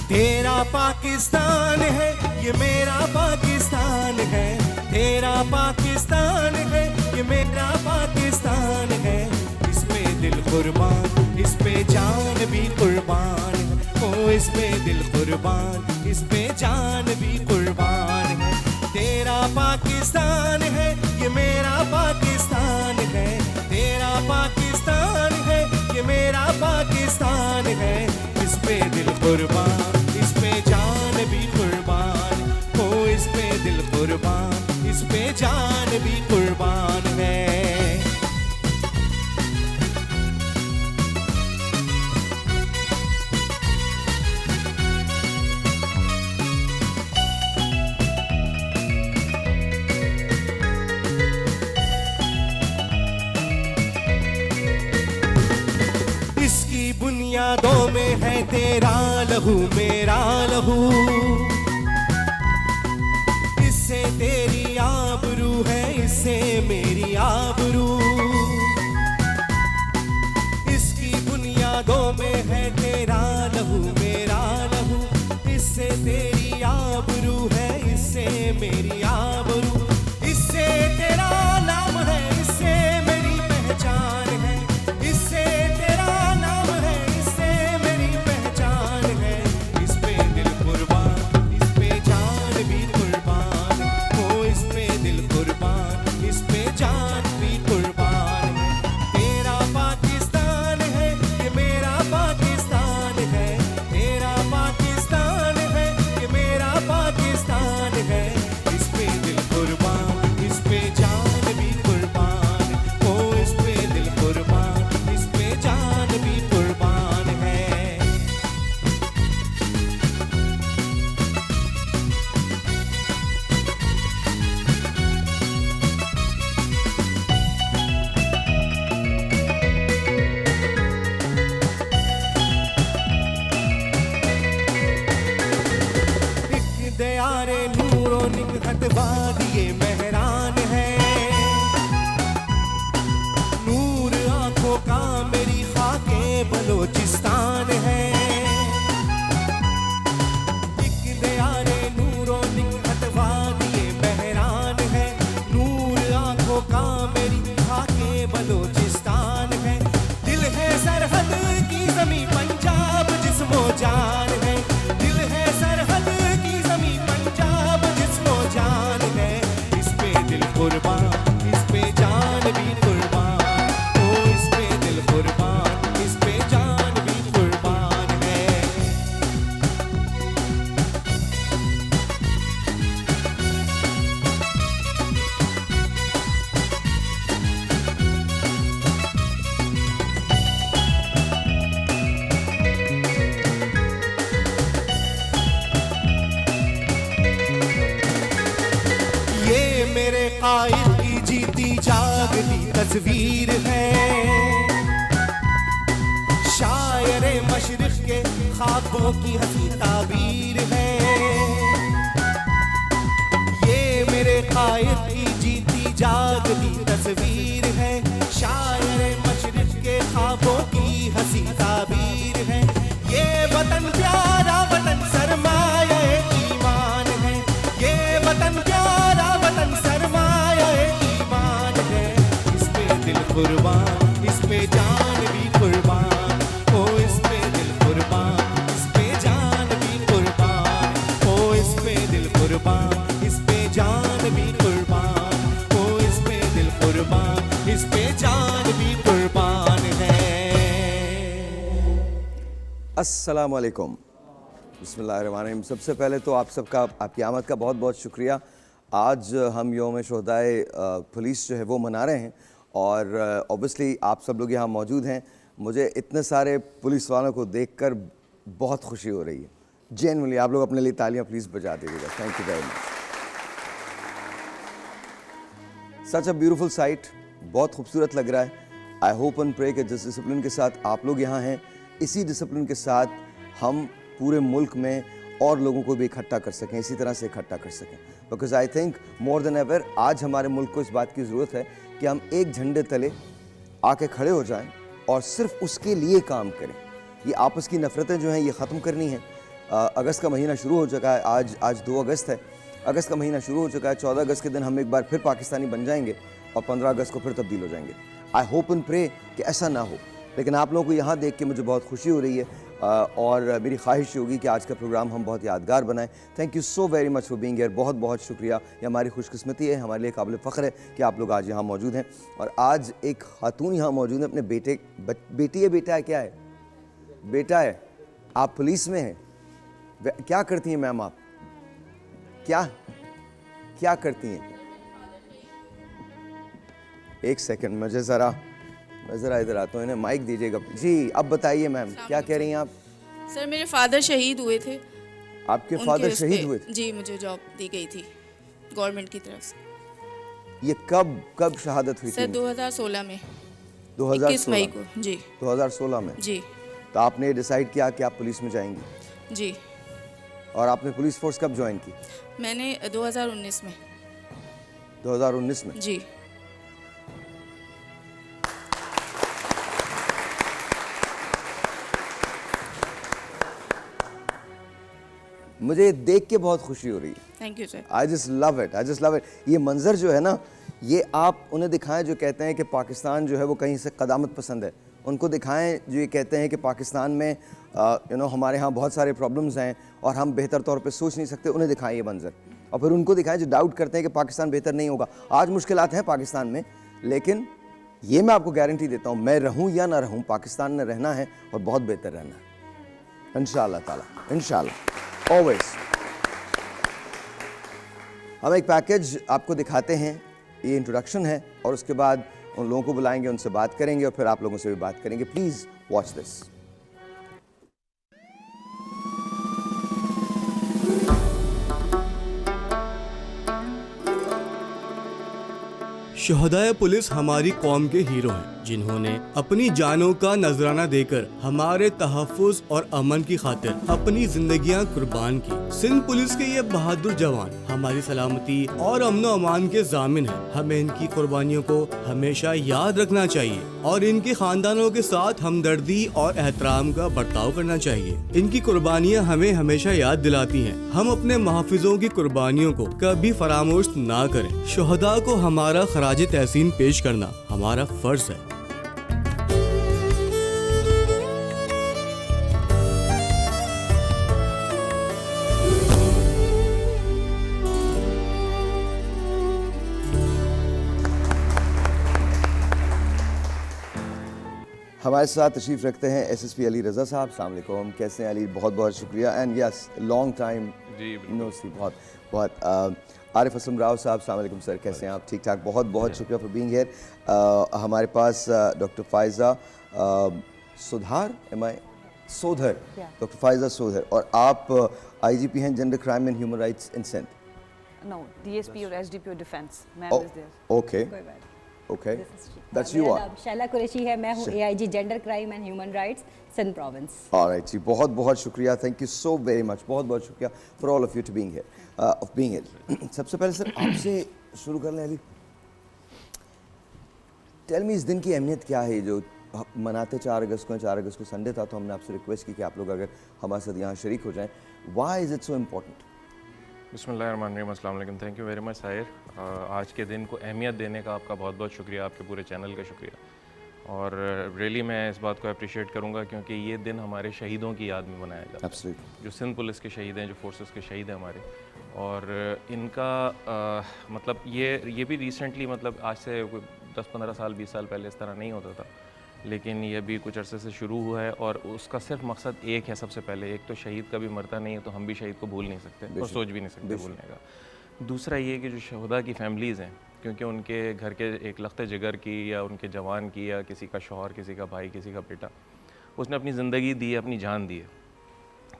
तेरा पाकिस्तान है ये मेरा पाकिस्तान है, तेरा पाकिस्तान है ये मेरा पाकिस्तान है। इस पे दिल कुर्बान, इस पे जान भी कुर्बान है। ओ इस पे दिल कुर्बान, इस पे जान भी कुर्बान है। तेरा पाकिस्तान है ये मेरा पाकिस्तान है, तेरा पाकिस्तान है ये मेरा पाकिस्तान है। इस पे दिल कुर्बान, इस पे जान भी कुर्बान। ओ इस पे दिल कुर्बान, इस पे जान भी कुर्बान है। इसकी बुनियादों में है तेरा लहू मेरा लहू, इससे तेरी आबरू है, इससे मेरी आबरू। इसकी बुनियादों में है तेरा लहू मेरा लहू, इससे तेरी आबरू है, इससे मेरी आबरू। इससे तेरा नाम है, इससे मेरी पहचान है, इससे तेरा नाम है, इससे मेरी पहचान है। इस पे दिल कुर्बान, इस पे जान भी कुर्बान। ओ इस पे दिल कुर्बान, इस पे जान भी कुर्बान है। तेरा पाकिस्तान है ये मेरा पाकिस्तान है, तेरा पाकिस्तान है ये मेरा पाकिस्तान है। इस पे दिल कुर्बान, इस पे जान भी कुर्बान। ओ इस पे दिल कुर्बान, इस पे जान भी कुर्बान है। एक दयारे नूरो निकहत वादिये मेहरान है, नूर आंखों का मेरी खाके बलोचिस्तान है। एक दयारे नूरो निकहत वादिये मेहरान है, नूर आंखों का मेरी खाके बलोचिस्तान है। दिल है सरहद की ज़मीं पंजाब जिस्मो जान है, दिल है सरहद की ज़मीं पंजाब जिस्मो जान है। इस पे दिल कुर्बान, इस पे जान भी कुर्बान। ओ इस पे दिल कुर्बान, इस पे जान भी कुर्बान है। ये मेरे कायद की जीती जागती तस्वीर है, शायरे मशरिक़ के ख्वाबों की हंसी ताबीर है। ये मेरे कायद की जीती जागती तस्वीर है, शायरे मशरिक़ के ख्वाबों की हंसी ताबीर है। ये वतन प्यारा वतन सरमाया ईमान है, ये वतन प्यारा वतन सरमाया ईमान है। इस पे दिल कुर्बान, इस पे जान भी कुर्बान। ओ इस पे दिल कुर्बान, इस पे जान भी कुर्बान। ओ इस पे दिल कुर्बान, इस पे जान भी कुर्बान। ओ इस पे दिल कुर्बान, इस पे जान भी कुर्बान है। अस्सलामु अलैकुम, बिस्मिल्लाहिर्रहमानिर्रहीम। सबसे पहले तो आप सबका, आपकी आमद का बहुत बहुत शुक्रिया। आज हम यौम शोहदाए पुलिस जो है वो मना रहे हैं और ऑब्वियसली आप सब लोग यहाँ मौजूद हैं। मुझे इतने सारे पुलिस वालों को देखकर बहुत खुशी हो रही है। जेन्युइनली आप लोग अपने लिए तालियां प्लीज़ बजा दीजिएगा। Thank you very much. Such a beautiful sight, बहुत खूबसूरत लग रहा है। आई होप एंड प्रे कि जिस डिसिप्लिन के साथ आप लोग यहाँ हैं, इसी डिसिप्लिन के साथ हम पूरे मुल्क में और लोगों को भी इकट्ठा कर सकें, इसी तरह से इकट्ठा कर सकें। Because I think more than ever आज हमारे मुल्क को इस बात की ज़रूरत है कि हम एक झंडे तले आके खड़े हो जाएं और सिर्फ उसके लिए काम करें। ये आपस की नफ़रतें जो हैं ये ख़त्म करनी है, अगस्त का महीना शुरू हो चुका है, आज 2 अगस्त है। अगस्त का महीना शुरू हो चुका है, 14 अगस्त के दिन हम एक बार फिर पाकिस्तानी बन जाएंगे और 15 अगस्त को फिर तब्दील हो जाएंगे। आई होप एंड प्रे कि ऐसा ना हो, लेकिन आप लोगों को यहाँ देख के मुझे बहुत खुशी हो रही है और मेरी ख्वाहिश होगी कि आज का प्रोग्राम हम बहुत यादगार बनाएं। Thank you so very much for being here, बहुत बहुत शुक्रिया। ये हमारी खुशकिस्मती है, हमारे लिए काबिल फ़ख्र है कि आप लोग आज यहाँ मौजूद हैं। और आज एक खातून यहाँ मौजूद है अपने बेटी है, बेटा है, क्या है? बेटा है। आप पुलिस में हैं, क्या करती हैं मैम आप? क्या करती हैं? एक सेकंड, मैं ज़रा इधर आता हूँ, इन्हें माइक दीजिएगा जी। अब बताइए मैम, क्या कह रही हैं आप? सर मेरे फादर शहीद हुए थे। आपके फादर शहीद हुए थे? जी, मुझे जॉब दी गई थी गवर्नमेंट की तरफ से। ये कब शहादत हुई सर थी? 2016 में, 2016 21 मई को। जी 2016 में। जी तो आपने डिसाइड किया कि आप पुलिस में जाएंगी, जी। और आपने पुलिस फोर्स कब ज्वाइन की? मैंने 2019 में। 2019 में। जी। मुझे देख के बहुत खुशी हो रही है। Thank you sir. I just love it. ये मंजर जो है ना, ये आप उन्हें दिखाएं जो कहते हैं कि पाकिस्तान जो है वो कहीं से क़दामत पसंद है। उनको दिखाएं जो ये कहते हैं कि पाकिस्तान में हमारे यहाँ बहुत सारे प्रॉब्लम्स हैं और हम बेहतर तौर पे सोच नहीं सकते। उन्हें दिखाएं ये मंजर, और फिर उनको दिखाएं जो डाउट करते हैं कि पाकिस्तान बेहतर नहीं होगा। आज मुश्किलात हैं पाकिस्तान में, लेकिन ये मैं आपको गारंटी देता हूँ, मैं रहूँ या ना रहूँ, पाकिस्तान में रहना है और बहुत बेहतर रहना है इंशाअल्लाह ताला, इंशाअल्लाह ऑलवेज। हम एक पैकेज आपको दिखाते हैं, ये इंट्रोडक्शन है, और उसके बाद उन लोगों को बुलाएंगे, उनसे बात करेंगे और फिर आप लोगों से भी बात करेंगे। Please watch this. शहदाए पुलिस हमारी कौम के हीरो हैं, जिन्होंने अपनी जानों का नजराना देकर हमारे तहफ़्फ़ुज़ और अमन की खातिर अपनी जिंदगियां कुर्बान की। सिंध पुलिस के ये बहादुर जवान हमारी सलामती और अमन अमान के ज़ामिन हैं। हमें इनकी कुर्बानियों को हमेशा याद रखना चाहिए और इनके खानदानों के साथ हमदर्दी और एहतराम का बर्ताव करना चाहिए। इनकी कुर्बानियाँ हमें हमेशा याद दिलाती हैं। हम अपने महफिजों की कुर्बानियों को कभी फरामोश ना करें। शहदा को हमारा खराज तहसीन पेश करना हमारा फर्ज है। हमारे साथ तशरीफ़ रखते हैं एसएसपी अली रज़ा साहब। अस्सलाम वालेकुम, कैसे हैं अली? बहुत बहुत शुक्रिया। And yes, long time no see, बहुत आरिफ असलम राव साहब, अस्सलाम वालेकुम सर, कैसे हैं आप? ठीक ठाक, बहुत बहुत शुक्रिया फॉर बीइंग हियर। हमारे पास डॉक्टर फ़ायज़ा सोधर, डॉक्टर फ़ायज़ा सोधर, और आप IGP हैं general crime and human rights in Sindh. No, DSP और SDP डिफेंस। मैं Oh, was there. okay, okay, that's you मेरा are. नाम शैला कुरैशी है, मैं हूँ AIG gender crime and human rights Sindh province. Alright जी, बहुत बहुत शुक्रिया, thank you so very much, बहुत बहुत शुक्रिया for all of you to being here. सबसे पहले सर आपसे शुरू कर लें अली, टेल मी इस दिन की अहमियत क्या है जो मनाते 4 अगस्त को हैं। 4 अगस्त को संडे था, तो हमने आपसे रिक्वेस्ट की कि आप लोग अगर हमारे साथ यहाँ शरीक हो जाएं। Why is it so important? बिस्मिल्लाहिर्रहमानिर्रहीम, अस्सलाम वालेकुम। Thank you very much Sahir. आज के दिन को अहमियत देने का आपका बहुत बहुत शुक्रिया, आपके पूरे चैनल का शुक्रिया। और रियली मैं इस बात को अप्रिशिएट करूँगा क्योंकि ये दिन हमारे शहीदों की याद में मनाया जाता है। एब्सोल्युटली। जो सिंध पुलिस के शहीद हैं, जो फोर्सेस के शहीद हैं हमारे, और इनका मतलब ये भी रिसेंटली, मतलब आज से 10-15 साल 20 साल पहले इस तरह नहीं होता था, लेकिन ये भी कुछ अरसे से शुरू हुआ है। और उसका सिर्फ मकसद एक है, सबसे पहले एक तो शहीद कभी मरता नहीं है, तो हम भी शहीद को भूल नहीं सकते और सोच भी नहीं सकते भूलने का। दूसरा ये कि जो शहदा की फैमिलीज़ हैं, क्योंकि उनके घर के एक लख्ते जिगर की या उनके जवान की या किसी का शौहर, किसी का भाई, किसी का बेटा, उसने अपनी ज़िंदगी दी है, अपनी जान दी है,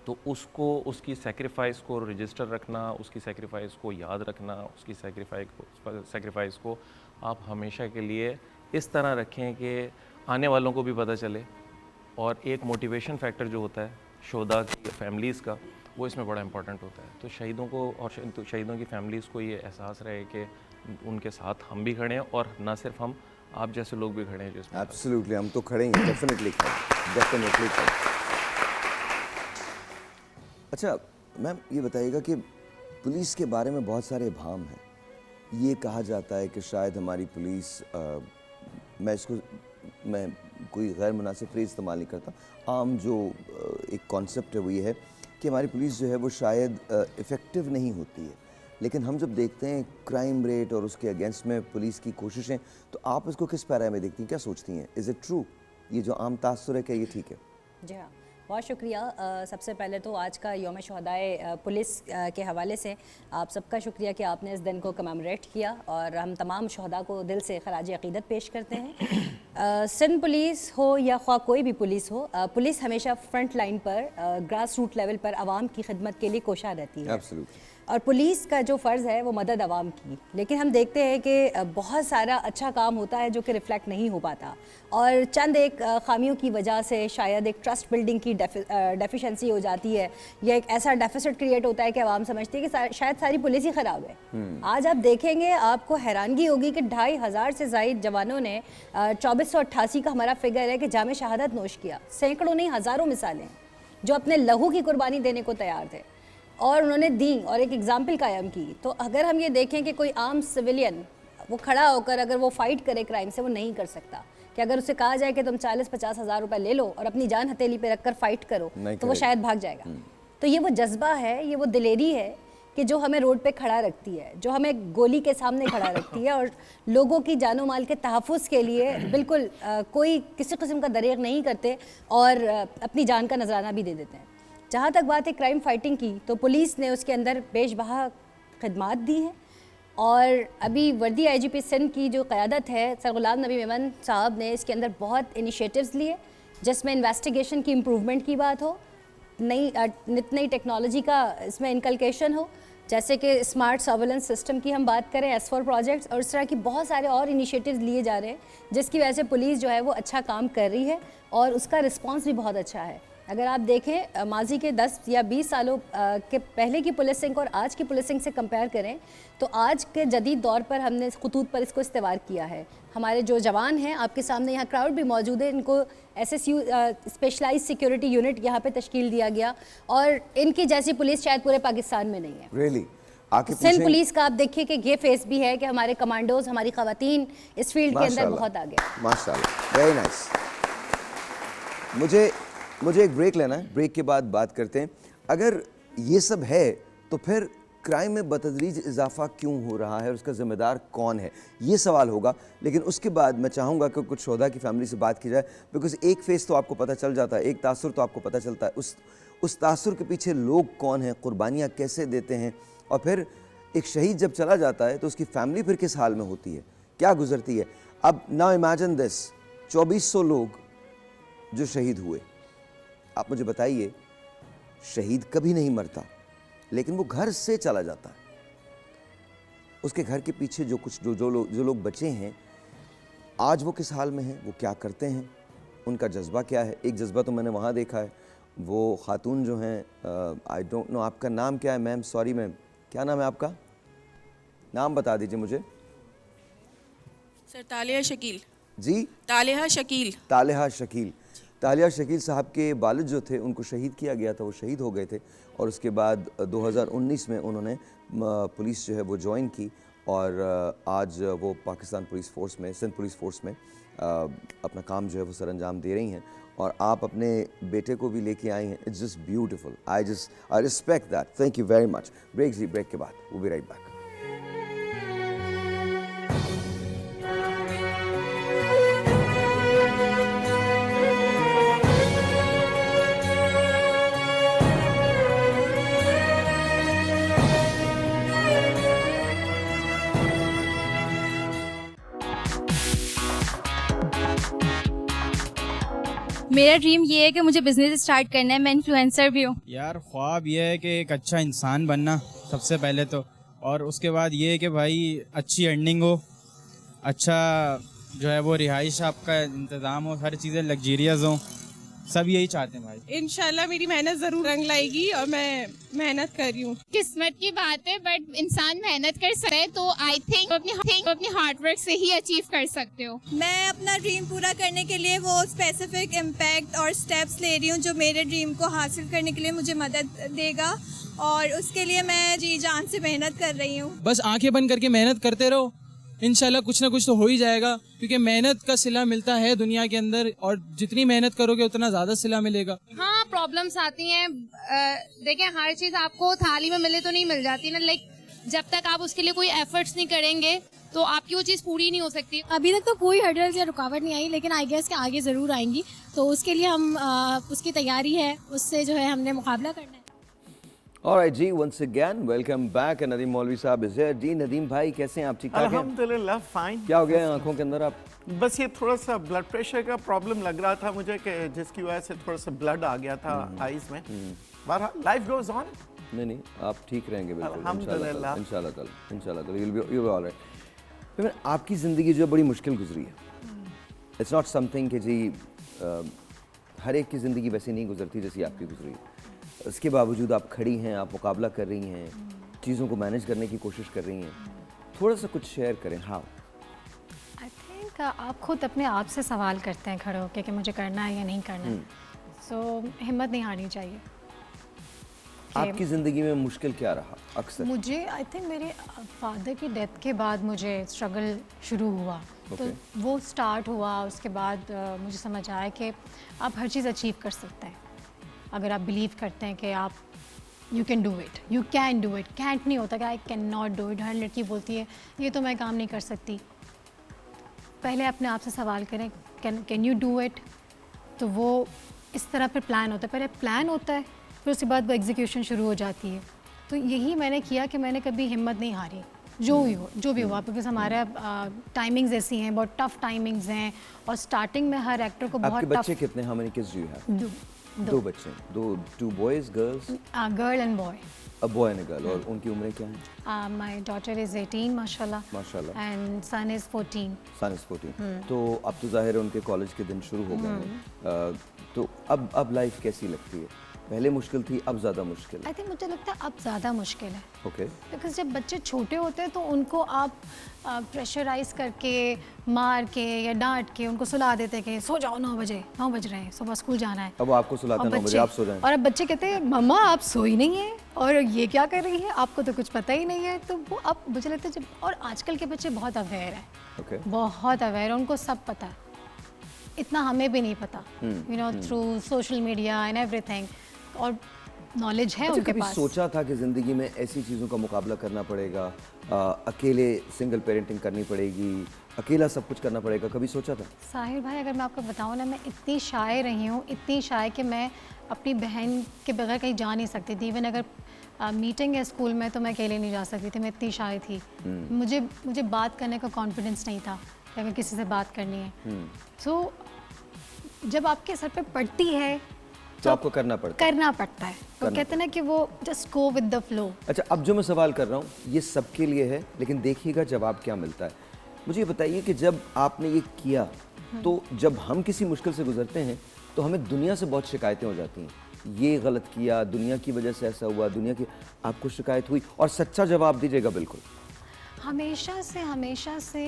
तो उसको, उसकी सेक्रीफाइस को रजिस्टर रखना, उसकी सेक्रीफाइस को याद रखना, उसकी सेक्रीफाइस को आप हमेशा के लिए इस तरह रखें कि आने वालों को भी पता चले। और एक मोटिवेशन फैक्टर जो होता है शहदा की फैमिलीज़ का, वो इसमें बड़ा इंपॉर्टेंट होता है। तो शहीदों को और शहीदों की फैमिलीज़ को ये एहसास रहे कि उनके साथ हम भी खड़े हैं, और ना सिर्फ हम, आप जैसे लोग भी खड़े हैं जिसमें। एब्सोल्युटली, हम तो खड़े हैं, डेफिनेटली खड़े। अच्छा मैम, ये बताइएगा कि पुलिस के बारे में बहुत सारे भ्रम हैं। ये कहा जाता है कि शायद हमारी पुलिस मैं कोई गैर मुनासिब फ्रेज इस्तेमाल नहीं करता, आम जो एक कॉन्सेप्ट है वो ये है कि हमारी पुलिस जो है वो शायद इफ़ेक्टिव नहीं होती है। लेकिन हम जब देखते हैं क्राइम रेट और उसके अगेंस्ट में पुलिस की कोशिशें, तो आप इसको किस पैरा में देखती हैं, क्या सोचती हैं? Is it true? ये जो आम तासुर है, क्या ये ठीक है? जी हाँ, बहुत शुक्रिया। सबसे पहले तो आज का यौम शहदाए पुलिस के हवाले से आप सबका शुक्रिया कि आपने इस दिन को कमेमोरेट किया, और हम तमाम शहदा को दिल से खराज अक़ीदत पेश करते हैं। सिंध पुलिस हो या ख्वा कोई भी पुलिस हो, पुलिस हमेशा फ्रंट लाइन पर ग्रास रूट लेवल पर आवाम की खिदमत के लिए कोशा रहती है। Absolutely. और पुलिस का जो फ़र्ज़ है वो मदद आवाम की, लेकिन हम देखते हैं कि बहुत सारा अच्छा काम होता है जो कि रिफ्लेक्ट नहीं हो पाता, और चंद एक खामियों की वजह से शायद एक ट्रस्ट बिल्डिंग की डेफिशिएंसी हो जाती है, या एक ऐसा डेफिसिट क्रिएट होता है कि आवाम समझती है कि शायद सारी पुलिस ही ख़राब है। आज आप देखेंगे, आपको हैरानगी होगी कि 2500 से ज़ायद जवानों ने 2488 का हमारा फिगर है कि जामे शहादत नोश किया। सैकड़ों नहीं, हज़ारों मिसालें हैं जो अपने लहू की कुर्बानी देने को तैयार थे और उन्होंने दी और एक एग्जाम्पल कायम की। तो अगर हम ये देखें कि कोई आम सिविलियन वो खड़ा होकर अगर वो फ़ाइट करे क्राइम से, वो नहीं कर सकता। कि अगर उसे कहा जाए कि तुम 40-50 हज़ार रुपये ले लो और अपनी जान हथेली पे रखकर फ़ाइट करो, तो वो शायद भाग जाएगा। तो ये वो जज्बा है, ये वो दिलेरी है कि जो हमें रोड पे खड़ा रखती है, जो हमें गोली के सामने खड़ा रखती है, और लोगों की जानो माल के तहफ़्फ़ुज़ के लिए बिल्कुल कोई किसी किस्म का दरेग नहीं करते और अपनी जान का नजराना भी दे देते हैं। जहाँ तक बात है क्राइम फाइटिंग की, तो पुलिस ने उसके अंदर बेशबहा खिदमात दी हैं, और अभी वर्दी IGP सिंध की जो क़यादत है सर ग़ुलाम नबी मेमन साहब ने, इसके अंदर बहुत इनिशिएटिव्स लिए, जिसमें इन्वेस्टिगेशन की इम्प्रूवमेंट की बात हो, नित नई टेक्नोलॉजी का इसमें इनकलकेशन हो, जैसे कि स्मार्ट सर्वेलेंस सिस्टम की हम बात करें, S4 प्रोजेक्ट्स, और इस तरह की बहुत सारे और इनिशिएटिव्स लिए जा रहे हैं, जिसकी वजह से पुलिस जो है वो अच्छा काम कर रही है और उसका रिस्पांस भी बहुत अच्छा है। अगर आप देखें माजी के 10 या 20 सालों के पहले की पुलिसिंग और आज की पुलिसिंग से कंपेयर करें, तो आज के जदीद दौर पर हमने खतूत पर इसको इस्तेवार किया है। हमारे जो जवान हैं, आपके सामने यहाँ क्राउड भी मौजूद है, इनको SSU स्पेशलाइज सिक्योरिटी यूनिट यहाँ पे तश्कील दिया गया, और इनकी जैसी पुलिस शायद पूरे पाकिस्तान में नहीं है। Really? सिंध पुलिस का आप देखिए कि ये फेस भी है कि हमारे कमांडोज, हमारी खवातीन इस फील्ड के अंदर बहुत आगे। माशाल्लाह, वेरी नाइस। मुझे एक ब्रेक लेना है, ब्रेक के बाद बात करते हैं। अगर ये सब है तो फिर क्राइम में बतदरीज इजाफा क्यों हो रहा है और उसका ज़िम्मेदार कौन है, ये सवाल होगा। लेकिन उसके बाद मैं चाहूँगा कि कुछ शोधा की फैमिली से बात की जाए, बिकॉज एक फेस तो आपको पता चल जाता है, एक तासुर तो आपको पता चलता है, उस तासुर के पीछे लोग कौन हैं, कुर्बानियाँ कैसे देते हैं, और फिर एक शहीद जब चला जाता है तो उसकी फैमिली फिर किस हाल में होती है, क्या गुजरती है। अब नाउ इमेजिन दिस, 2400 लोग जो शहीद हुए। आप मुझे बताइए, शहीद कभी नहीं मरता, लेकिन वो घर से चला जाता है। उसके घर के पीछे जो लोग बचे हैं, आज वो किस हाल में हैं, वो क्या करते हैं, उनका जज्बा क्या है। एक जज्बा तो मैंने वहाँ देखा है, वो खातून जो हैं, आई डोंट नो आपका नाम क्या है मैम, सॉरी मैम, क्या नाम है आपका, नाम बता दीजिए मुझे। सर तालिया शकील। जी, तालिया शकील। तालिया शकील। तालिया शकील साहब के वालिद जो थे, उनको शहीद किया गया था, वो शहीद हो गए थे, और उसके बाद 2019 में उन्होंने पुलिस जो है वो ज्वाइन की, और आज वो पाकिस्तान पुलिस फोर्स में, सिंध पुलिस फोर्स में अपना काम जो है वो सरअंजाम दे रही हैं, और आप अपने बेटे को भी लेके आई हैं। It's just beautiful, I respect that, thank you very much. Break के बाद वो भी राइट बैक। मेरा ड्रीम ये है कि मुझे बिजनेस स्टार्ट करना है, मैं इन्फ्लुएंसर भी हूँ। यार ख्वाब ये है कि एक अच्छा इंसान बनना सबसे पहले तो, और उसके बाद ये है कि भाई अच्छी अर्निंग हो, अच्छा जो है वो रिहाइश आपका इंतज़ाम हो, हर चीज़ें लग्जरियस हों, सब यही चाहते हैं भाई। इंशाल्लाह मेरी मेहनत जरूर रंग लाएगी और मैं मेहनत कर रही हूँ। किस्मत की बात है, बट इंसान मेहनत कर सकता है, तो आई थिंक अपनी हार्ड वर्क से ही अचीव कर सकते हो। मैं अपना ड्रीम पूरा करने के लिए वो स्पेसिफिक इम्पैक्ट और स्टेप्स ले रही हूँ जो मेरे ड्रीम को हासिल करने के लिए मुझे मदद देगा, और उसके लिए मैं जी जान से मेहनत कर रही हूँ। बस आंखें बंद करके मेहनत करते रहो, इंशाल्लाह कुछ ना कुछ तो हो ही जाएगा, क्योंकि मेहनत का सिला मिलता है दुनिया के अंदर, और जितनी मेहनत करोगे उतना ज़्यादा सिला मिलेगा। हाँ, प्रॉब्लम्स आती हैं। देखें, हर चीज़ आपको थाली में मिले तो नहीं मिल जाती ना। लाइक जब तक आप उसके लिए कोई एफर्ट्स नहीं करेंगे तो आपकी वो चीज़ पूरी नहीं हो सकती। अभी तक तो कोई हर्डल्स या रुकावट नहीं आई, लेकिन आई गेस के आगे ज़रूर आएंगी, तो उसके लिए हम उसकी तैयारी है, उससे जो है हमने मुकाबला करना है। Alright ji, once again welcome back and Nadeem मौलवी साहब is here। जी नदीम भाई कैसे हैं आप? ठीक ठाक हैं? अल्हम्दुलिल्लाह फाइन। क्या हो गया है आंखों के अंदर आप? बस ये थोड़ा सा ब्लड प्रेशर का प्रॉब्लम लग रहा था मुझे, कि जिसकी वजह से थोड़ा सा ब्लड आ गया था आईज में। बहरहाल लाइफ गोज ऑन। नहीं आप ठीक रहेंगे बिल्कुल अल्हम्दुलिल्लाह इंशाल्लाह you'll be all right। फिर आपकी ज़िंदगी जो बड़ी मुश्किल गुजरी है, इट्स नॉट समथिंग कि जी हर एक की ज़िंदगी वैसे नहीं गुजरती जैसी आपकी गुजरी है। उसके बावजूद आप खड़ी हैं, आप मुकाबला कर रही हैं, चीज़ों को मैनेज करने की कोशिश कर रही हैं, थोड़ा सा कुछ शेयर करें। हाँ, आई थिंक आप खुद अपने आप से सवाल करते हैं खड़े होकर कि मुझे करना है या नहीं करना है, सो हिम्मत नहीं हारनी चाहिए। आपकी ज़िंदगी में मुश्किल क्या रहा अक्सर? मुझे आई थिंक मेरे फादर की डेथ के बाद मुझे स्ट्रगल शुरू हुआ, तो वो स्टार्ट हुआ। उसके बाद मुझे समझ आया कि आप हर चीज़ अचीव कर सकते हैं अगर आप बिलीव करते हैं कि आप you can do it, you can do it. Can't नहीं होता कि I can not do it. हर लड़की बोलती है ये तो मैं काम नहीं कर सकती। पहले अपने आप से सवाल करें, कैन यू डू इट? तो वो इस तरह फिर प्लान होता है, पहले प्लान होता है, फिर उसके बाद वो एग्जीक्यूशन शुरू हो जाती है। तो यही मैंने किया कि मैंने कभी हिम्मत नहीं हारी, जो भी हुआ, बिकॉज हमारा टाइमिंग्स ऐसी हैं, बहुत टफ टाइमिंग्स हैं, और स्टार्टिंग में हर एक्टर को बहुत आपके बच्चे कितने? How many kids do you have? दो बच्चे, two boys, girls? Girl and boy. A boy and a girl. और उनकी उम्रें क्या हैं? माय डॉटर इज 18 माशाल्लाह एंड सन इज 14। तो अब तो जाहिर है उनके कॉलेज के दिन शुरू हो गए हैं, तो अब लाइफ कैसी लगती है? पहले मुश्किल थी, अब ज़्यादा मुश्किल है? आई थिंक मुझे लगता है अब ज़्यादा मुश्किल है। ओके। बिकॉज जब बच्चे छोटे होते हैं तो उनको आप प्रेशराइज करके, मार के या डांट के उनको सुला देते कि सो जाओ, 9 बज रहे हैं, सुबह स्कूल जाना है। अब आपको सुलाते 9 बजे, आप सो जाएं। और अब बच्चे कहते हैं मम्मा आप सोई नहीं है और ये क्या कर रही है, आपको तो कुछ पता ही नहीं है। तो वो अब मुझे लगता है जब, और आजकल के बच्चे बहुत अवेयर है, बहुत अवेयर है, उनको सब पता है, इतना हमें भी नहीं पता, you know, through social media and everything, और नॉलेज है उनके पास। सोचा था कि ज़िंदगी में ऐसी चीज़ों का मुकाबला करना पड़ेगा, अकेले सिंगल पेरेंटिंग करनी पड़ेगी, अकेला सब कुछ करना पड़ेगा, कभी सोचा था? साहिर भाई, अगर मैं आपको बताऊँ ना, मैं इतनी शाय रही हूँ, इतनी शाय कि मैं अपनी बहन के बगैर कहीं जा नहीं सकती थी। इवन अगर मीटिंग है स्कूल में तो मैं अकेले नहीं जा सकती थी, मैं इतनी शाय थी। मुझे बात करने का कॉन्फिडेंस नहीं था कि अगर किसी से बात करनी है। तो जब आपके सर पे पड़ती है तो आपको करना पड़ता है। तो कहते हैं ना कि वो just go with the flow. अच्छा, अब जो मैं सवाल कर रहा हूँ ये सबके लिए है, लेकिन देखिएगा जवाब क्या मिलता है। मुझे ये बताइए कि जब आपने ये किया, तो जब हम किसी मुश्किल से गुजरते हैं तो हमें दुनिया से बहुत शिकायतें हो जाती हैं, ये गलत किया, दुनिया की वजह से ऐसा हुआ, दुनिया की। आपको शिकायत हुई? और सच्चा जवाब दीजिएगा बिल्कुल। हमेशा से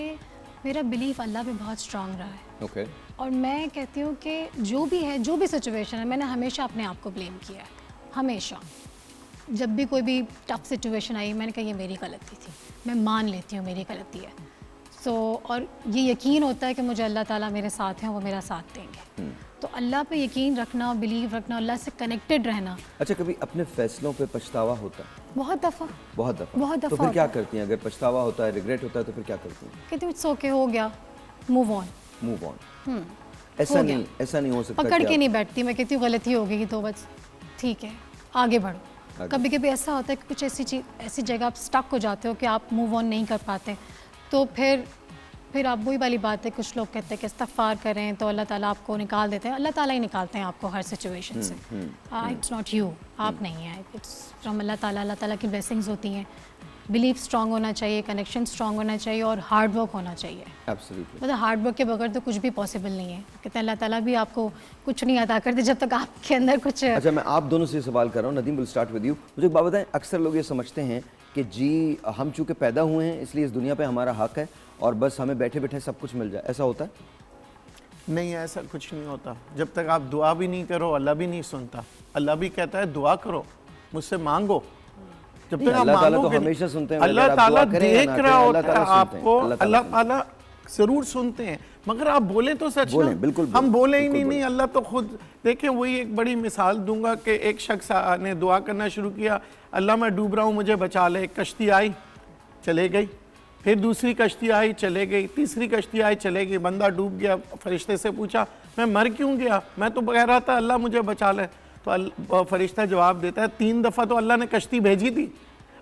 मेरा बिलीफ अल्लाह पे बहुत स्ट्रांग रहा है। ओके। और मैं कहती हूँ कि जो भी सिचुएशन है, मैंने हमेशा अपने आप को ब्लेम किया है। हमेशा जब भी कोई भी टफ सिचुएशन आई, मैंने कहा ये मेरी गलती थी, मैं मान लेती हूँ मेरी गलती है। और ये यकीन होता है कि मुझे अल्लाह ताला मेरे साथ हैं, वो मेरा साथ देंगे। तो अल्लाह पे यकीन रखना, बिलीव रखना, अल्लाह से कनेक्टेड रहना। अच्छा, कभी अपने फैसलों पे पछतावा होता है? बहुत दफ़ा। तो फिर क्या करती हैं? अगर पछतावा होता है, रिग्रेट होता है, तो फिर क्या करती हैं? कहती हूँ इट्स ओके, हो गया, मूव ऑन। ऐसा नहीं हो सकता। पकड़ के नहीं बैठती, मैं कहती हूँ गलती हो गई तो बस ठीक है, आगे बढ़ो। कभी कभी ऐसा होता है कि कुछ ऐसी जगह आप स्टक हो जाते हो कि आप मूव ऑन नहीं कर पाते, तो फिर आप वही वाली बात है, कुछ लोग कहते हैं कि इस्तग़फ़ार करें तो अल्लाह ताला आपको निकाल देते हैं। अल्लाह ताला ही निकालते हैं आपको हर सिचुएशन से। It's not you. आप नहीं हैं, इट्स फ्रॉम अल्लाह ताला की ब्लेसिंग्स होती हैं। बिलीफ स्ट्रांग होना चाहिए, कनेक्शन स्ट्रांग होना चाहिए और हार्ड वर्क होना चाहिए। एब्सोल्युटली। मतलब हार्ड वर्क के बगैर तो कुछ भी पॉसिबल नहीं है। कहते हैं अल्लाह ताला भी आपको कुछ नहीं अता करते जब तक आपके अंदर कुछ। अच्छा, मैं आप दोनों से सवाल कर रहा हूँ। Nadeem, will start with you. मुझे एक बात बताएं, अक्सर लोग ये समझते हैं कि जी हम चूँकि पैदा हुए हैं इसलिए इस दुनिया पे हमारा हक है और बस हमें बैठे बैठे सब कुछ मिल जाए, ऐसा होता है? नहीं, ऐसा कुछ नहीं होता। जब तक आप दुआ भी नहीं करो अल्लाह भी नहीं सुनता। अल्लाह भी कहता है दुआ करो, मुझसे मांगो। जब तक आप अल्लाह ताला तो मांगोगे हमेशा सुनते हैं। अल्लाह ताला देख रहा होता है आपको, अल्लाह अल्लाह ताला जरूर सुनते हैं, मगर आप बोले तो सच ना। बिल्कुल हम बोले ही नहीं, अल्लाह तो खुद। देखें, वही एक बड़ी मिसाल दूंगा कि एक शख्स ने दुआ करना शुरू किया, अल्लाह मैं डूब रहा हूँ मुझे बचा ले। एक कश्ती आई, चले गई। फिर दूसरी कश्ती आई, चले गई। तीसरी कश्ती आई, चले गई। बंदा डूब गया। फरिश्ते से पूछा मैं मर क्यों गया? मैं तो कह रहा था अल्लाह मुझे बचा ले। तो फरिश्ता जवाब देता है 3 दफ़ा तो अल्लाह ने कश्ती भेजी थी,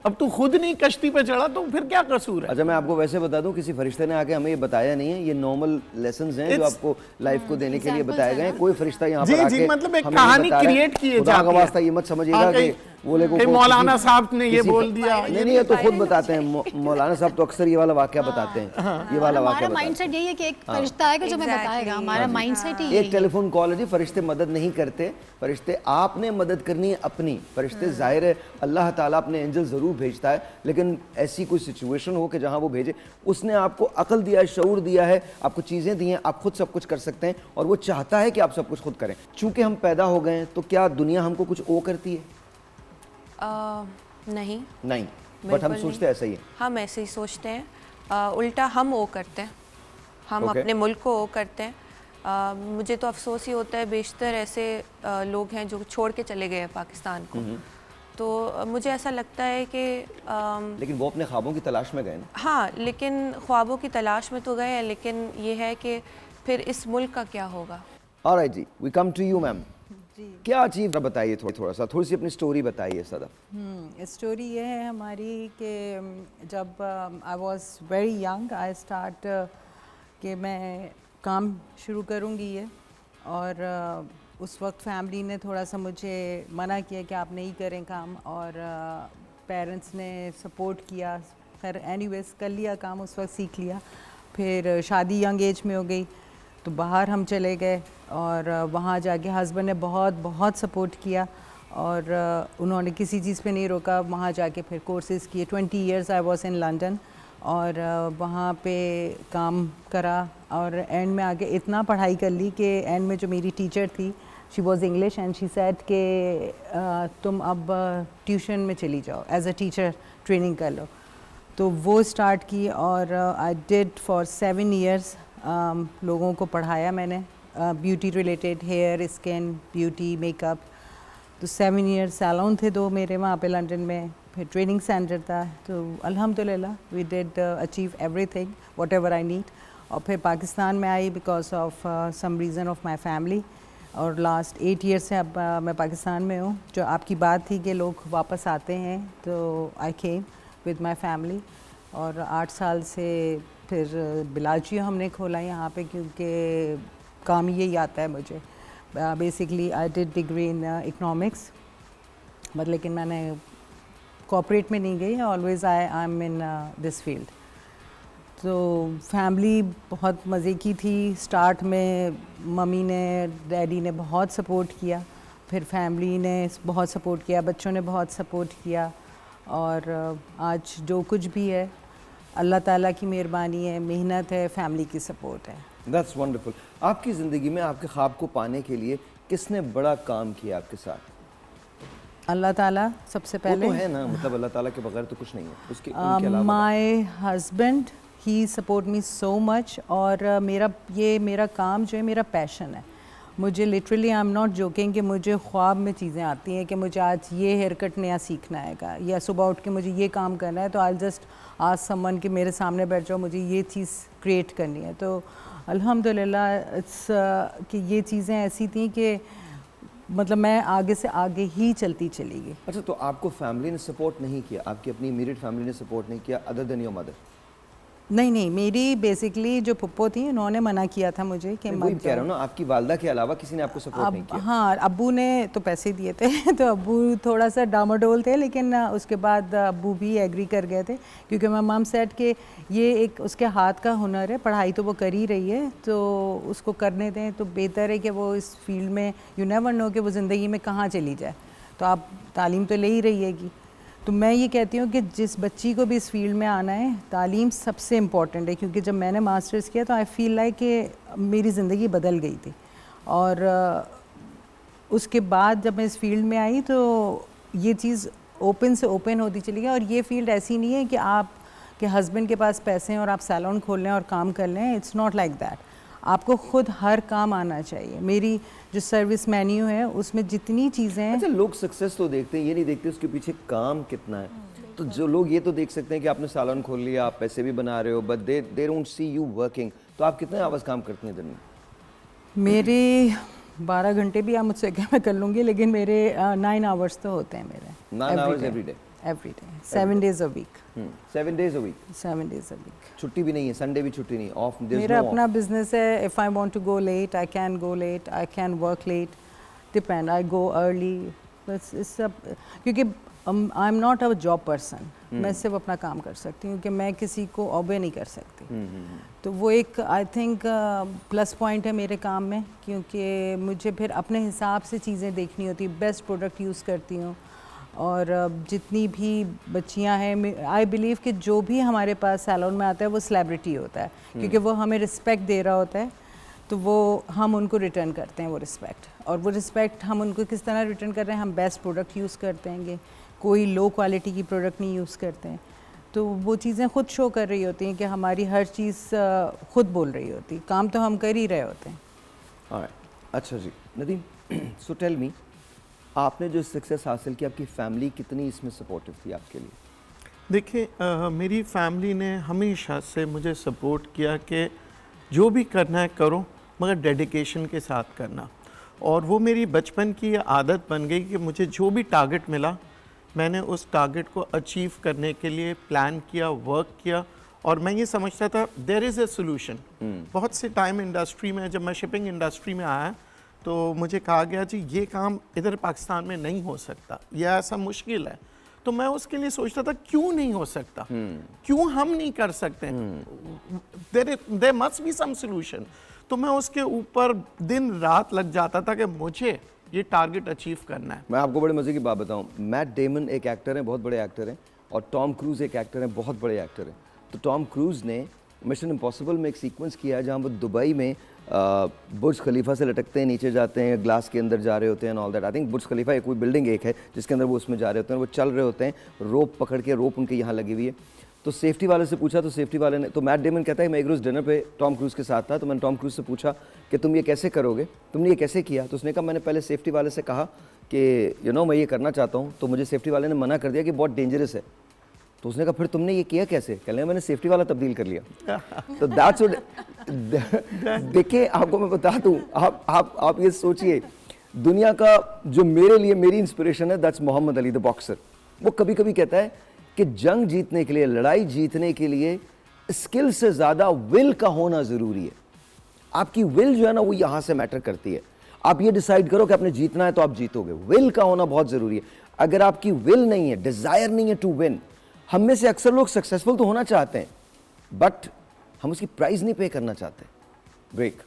अब तू खुद नहीं कश्ती पे चढ़ा तो फिर क्या कसूर है? अच्छा, मैं आपको वैसे बता दूं, किसी फरिश्ते ने आके हमें ये बताया नहीं है। ये नॉर्मल लेसन्स हैं जो आपको लाइफ को देने के लिए बताए गए हैं। कोई फरिश्ता यहाँ पर आके मतलब एक कहानी क्रिएट की जाती है। ये मत समझिएगा कि मौलाना साहब ने ये बोल दिया। नहीं, ये तो खुद बताते हैं। मौलाना साहब तो अक्सर ये वाला वाकया बताते हैं। ये वाला वाकया माइंडसेट यही है कि एक फरिश्ता आएगा जो हमें बताएगा। हमारा माइंडसेट ही एक टेलीफोन कॉल है जी। फरिश्ते मदद नहीं करते, फरिश्ते आपने मदद करनी है अपनी। फरिश्ते जाहिर है अल्लाह ताला अपने एंजल जरूर भेजता है, लेकिन ऐसी कोई सिचुएशन हो कि जहां वो भेजे, उसने आपको अकल दिया है, शऊर दिया है, आपको चीजें दी हैं, आप खुद सब कुछ कर सकते हैं और वो चाहता है कि आप सब कुछ खुद करें। चूंकि हम पैदा हो गए हैं तो क्या दुनिया हमको कुछ ओ करती है? नहीं, बट हम सोचते ऐसा ही है। हम ऐसे ही सोचते हैं। उल्टा हम वो करते हैं, हम अपने मुल्क को वो करते हैं। मुझे तो अफसोस ही होता है, बेशतर ऐसे लोग हैं जो छोड़ के चले गए हैं पाकिस्तान को। तो मुझे ऐसा लगता है कि लेकिन वो अपने ख्वाबों की तलाश में गए ना। हाँ, लेकिन ख्वाबों की तलाश में तो गए हैं, लेकिन ये है कि फिर इस मुल्क का क्या होगा। ऑलराइट जी, we come to you ma'am. क्या अचीव बताइए, थोड़ी सी अपनी स्टोरी बताइए सदफ। स्टोरी ये है हमारी कि जब I was very young I start कि मैं काम शुरू करूँगी ये, और उस वक्त फैमिली ने थोड़ा सा मुझे मना किया कि आप नहीं करें काम, और पेरेंट्स ने सपोर्ट किया। खैर एनीवेज कर लिया काम, उस वक्त सीख लिया। फिर शादी यंग एज में हो गई तो बाहर हम चले गए, और वहाँ जाके हस्बैंड ने बहुत सपोर्ट किया, और उन्होंने किसी चीज़ पे नहीं रोका। वहाँ जाके फिर कोर्सेज़ किए। 20 years I was in London, और वहाँ पे काम करा, और एंड में आके इतना पढ़ाई कर ली कि एंड में जो मेरी टीचर थी, she was English, and she said कि तुम अब ट्यूशन में चली जाओ, एज अ टीचर ट्रेनिंग कर लो। तो वो स्टार्ट की, और आई डिड फॉर 7 years लोगों को पढ़ाया मैंने, beauty related, hair, skin, beauty, makeup. तो 7 years सैलून थे 2 मेरे वहाँ पे लंदन में, फिर ट्रेनिंग सेंटर था। तो अल्हम्दुलिल्लाह we did achieve everything whatever I need. और फिर पाकिस्तान में आई because of some reason of my family, और लास्ट 8 years से अब मैं पाकिस्तान में हूँ। जो आपकी बात थी कि लोग वापस आते हैं, तो आई केम विद माई फैमिली, और 8 साल से फिर बिलाजियो हमने खोला यहाँ पे, क्योंकि काम यही आता है मुझे। Basically I did degree in economics, but लेकिन मैंने कॉर्पोरेट में नहीं गई, always I am in this field. तो फैमिली बहुत मज़े की थी। स्टार्ट में मम्मी ने, डैडी ने बहुत सपोर्ट किया, फिर फैमिली ने बहुत सपोर्ट किया, बच्चों ने बहुत सपोर्ट किया, और आज जो कुछ भी है अल्लाह ताला की मेहरबानी है, मेहनत है, फैमिली की सपोर्ट है। That's wonderful. आपकी ज़िंदगी में आपके ख्वाब को पाने के लिए किसने बड़ा काम किया आपके साथ? अल्लाह ताला सबसे पहले। वो तो है ना, मतलब अल्लाह ताला के बगैर तो कुछ नहीं है। उसके अलावा my husband, he support me so much, और मेरा काम जो है मेरा पैशन है। मुझे literally I am not joking कि मुझे ख्वाब में चीज़ें आती हैं कि मुझे आज ये हेयर कट नया सीखना है, या सुबह उठ के मुझे ये काम करना है, तो आई जस्ट आज समवन कि मेरे सामने बैठ जाओ, मुझे ये चीज़ क्रिएट करनी है। तो अल्हम्दुलिल्लाह इट्स कि ये चीज़ें ऐसी थी कि मतलब मैं आगे से आगे ही चलती चली गई। अच्छा, तो आपको फैमिली ने सपोर्ट नहीं किया, आपकी अपनी इमीडिएट फैमिली ने सपोर्ट नहीं किया अदर देन योर मदर? नहीं, मेरी बेसिकली जो पुप्पो थी उन्होंने मना किया था मुझे कि वही मत कह रहा जाओ। हूँ ना, आपकी वालदा के अलावा किसी ने आपको सपोर्ट नहीं किया? हाँ, अब्बू ने तो पैसे दिए थे तो अब्बू थोड़ा सा डामाडोल थे, लेकिन उसके बाद अब्बू भी एग्री कर गए थे, क्योंकि मैं मम सेट कि ये एक उसके हाथ का हुनर है, पढ़ाई तो वो कर ही रही है तो उसको करने दें, तो बेहतर है कि वो इस फील्ड में, यू नेवर नो कि वो ज़िंदगी में कहाँ चली जाए, तो आप तालीम तो ले ही रहिएगी। तो मैं ये कहती हूँ कि जिस बच्ची को भी इस फील्ड में आना है, तालीम सबसे इम्पॉर्टेंट है, क्योंकि जब मैंने मास्टर्स किया तो आई फील लाइक कि मेरी ज़िंदगी बदल गई थी। और उसके बाद जब मैं इस फील्ड में आई तो ये चीज़ ओपन से ओपन होती चली गई। और ये फील्ड ऐसी नहीं है कि आप के हस्बैंड के पास पैसे हैं और आप सैलून खोल लें और काम कर लें, इट्स नॉट लाइक दैट। आपको खुद हर काम आना चाहिए। मेरी जो सर्विस मेन्यू है उसमें जितनी चीज़ें हैं। अच्छा, लोग सक्सेस तो देखते हैं, ये नहीं देखते उसके पीछे काम कितना है। तो जो लोग ये तो देख सकते हैं कि आपने सालन खोल लिया, आप पैसे भी बना रहे हो, but they don't see you working. तो आप कितने आवर्स काम करती हैं दिन में? मेरे 12 घंटे भी आप मुझसे क्या मैं कर लूँगी, लेकिन मेरे 9 आवर्स तो होते हैं मेरे। 9 hours every day? Every day, 7 days a week। 7 days a week? 7 days a week। छुट्टी भी नहीं है, संडे भी छुट्टी नहीं, ऑफ? मेरा अपना बिजनेस है। If I want to go late I can go late, I can work late, depend, I go early. बस इस सब, क्योंकि I am not a job person. मैं सिर्फ अपना काम कर सकती हूँ कि मैं किसी को ओबे नहीं कर सकती। तो वो एक आई थिंक प्लस पॉइंट है मेरे काम में, क्योंकि मुझे फिर अपने हिसाब से चीज़ें देखनी होती, बेस्ट प्रोडक्ट यूज़ करती हूँ। और जितनी भी बच्चियां हैं, आई बिलीव कि जो भी हमारे पास सैलून में आता है वो सेलिब्रिटी होता है, क्योंकि वो हमें रिस्पेक्ट दे रहा होता है, तो वो हम उनको रिटर्न करते हैं वो रिस्पेक्ट। और वो रिस्पेक्ट हम उनको किस तरह रिटर्न कर रहे हैं? हम बेस्ट प्रोडक्ट यूज़ करते हैं, कोई लो क्वालिटी की प्रोडक्ट नहीं यूज़ करते हैं। तो वो चीज़ें खुद शो कर रही होती हैं कि हमारी हर चीज़ खुद बोल रही होती, काम तो हम कर ही रहे होते हैं। अच्छा जी नदीम, सो टेल मी, आपने जो सक्सेस हासिल की, आपकी फैमिली कितनी इसमें सपोर्टिव थी आपके लिए? देखिए, मेरी फैमिली ने हमेशा से मुझे सपोर्ट किया कि जो भी करना है करो, मगर डेडिकेशन के साथ करना। और वो मेरी बचपन की आदत बन गई कि मुझे जो भी टारगेट मिला, मैंने उस टारगेट को अचीव करने के लिए प्लान किया, वर्क किया। और मैं ये समझता था देयर इज़ ए सोल्यूशन। बहुत से टाइम इंडस्ट्री में, जब मैं शिपिंग इंडस्ट्री में आया तो मुझे कहा गया जी ये काम इधर पाकिस्तान में नहीं हो सकता, यह ऐसा मुश्किल है। तो मैं उसके लिए सोचता था क्यों नहीं हो सकता, क्यों हम नहीं कर सकते, there must be some solution. तो मैं उसके ऊपर दिन रात लग जाता था कि मुझे ये टारगेट अचीव करना है। मैं आपको बड़े मज़े की बात बताऊं, मैट डेमन एक एक्टर है, बहुत बड़े एक्टर हैं, और टॉम क्रूज़ एक एक्टर है, बहुत बड़े एक्टर हैं। तो टॉम क्रूज़ ने मिशन इम्पॉसिबल में एक सीक्वेंस किया है जहाँ वो दुबई में बुर्ज खलीफा से लटकते हैं, नीचे जाते हैं, ग्लास के अंदर जा रहे होते हैं, ऑल दैट। आई थिंक बुर्ज खलीफा एक कोई बिल्डिंग एक है जिसके अंदर वो उसमें जा रहे होते हैं, वो चल रहे होते हैं, रोप पकड़ के, रोप उनके यहाँ लगी हुई है। तो सेफ्टी वाले से पूछा, तो सेफ्टी वाले ने, तो मैट डेमन कहता है मैं एक रोज़ डिनर पे टॉम क्रूज़ के साथ था, तो मैंने टॉम क्रूज़ से पूछा कि तुम ये कैसे करोगे, तुमने ये कैसे किया? तो उसने कहा मैंने पहले सेफ्टी वाले से कहा कि मैं ये करना चाहता हूँ, तो मुझे सेफ्टी वाले ने मना कर दिया कि बहुत डेंजरस है। तो उसने कहा फिर तुमने ये किया कैसे? कहने मैंने सेफ्टी वाला तब्दील कर लिया। तो दैट्स व्हाट। देखिए आपको मैं बता दूं, आप ये सोचिए, दुनिया का जो मेरे लिए मेरी इंस्पिरेशन है, that's Muhammad Ali the boxer. वो कभी कभी कहता है कि जंग जीतने के लिए, लड़ाई जीतने के लिए स्किल से ज़्यादा विल का होना ज़रूरी है। आपकी विल जो है ना, वो यहाँ से मैटर करती है। आप ये डिसाइड करो कि आपने जीतना है तो आप जीतोगे। विल का होना बहुत ज़रूरी है। अगर आपकी विल नहीं है, डिज़ायर नहीं है टू विन, हम में से अक्सर लोग सक्सेसफुल तो होना चाहते हैं, बट हम उसकी प्राइस नहीं पे करना चाहते। ब्रेक।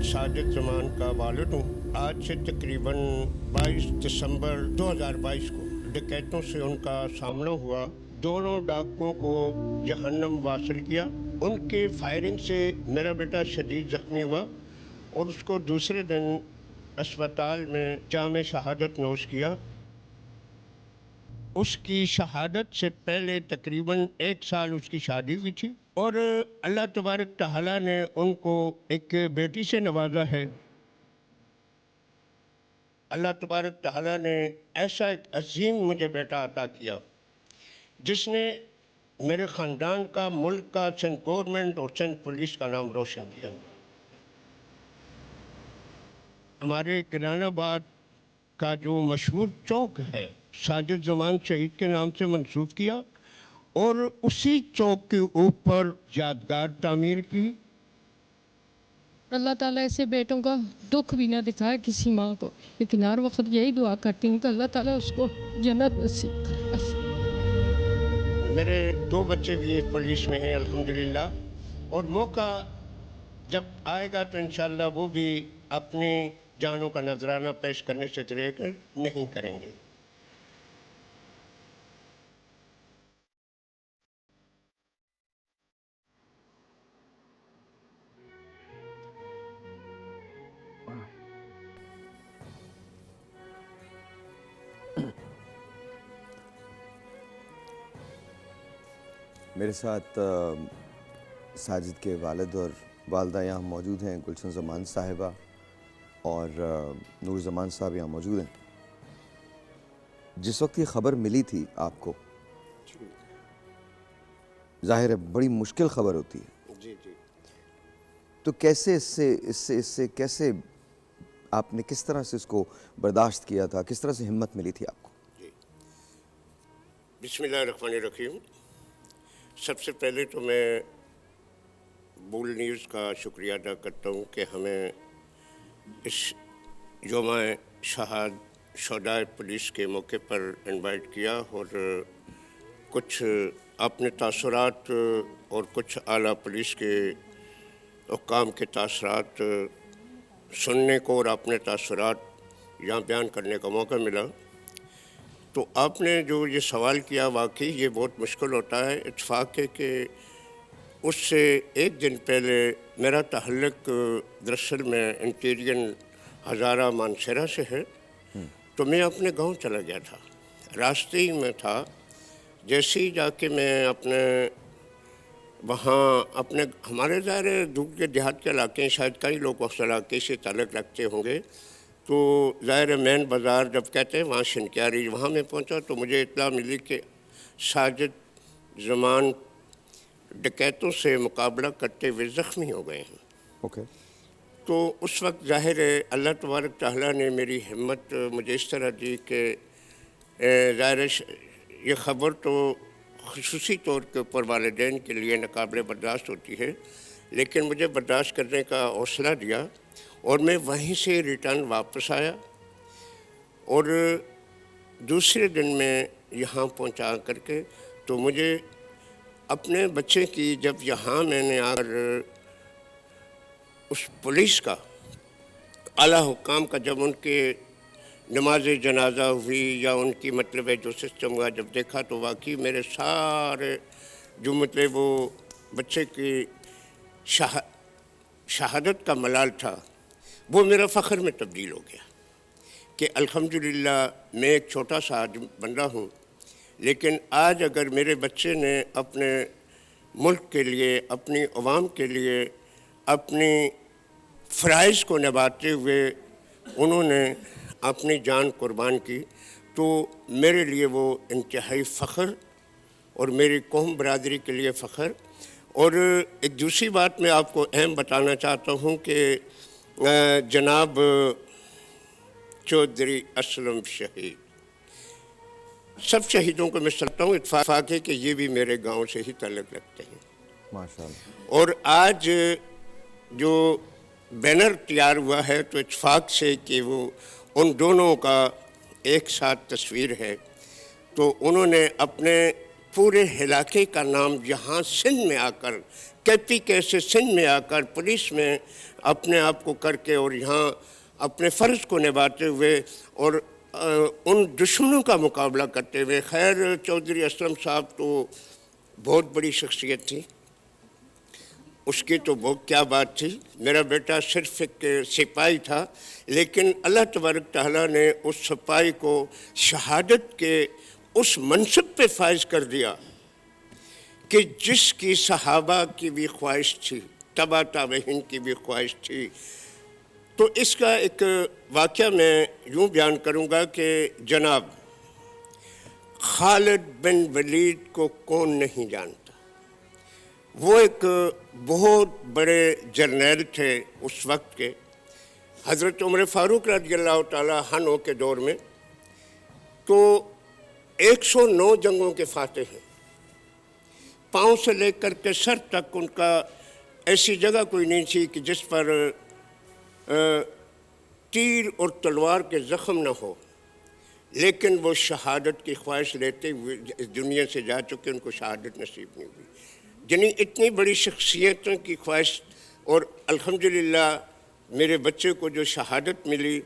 साजिद जमान का वालिद हूँ। आज से तकरीबन 22 दिसंबर 2022 को डकैतों से उनका सामना हुआ। दोनों डाकुओं को जहन्नम वासिल किया। उनके फायरिंग से मेरा बेटा शदीद जख्मी हुआ और उसको दूसरे दिन अस्पताल में जामे शहादत नोश किया। उसकी शहादत से पहले तकरीबन 1 साल उसकी शादी हुई थी और अल्लाह तबारक तआला ने उनको एक बेटी से नवाजा है। अल्लाह तबारक तआला ने ऐसा एक अजीम मुझे बेटा अता किया जिसने मेरे ख़ानदान का, मुल्क का, सिंध गवर्नमेंट और सिंध पुलिस का नाम रोशन किया। हमारे किरानाबाद का जो मशहूर चौक है साजिद जमान शहीद के नाम से मंसूब किया और उसी चौक के ऊपर यादगार तामीर की। अल्लाह ताला ऐसे बेटों का दुख भी ना दिखाए किसी माँ को, लेकिन हर वक्त यही दुआ करती हूँ कि अल्लाह ताला उसको जन्नत नसीब करे। मेरे 2 बच्चे भी पुलिस में हैं अल्हम्दुलिल्लाह, और मौका जब आएगा तो इंशाअल्लाह वो भी अपनी जानों का नजराना पेश करने से गुरेज नहीं करेंगे। मेरे साथ साजिद के वालिद और वालदा यहाँ मौजूद हैं, गुलशन ज़मान साहिबा और नूर ज़मान साहब यहाँ मौजूद हैं। जिस वक्त ये ख़बर मिली थी आपको, ज़ाहिर है बड़ी मुश्किल ख़बर होती है। जी जी। तो कैसे इससे कैसे आपने किस तरह से इसको बर्दाश्त किया था, किस तरह से हिम्मत मिली थी आपको? बिस्मिल्लाहिर्रहमानिर्रहीम। सबसे पहले तो मैं बोल न्यूज़ का शुक्रिया अदा करता हूँ कि हमें इस यौम शहाद शोदाए पुलिस के मौके पर इनवाइट किया और कुछ अपने तासुरात और कुछ आला पुलिस के हुक्काम के तासुरात सुनने को और अपने तासुरात यहाँ बयान करने का मौका मिला। तो आपने जो ये सवाल किया, वाकई ये बहुत मुश्किल होता है। इत्तेफाक है कि उससे एक दिन पहले मेरा तहल्लुक दरअसल में इंटीरियर हज़ारा मानसरा से है। तो मैं अपने गांव चला गया था, रास्ते ही में था। जैसे ही जाके मैं अपने वहाँ अपने हमारे ज़ाहिर दूर के देहात के इलाके हैं, शायद कई लोग उस इलाके से ताल्लुक़ रखते होंगे। तो ज़ाहिर मेन बाज़ार जब कहते हैं वहाँ शनक्यारी, वहाँ मैं पहुँचा तो मुझे इत्तला मिली कि साजिद ज़मान डकैतों से मुकाबला करते हुए ज़ख्मी हो गए हैं। ओके। तो उस वक्त ज़ाहिर है अल्लाह तबारक तआला ने मेरी हिम्मत मुझे इस तरह दी कि ज़ाहिर ये ख़बर तो ख़ुसूसी तौर के ऊपर वालिदैन के लिए नाकाबिले बर्दाश्त होती है, लेकिन मुझे बर्दाश्त करने का हौसला दिया और मैं वहीं से रिटर्न वापस आया और दूसरे दिन मैं यहाँ पहुँचा करके तो मुझे अपने बच्चे की जब यहाँ मैंने आकर उस पुलिस का आला हुक्काम का जब उनके नमाज जनाजा हुई या उनकी मतलब है जो सिस्टम हुआ जब देखा तो वाकई मेरे सारे जो मतलब वो बच्चे की शहादत का मलाल था वो मेरा फ़ख्र में तब्दील हो गया कि अल्हम्दुलिल्लाह मैं एक छोटा सा बंदा हूँ, लेकिन आज अगर मेरे बच्चे ने अपने मुल्क के लिए, अपनी अवाम के लिए, अपनी फ़राइज़ को निभाते हुए उन्होंने अपनी जान कुर्बान की, तो मेरे लिए वो इंतहाई फ़ख्र और मेरी कौम बरादरी के लिए फ़ख्र। और एक दूसरी बात मैं आपको अहम बताना चाहता हूँ कि जनाब चौधरी असलम शहीद, सब शहीदों को मैं समझता हूँ, इत्तेफाक है कि ये भी मेरे गांव से ही ताल्लुक़ रखते हैं माशाअल्लाह। और आज जो बैनर तैयार हुआ है तो इत्तेफाक से कि वो उन दोनों का एक साथ तस्वीर है, तो उन्होंने अपने पूरे इलाके का नाम यहाँ सिंध में आकर, KPK से सिंध में आकर पुलिस में अपने आप को करके और यहाँ अपने फ़र्ज़ को निभाते हुए और उन दुश्मनों का मुकाबला करते हुए। खैर चौधरी असलम साहब तो बहुत बड़ी शख्सियत थी, उसकी तो बहुत क्या बात थी। मेरा बेटा सिर्फ एक सिपाही था, लेकिन अल्लाह तबारक तआला ने उस सिपाही को शहादत के उस मनसब पे फाइज कर दिया कि जिसकी सहाबा की भी ख्वाहिश थी, तबा ताबईन की भी ख्वाहिश थी। तो इसका एक वाक़या मैं यूँ बयान करूँगा कि जनाब खालिद बिन वलीद को कौन नहीं जानता। वो एक बहुत बड़े जर्नैल थे उस वक्त के, हज़रत उमर फ़ारूक रज़ियल्लाहु ताला अन्हु के दौर में। तो 109 जंगों के फाते हैं, पाँव से लेकर के सर तक उनका ऐसी जगह कोई नहीं थी कि जिस पर तीर और तलवार के ज़ख्म न हो, लेकिन वो शहादत की ख्वाहिश लेते हुए इस दुनिया से जा चुके, उनको शहादत नसीब नहीं हुई। जिन्हें इतनी बड़ी शख्सियतों की ख्वाहिश, और अल्हम्दुलिल्लाह मेरे बच्चे को जो शहादत मिली,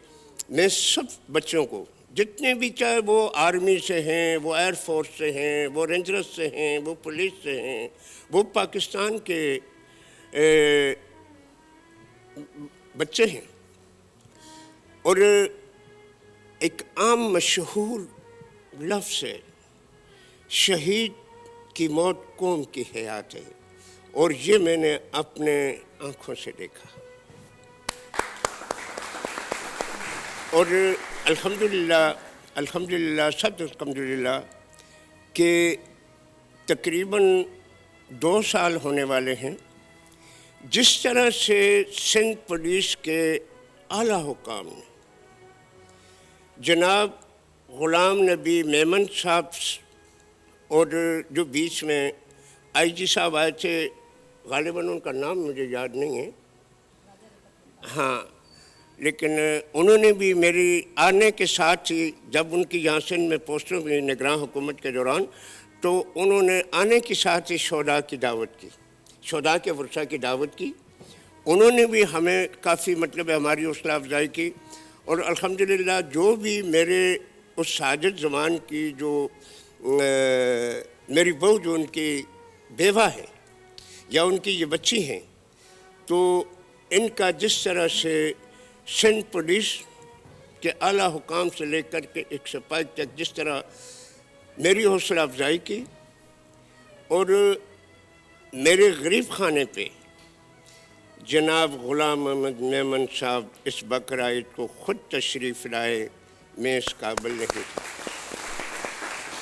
मैं सब बच्चों को, जितने भी, चाहे वो आर्मी से हैं, वो एयरफोर्स से हैं, वो रेंजर्स से हैं, वो पुलिस से हैं, वो पाकिस्तान के बच्चे हैं, और एक आम मशहूर लफ्ज़ है, शहीद की मौत कौम की हयात है, और ये मैंने अपने आँखों से देखा। और अल्हम्दुलिल्लाह अल्हम्दुलिल्लाह सब अल्हम्दुलिल्लाह कि तकरीबन 2 साल होने वाले हैं जिस तरह से सिंध पुलिस के आला हुकाम ने जनाब ग़ुलाम नबी मेमन साहब और जो बीच में आईजी साहब आए थे, गालिबन उनका नाम मुझे याद नहीं है, हाँ, लेकिन उन्होंने भी मेरी आने के साथ ही, जब उनकी यहाँ सिंध में पोस्टों में निगरान हुकूमत के दौरान, तो उन्होंने आने के साथ ही शोदा की दावत की, शोदा के वर्षा की दावत की। उन्होंने भी हमें काफ़ी मतलब हमारी हौसला अफजाई की, और अल्हम्दुलिल्लाह जो भी मेरे उस साजिद ज़मान की जो मेरी बहू जो उनकी बेवा है या उनकी ये बच्ची हैं, तो इनका जिस तरह से सिंध पुलिस के आला हुकाम से लेकर के एक सिपाही तक जिस तरह मेरी हौसला अफजाई की, और मेरे गरीब खाने पे जनाब ग़ुलाम अहमद मेमन साहब इस बकरा ईद को ख़ुद तशरीफ़ लाए, मैं इस काबिल नहीं था।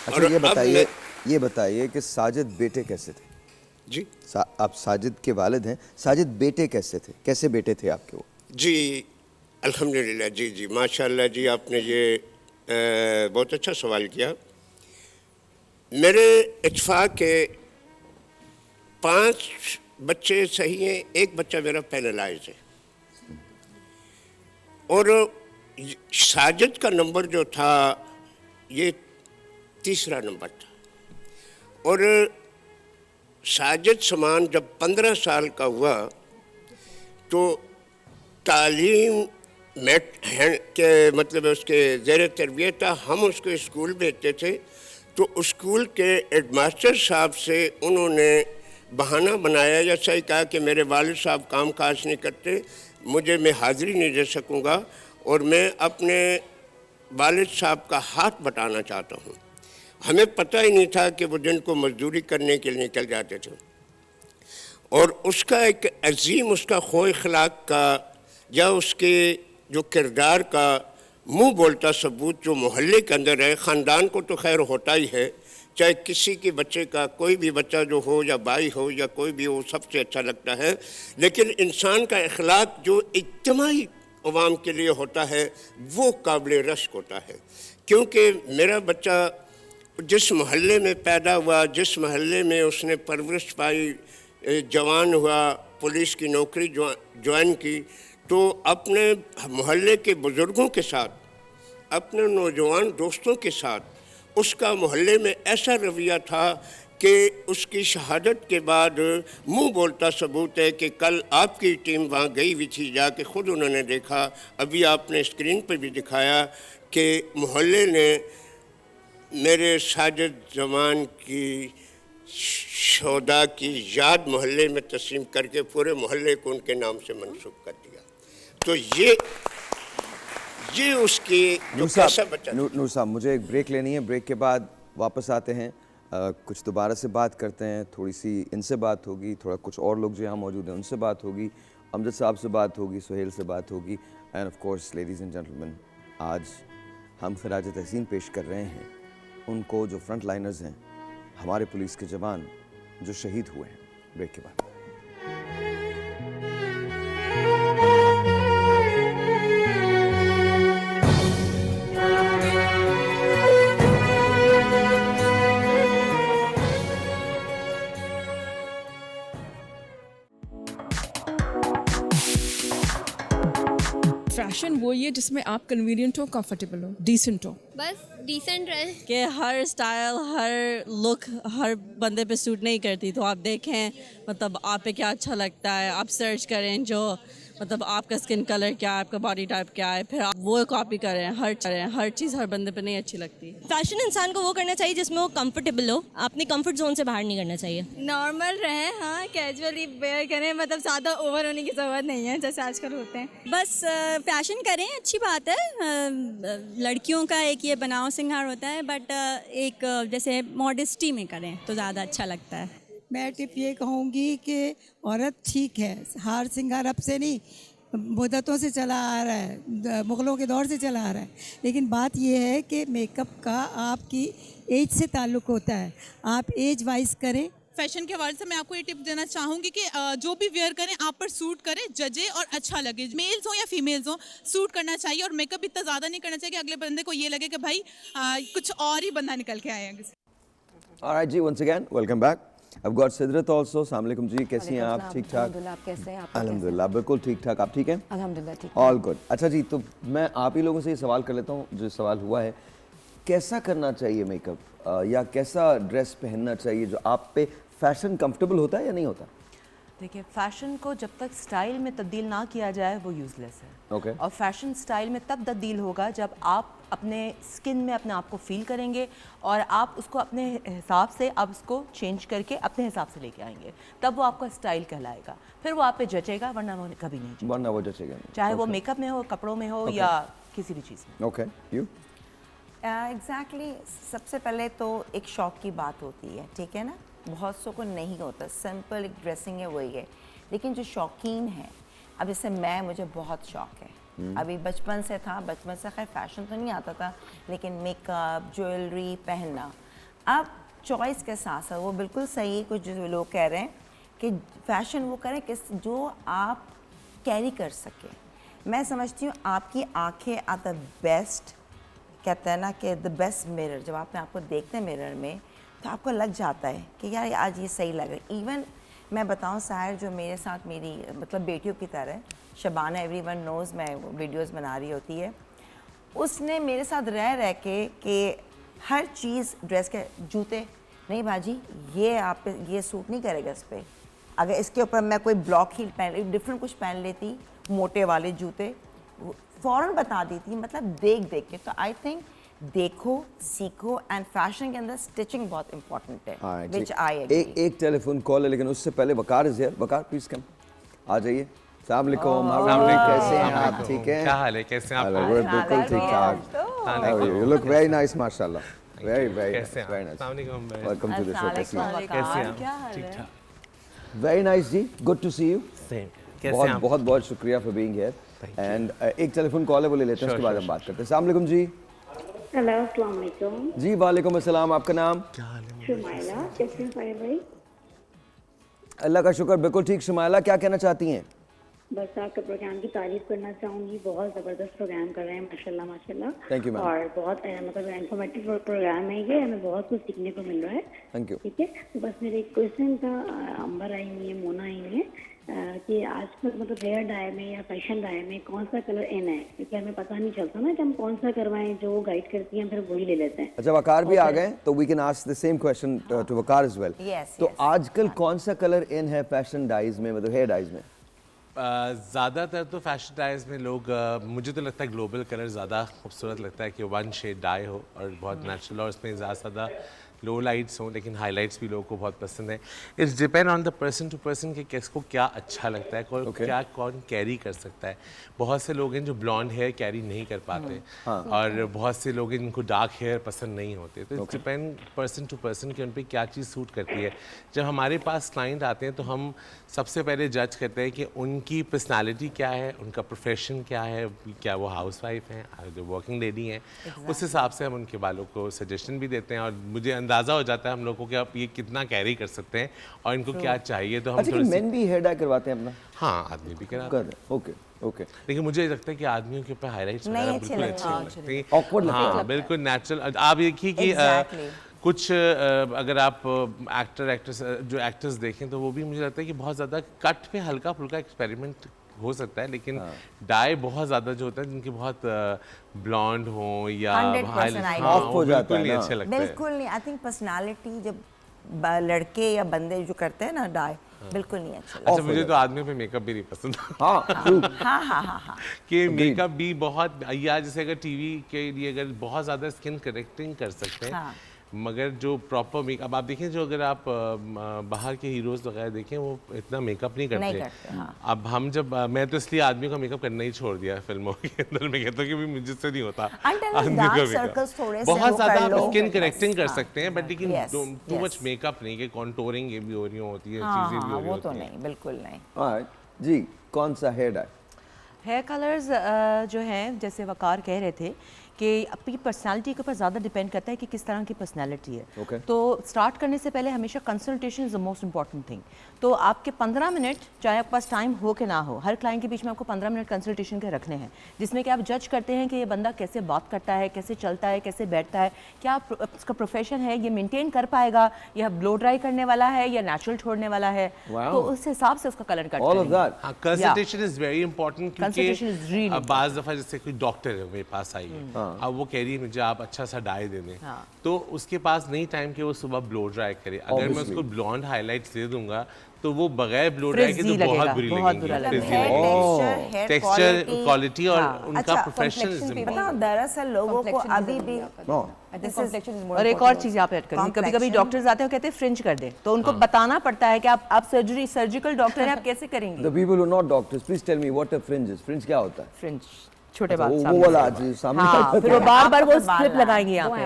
अच्छा, ये बताइए कि साजिद बेटे कैसे थे? जी, आप साजिद के वालिद हैं, साजिद बेटे कैसे थे, कैसे बेटे थे आपके वो? जी अल्हम्दुलिल्लाह, जी जी माशाल्लाह जी, आपने ये बहुत अच्छा सवाल किया। मेरे इत्तेफाक के 5 बच्चे सही हैं, एक बच्चा मेरा पैरालाइज है, और साजिद का नंबर जो था ये 3रा नंबर था। और साजिद समान जब 15 साल का हुआ तो तालीम के मतलब उसके ज़ेर तरबियत था, हम उसको स्कूल भेजते थे, तो स्कूल के हेडमास्टर साहब से उन्होंने बहाना बनाया या सही कहा कि मेरे वालिद साहब काम काज नहीं करते, मुझे मैं हाज़िरी नहीं दे सकूँगा, और मैं अपने वालिद साहब का हाथ बटाना चाहता हूँ। हमें पता ही नहीं था कि वो दिन को मजदूरी करने के लिए निकल जाते थे, और उसका एक अजीम उसका खो अखलाक का या उसके जो किरदार का मुँह बोलता सबूत जो मोहल्ले के अंदर है, ख़ानदान को तो खैर होता ही है, चाहे किसी के बच्चे का कोई भी बच्चा जो हो या भाई हो या कोई भी हो, सबसे अच्छा लगता है, लेकिन इंसान का अखलाक जो इज्तिमाई अवाम के लिए होता है वो काबिल रश्क होता है। क्योंकि मेरा बच्चा जिस मोहल्ले में पैदा हुआ, जिस मोहल्ले में उसने परवरिश पाई, जवान हुआ, पुलिस की नौकरी ज्वाइन की, तो अपने मोहल्ले के बुज़ुर्गों के साथ, अपने नौजवान दोस्तों के साथ उसका मोहल्ले में ऐसा रवैया था कि उसकी शहादत के बाद मुंह बोलता सबूत है कि कल आपकी टीम वहाँ गई हुई थी, जाके ख़ुद उन्होंने देखा, अभी आपने स्क्रीन पर भी दिखाया कि मोहल्ले ने मेरे साजिद ज़मान की शोदा की याद मोहल्ले में तस्लीम करके पूरे मोहल्ले को उनके नाम से मंसूब कर दिया। तो ये उसकी नूर साहब, मुझे एक ब्रेक लेनी है, ब्रेक के बाद वापस आते हैं, कुछ दोबारा से बात करते हैं, थोड़ी सी इनसे बात होगी, थोड़ा कुछ और लोग जो यहाँ मौजूद हैं उनसे बात होगी, अमजद साहब से बात होगी, सुहेल से बात होगी, end of course ladies and gentleman, आज हम खराज तहसीन पेश कर रहे हैं उनको जो फ्रंट लाइनर्स हैं, हमारे पुलिस के जवान जो शहीद हुए हैं। ब्रेक के बाद फैशन वही है जिसमें आप कन्वीनियंट हो, कंफर्टेबल हो, डिसेंट हो। बस डिसेंट रहे कि हर स्टाइल, हर लुक हर बंदे पे सूट नहीं करती, तो आप देखें मतलब आप पे क्या अच्छा लगता है, आप सर्च करें जो मतलब आपका स्किन कलर क्या है, आपका बॉडी टाइप क्या है, फिर आप वो कॉपी करें। हर चीज़ हर बंदे पे नहीं अच्छी लगती। फैशन इंसान को वो करना चाहिए जिसमें वो कंफर्टेबल हो, अपनी कंफर्ट जोन से बाहर नहीं करना चाहिए। नॉर्मल रहे, हाँ कैजुअली वेयर करें, मतलब ज़्यादा ओवर होने की ज़रूरत नहीं है जैसे आजकल होते हैं। बस फैशन करें, अच्छी बात है। लड़कियों का एक ये बनाव सिंगार होता है, बट एक जैसे मॉडेस्टी में करें तो ज़्यादा अच्छा लगता है। मैं टिप ये कहूँगी कि औरत ठीक है, हार सिंगार अब से नहीं मुद्दतों से चला आ रहा है, मुग़लों के दौर से चला आ रहा है, लेकिन बात ये है कि मेकअप का आपकी एज से ताल्लुक़ होता है, आप एज वाइज करें। फैशन के हवाले से मैं आपको ये टिप देना चाहूँगी कि जो भी वेयर करें आप पर सूट करे, जजे और अच्छा लगे। मेल्स हो या फीमेल्स हो, सूट करना चाहिए और मेकअप इतना ज़्यादा नहीं करना चाहिए कि अगले बंदे को ये लगे कि भाई कुछ और ही बंदा निकल के आए हैं। Alright जी, once again welcome back. I've got सिदरत also. अस्सलाम वालेकुम जी, कैसी हैं आप? ठीक ठाक? अल्हम्दुलिल्लाह, आप कैसे हैं? अल्हम्दुलिल्लाह बिल्कुल ठीक ठाक। आप ठीक हैं? अल्हम्दुलिल्लाह ठीक। All good. अच्छा जी, तो मैं आप ही लोगों से ये सवाल कर लेता हूँ, जो सवाल हुआ है, कैसा करना चाहिए मेकअप या कैसा ड्रेस पहनना चाहिए जो आप पे फैशन कंफर्टेबल होता है या नहीं होता? देखिए, फ़ैशन को जब तक स्टाइल में तब्दील ना किया जाए वो यूज़लेस है। Okay. और फैशन स्टाइल में तब तब्दील होगा जब आप अपने स्किन में अपने आप को फील करेंगे और आप उसको अपने हिसाब से आप उसको चेंज करके अपने हिसाब से लेके आएंगे, तब वो आपका स्टाइल कहलाएगा। फिर वो आप पे जचेगा, वरना वो कभी नहीं जचेगा। वरना वो जचेगा नहीं। चाहे वो मेकअप में हो, कपड़ों में हो या किसी भी चीज़ में। Okay, you? एग्जैक्टली। सबसे पहले तो एक शौक की बात होती है, ठीक है ना, बहुत सौ को नहीं होता, सिंपल एक ड्रेसिंग है वही है, लेकिन जो शौकीन है, अब जैसे मुझे बहुत शौक है, अभी बचपन से था, बचपन से खैर फैशन तो नहीं आता था, लेकिन मेकअप ज्वेलरी पहनना, अब चॉइस के साथ साथ वो बिल्कुल सही, कुछ जो लोग कह रहे हैं कि फैशन वो करें कि जो आप कैरी कर सके। मैं समझती हूँ आपकी आंखें आर द बेस्ट, कहते हैं ना कि द बेस्ट मिरर, जब आप आपको देखते हैं मिरर में तो आपको लग जाता है कि यार आज ये सही लग रहा है। इवन मैं बताऊं, सायर जो मेरे साथ मेरी मतलब बेटियों की तरह, शबाना एवरीवन नोज़, मैं वीडियोस बना रही होती है, उसने मेरे साथ रह के कि हर चीज़ ड्रेस के, जूते नहीं बाजी ये आप पे ये सूट नहीं करेगा इस पर, अगर इसके ऊपर मैं कोई ब्लॉक हील पहन डिफरेंट कुछ पहन लेती, मोटे वाले जूते फ़ौरन बता देती, मतलब देख के। तो आई थिंक देखो, सीखो, एंड फैशन के अंदर स्टिचिंग बहुत इंपॉर्टेंट है, व्हिच आई एग्री। एक टेलीफोन कॉल है, लेकिन उससे पहले Waqar is here. Waqar please come, आ जाइए। अस्सलाम वालेकुम, कैसे हैं आप? ठीक हैं? क्या हाल है, कैसे हैं आप? बिल्कुल ठीक ठाक। यू लुक वेरी नाइस, माशाल्लाह, very very nice. Welcome to the show. कैसे हैं? क्या हाल है? वेरी नाइस जी, गुड टू सी यू। बहुत बहुत शुक्रिया फॉर बीइंग हियर। एंड एक टेलीफोन कॉल है, वो ले लेते हैं, उसके बाद हम बात करते हैं। अस्सलाम वालेकुम जी। हेलो, अस्सलाम वालेकुम जी। वालेकुम अस्सलाम। आपका नाम? शुमाइला। कैसे हैं साहिर भाई? अल्लाह का शुक्र, बिल्कुल ठीक। शुमाइला, क्या कहना चाहती हैं? बस आपके प्रोग्राम की तारीफ करना चाहूँगी, बहुत ज़बरदस्त प्रोग्राम कर रहे हैं, माशाल्लाह माशाल्लाह। Thank you ma'am. और बहुत मतलब इन्फॉर्मेटिव प्रोग्राम है ये, हमें बहुत कुछ सीखने को मिल रहा है। Thank you. ठीक है, तो बस मेरे एक क्वेश्चन था, अंबर आई हुई है, मोना आई हुई है, कि आजकल मतलब हेयर डाई में या फैशन डाई में कौन सा कलर इन है, क्योंकि हमें पता नहीं चलता ना कि हम कौन सा करवाएं, जो वो गाइड करती हैं फिर वही ले लेते हैं। अच्छा, वकार भी आ गए, तो we can ask the same question to Waqar as well. तो आजकल कौन सा कलर इन है फैशन डाइज में, मतलब हेयर डाइज में? ज़्यादातर तो फैशन डाइज में लोग मुझे तो लगता है ग्लोबल कलर ज़्यादा खूबसूरत लगता है कि वन शेड डाई हो और बहुत नेचुरल, और उसमें ज़्यादा लो लाइट्स हों, लेकिन हाईलाइट्स भी लोगों को बहुत पसंद है। It's depend on the person to person कि किसको क्या अच्छा लगता है, क्या कौन कैरी कर सकता है। बहुत से लोग हैं जो ब्लॉन्ड हेयर कैरी नहीं कर पाते, और बहुत से लोग हैं जिनको डार्क हेयर पसंद नहीं होते। तो it's depend person to person कि उन पर क्या चीज़ सूट करती है। जब हमारे पास क्लाइंट आते हैं तो हम सबसे पहले जज करते हैं कि उनकी पर्सनालिटी क्या है, उनका प्रोफेशन क्या है, क्या वो हाउसवाइफ हैं, जो वर्किंग लेडी हैं, उस हिसाब से हम उनके बालों को सजेशन भी देते हैं, और मुझे अंदाज़ा हो जाता है हम लोगों को कि आप ये कितना कैरी कर सकते हैं और इनको क्या चाहिए। तो हम अच्छा, मेन भी हेयर डाई करवाते हैं अपना? हाँ, आदमी भी कराते हैं। Okay okay. लेकिन मुझे लगता है कि आदमियों के ऊपर हाईलाइट्स नहीं बिल्कुल अच्छे लगते हैं, ऑकवर्ड लगता है। हाँ बिल्कुल नेचुरल। आप देखिए कि कुछ अगर आप एक्टर्स जो एक्टर्स देखें तो वो भी मुझे लगता है कि बहुत ज़्यादा कट पे हल्का फुल्का एक्सपेरिमेंट हो सकता है, लेकिन डाई बहुत ज़्यादा जो होता है जिनके बहुत ब्लॉन्ड हो या ऑफ हो जाता है, अच्छे लगते हैं। बिल्कुल नहीं। आई थिंक पर्सनालिटी जब लड़के या बंदे जो करते हैं ना डाई, बिल्कुल नहीं अच्छा, मुझे तो आदमी पे मेकअप भी नहीं पसंद। हाँ कि मेकअप भी बहुत, या जैसे अगर टीवी के लिए अगर बहुत ज़्यादा स्किन करेक्टिंग कर सकते हैं, मगर जो प्रॉपर मेकअप आप देखें, जो अगर आप बाहर के हीरोज़ वगैरह देखें वो इतना मेकअप नहीं करते। अब हम जब मैं तो इसलिए आदमी का मेकअप करना ही छोड़ दिया फिल्मों के अंदर। मैं कहता हूँ कि मुझसे नहीं होता आदमी का मेकअप। बहुत ज़्यादा आप स्किन करेक्टिंग कर सकते हैं, बट लेकिन टू मच मेकअप नहीं, कि कॉन्टोरिंग ये भी हो रही होती है, चीज़ें भी हो रही होती हैं। बिल्कुल नहीं। जी, कौन सा हेयर डाई? हेयर कलर्स जो हैं, जैसे वकार कह रहे थे कि आपकी पर्सनालिटी के ऊपर ज़्यादा डिपेंड करता है कि किस तरह की पर्सनालिटी है। तो स्टार्ट करने से पहले हमेशा consultation is the most important thing. तो आपके 15 मिनट, चाहे आपके पास टाइम हो कि ना हो, हर क्लाइंट के बीच में आपको 15 मिनट कंसल्टेशन के रखने हैं, जिसमें कि आप जज करते हैं कि ये बंदा कैसे बात करता है, कैसे चलता है, कैसे बैठता है, क्या उसका प्रोफेशन है, ये मेनटेन कर पाएगा, या ब्लो ड्राई करने वाला है या नेचुरल छोड़ने वाला है। तो उस हिसाब से उसका कलर करते हैं। कंसल्टेशन इज वेरी इंपॉर्टेंट, क्योंकि बाज़ दफ़ा जैसे कोई डॉक्टर है मेरे पास आई है, अब वो कह रही है मुझे आप अच्छा सा डाई दे दें, तो उसके पास नहीं टाइम कि वो सुबह ब्लो ड्राई करे। अगर मैं उसको ब्लॉन्ड हाइलाइट्स दे दूंगा तो वो बगैर ब्लो ड्राई के तो बहुत बुरी लगेगी। टेक्सचर, क्वालिटी और उनका प्रोफेशनलिज्म। दरअसल लोगों को अभी भी और एक और चीज़ आप ऐड करेंगे, कभी कभी डॉक्टर्स आते हैं कहते हैं फ्रिंज कर दे, तो उनको बताना पड़ता है कि आप सर्जिकल डॉक्टर हैं, आप कैसे करेंगे। The people who are not doctors, please tell me what a fringe is. Fringe क्या होता है? फ्रिंज छोटे बाल वो वाला जी सामने। हाँ, फिर वो बार-बार वो स्लिप लगाएंगे यहाँ पे।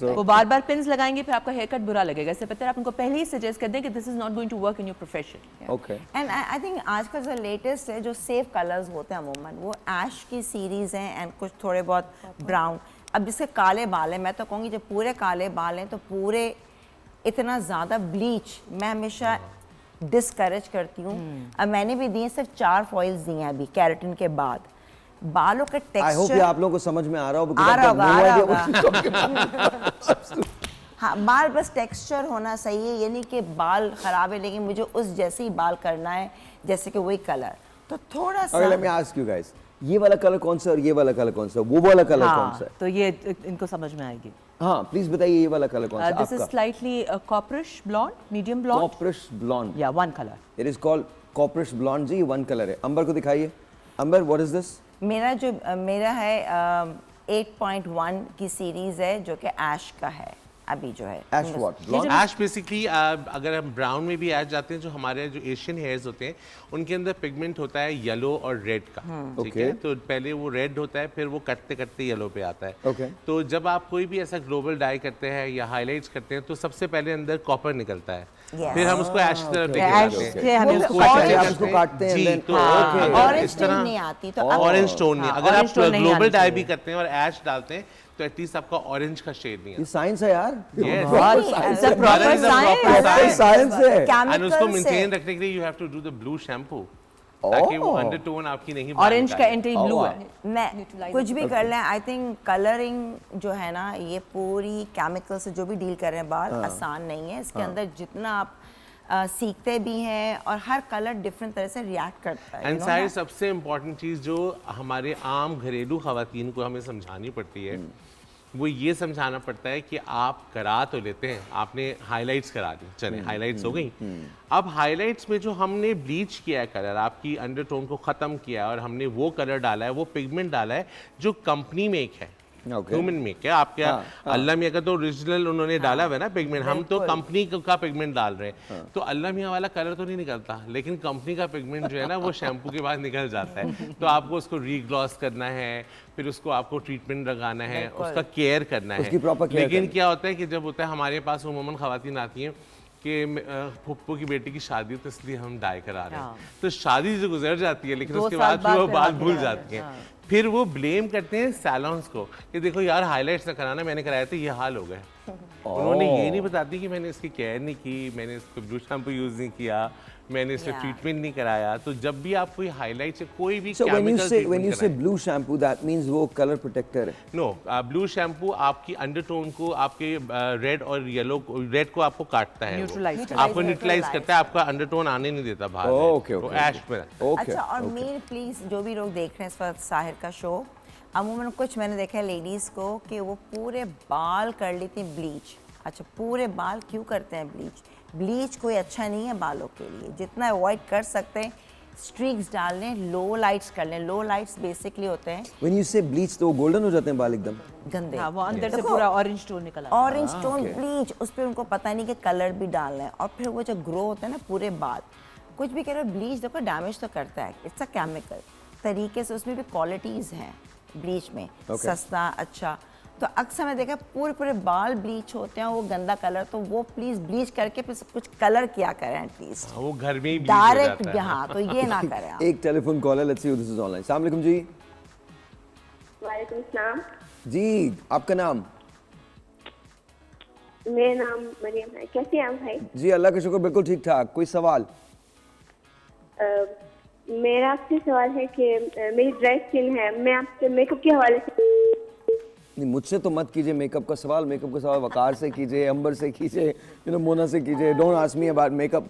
वो बार-बार पिन्स लगाएंगे, फिर आपका हेयर कट बुरा लगेगा। इससे पहले आप उनको पहले ही सजेस्ट कर दें कि this is not going to work in your profession. Okay. And I think आजकल जो लेटेस्ट है, जो सेफ कलर्स होते हैं अमूमन, वो ऐश की सीरीज हैं एंड कुछ थोड़े बहुत ब्राउन। अब जिसके काले बाल हैं, मैं तो कहूँगी जब पूरे काले बाल हैं तो पूरे इतना ज़्यादा ब्लीच मैं हमेशा डिस्करेज करती हूँ। अब मैंने भी दिए, सिर्फ 4 फॉइल्स दिए हैं अभी केराटिन के बाद। बालों के टेक्सचर, आई होप ये आप लोगों को समझ में आ रहा होगा। हाँ, बाल बस टेक्सचर होना सही है, यानी कि बाल खराब है लेकिन मुझे उस जैसे ही बाल करना है जैसे कि वही कलर। तो थोड़ा सा let me ask you guys, ये वाला कलर कौन सा और ये वाला कलर कौन सा, वो वाला कलर कौन सा है? तो ये इनको समझ में आएगी। हाँ प्लीज बताइए, ये वाला कलर कौन सा आपका? This is slightly copperish blonde, medium blonde. Copperish blonde, या one colour. It is called copperish blonde जी, वन कलर है। अंबर को दिखाइए। Amber, what is this? मेरा है 8.1 की सीरीज है, जो कि ऐश का है अभी जो है। ऐश व्हाट? ऐश बेसिकली अगर हम ब्राउन में भी ऐश जाते हैं, जो हमारे जो एशियन हेयर्स होते हैं उनके अंदर पिगमेंट होता है येलो और रेड का, ठीक है। तो पहले वो रेड होता है, फिर वो कटते कटते येलो पे आता है। तो जब आप कोई भी ऐसा ग्लोबल डाई करते हैं या हाईलाइट्स करते हैं तो सबसे पहले अंदर कॉपर निकलता है, फिर हम उसको ऐश की तरफ लेके जाते हैं, उसको काटते हैं। जी, तो ऑरेंज टोन नहीं आती, तो ऑरेंज टोन नहीं। अगर आप ग्लोबल डाई भी करते हैं और ऐश डालते हैं तो एटलीस्ट आपका ऑरेंज का शेड नहीं है। ये साइंस है यार। साइंस है। एंड उसको मेंटेन रखने के लिए you have to do the blue shampoo, ताकि वो अंडरटोन आपकी नहीं। ऑरेंज का एंटी ब्लू है। मैं कुछ भी कर लें, आई थिंक कलरिंग जो है ना, ये पूरी केमिकल से जो भी डील कर रहे हैं बाल, आसान नहीं है। इसके अंदर जितना आप सीखते भी हैं और हर कलर डिफरेंट तरह से रिएक्ट करता है। एंड सारी सबसे इम्पॉर्टेंट चीज़ जो हमारे आम घरेलू खवातीन को हमें समझानी पड़ती है, वो ये समझाना पड़ता है कि आप करा तो लेते हैं, आपने हाइलाइट्स करा दी, चले हाइलाइट्स हो गई। अब हाइलाइट्स में जो हमने ब्लीच किया है कलर, आपकी अंडरटोन को ख़त्म किया है और हमने वो कलर डाला है, वो पिगमेंट डाला है जो कंपनी मेक है, ह्यूमन में क्या आप क्या अल्लाह मियाँ का तो ओरिजिनल उन्होंने डाला हुआ है ना पिगमेंट, हम तो कंपनी का पिगमेंट डाल रहे हैं। तो अल्लाह मियाँ वाला कलर तो नहीं निकलता, लेकिन कंपनी का पिगमेंट जो है ना वो शैम्पू के बाद निकल जाता है। तो आपको उसको रीग्लॉस करना है, फिर उसको आपको ट्रीटमेंट लगाना है, उसका केयर करना है। लेकिन क्या होता है कि जब होता है हमारे पास उमूमन खवातीन आती हैं कि फुप्पो की बेटी की शादी तो इसलिए हम डाई करा रहे हैं, तो शादी जो गुजर जाती है लेकिन उसके बाद वो बात भूल जाती हैं। फिर वो ब्लेम करते हैं सैलून्स को कि देखो यार हाईलाइट्स ना कराना, मैंने कराया था ये हाल हो गए। उन्होंने ये नहीं बताती कि मैंने इसकी केयर नहीं की, मैंने इसको ब्लू शैम्पू यूज़ नहीं किया, मैंने इससे ट्रीटमेंट नहीं कराया। तो जब भी आप कोई हाईलाइट से कोई भी when you say blue shampoo that means वो कलर प्रोटेक्टर है। नो, ब्लू शैम्पू आपकी अंडरटोन को, आपके रेड और येलो रेड को आपको काटता है, आपको न्यूट्रलाइज करता है, आपका अंडरटोन आने नहीं देता बाहर। ओके तो ऐश में अच्छा, और मेल प्लीज जो भी लोग देख रहे हैं इस वक्त साहिर का शो, अमूमन कुछ मैंने देखा है लेडीज़ को कि वो पूरे बाल कर लेती हैं ब्लीच। अच्छा, पूरे बाल क्यों करते हैं ब्लीच? ब्लीच कोई अच्छा नहीं है बालों के लिए, जितना अवॉइड कर सकते हैं स्ट्रीक्स डाल लें, लो लाइट्स कर लें। लो लाइट्स बेसिकली होते हैं When you say bleach तो वो गोल्डन हो जाते हैं बाल एकदम गंदे। हाँ, वो अंदर से पूरा ऑरेंज टोन निकल आता है। ऑरेंज टोन ब्लीच, उस पर उनको पता नहीं कि कलर भी डालना है। और फिर वो जो ग्रो होता है ना पूरे बाल, कुछ भी कह रहे हो ब्लीच देखो डैमेज तो करता है, इट्स अ केमिकल तरीके से, उसमें भी क्वालिटीज़ हैं ब्लीच में, सस्ता अच्छा। तो अक्सर मैं देखा पूरे पूरे बाल ब्लीच होते हैं, वो गंदा कलर, तो वो प्लीज ब्लीच करके फिर कुछ कलर किया करें एटलीस्ट, वो घर में ही डायरेक्ट। हाँ, तो ये ना करें आप। एक टेलीफोन कॉल है, let's see this is online. अस्सलाम वालेकुम जी। वालेकुम सलाम। जी, आपका नाम? मेरा नाम मरियम है। कैसे हैं आप भाई? जी अल्लाह का शुक्र, बिल्कुल ठीक ठाक। कोई सवाल? मेरा आपसे सवाल है कि मेरी ड्राई स्किन है, मैं आपसे मेकअप के हवाले से। नहीं, मुझसे तो मत कीजिए मेकअप का सवाल। मेकअप का सवाल वकार से कीजिए, अंबर से कीजिए, मोना से कीजिए। Don't ask me about makeup,